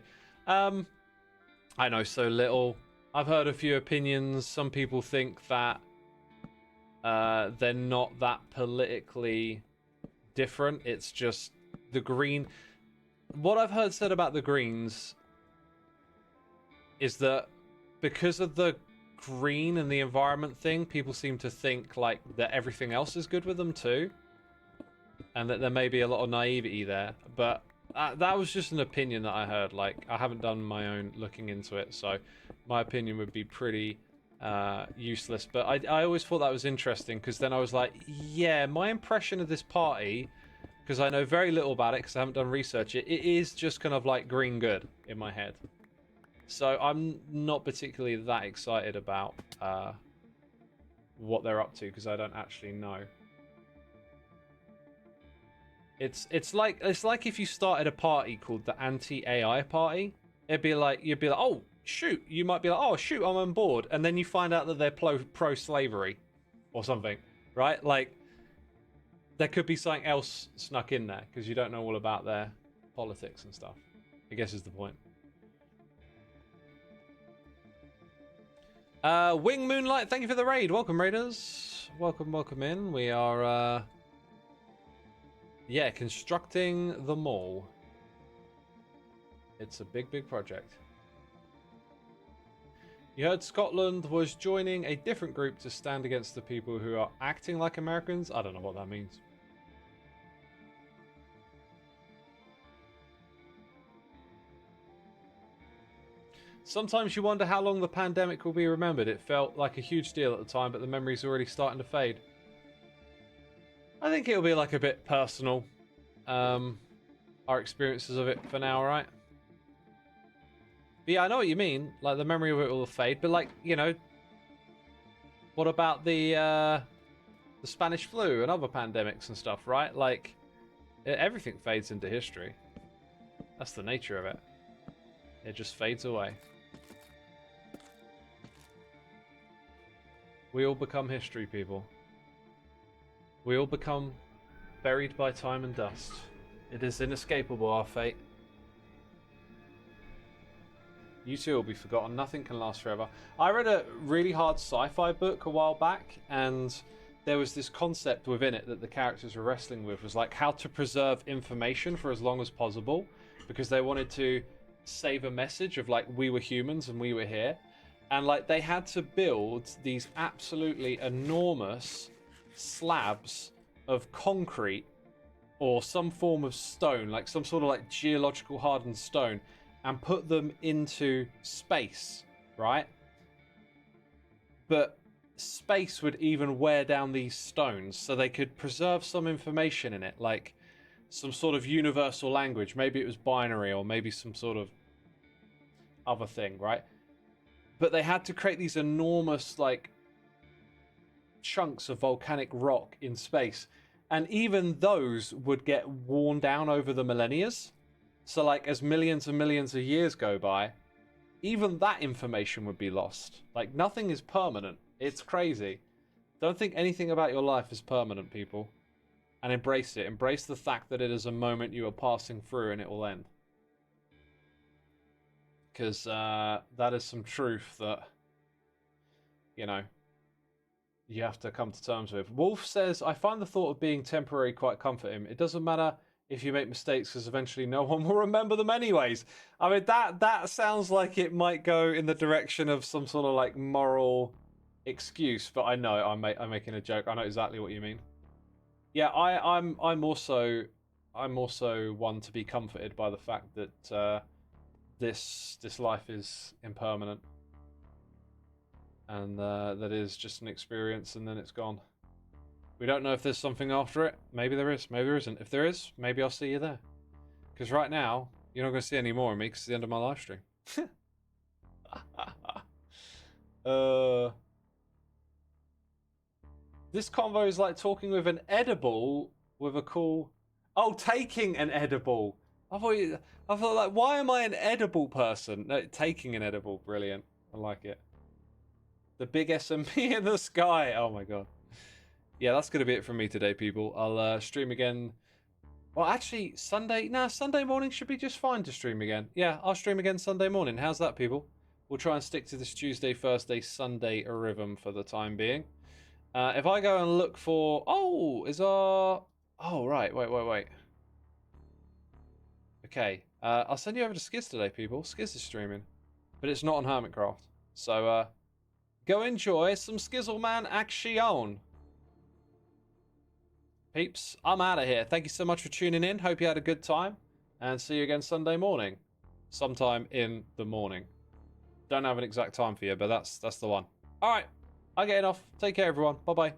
I know so little. I've heard a few opinions. Some people think that they're not that politically different. It's just the Green. What I've heard said about the Greens is that because of the green and the environment thing, people seem to think like that everything else is good with them too, and that there may be a lot of naivety there. But that was just an opinion that I heard. Like, I haven't done my own looking into it, so my opinion would be pretty useless. But I always thought that was interesting, because then I was like, yeah, my impression of this party, because I know very little about it because I haven't done research, it is just kind of like green good in my head. So I'm not particularly that excited about what they're up to, because I don't actually know. It's like if you started a party called the anti-AI party. You'd be like, oh shoot, you might be like, oh shoot, I'm on board, and then you find out that they're pro-slavery or something, right? Like, there could be something else snuck in there because you don't know all about their politics and stuff, I guess is the point. Wing Moonlight, thank you for the raid. Welcome, raiders. Welcome in. We are yeah, constructing the mall. It's a big project. You heard Scotland was joining a different group to stand against the people who are acting like Americans? I don't know what that means. Sometimes you wonder how long the pandemic will be remembered. It felt like a huge deal at the time, but the memory's already starting to fade. I think it'll be like a bit personal. Our experiences of it for now, right? But yeah, I know what you mean. Like, the memory of it will fade, but like, you know, what about the Spanish flu and other pandemics and stuff, right? Like, everything fades into history. That's the nature of it. It just fades away. We all become history, people. We all become buried by time and dust. It is inescapable, our fate. You too will be forgotten. Nothing can last forever. I read a really hard sci-fi book a while back, and there was this concept within it that the characters were wrestling with, was like how to preserve information for as long as possible, because they wanted to save a message of like, we were humans and we were here. And like, they had to build these absolutely enormous slabs of concrete or some form of stone, like some sort of like geological hardened stone, and put them into space, right? But space would even wear down these stones, so they could preserve some information in it, like some sort of universal language. Maybe it was binary, or maybe some sort of other thing, right? But they had to create these enormous, like, chunks of volcanic rock in space. And even those would get worn down over the millennia. So, like, as millions and millions of years go by, even that information would be lost. Like, nothing is permanent. It's crazy. Don't think anything about your life is permanent, people. And embrace it. Embrace the fact that it is a moment you are passing through and it will end. Because that is some truth that, you know, you have to come to terms with. Wolf says, I find the thought of being temporary quite comforting. It doesn't matter if you make mistakes, because eventually no one will remember them anyways. I mean, that sounds like it might go in the direction of some sort of like moral excuse, but I know I'm making a joke. I know exactly what you mean. Yeah, I'm also one to be comforted by the fact that this life is impermanent, and that is just an experience, and then it's gone. We don't know if there's something after it. Maybe there is, maybe there isn't. If there is, maybe I'll see you there. Because right now, you're not going to see any more of me because it's the end of my live stream. This convo is like talking with an edible with a cool... Oh, taking an edible. I thought like, why am I an edible person? No, taking an edible. Brilliant. I like it. The big SMP in the sky. Oh my god. Yeah, that's going to be it from me today, people. I'll stream again. Well, actually, Sunday morning should be just fine to stream again. Yeah, I'll stream again Sunday morning. How's that, people? We'll try and stick to this Tuesday, Thursday, Sunday rhythm for the time being. If I go and look for... Oh, right. Wait. Okay. I'll send you over to Skiz today, people. Skiz is streaming. But it's not on Hermitcraft. So, go enjoy some Skizzleman action. Peeps, I'm out of here. Thank you so much for tuning in. Hope you had a good time. And see you again Sunday morning. Sometime in the morning. Don't have an exact time for you, but that's the one. All right, I'm getting off. Take care, everyone. Bye bye.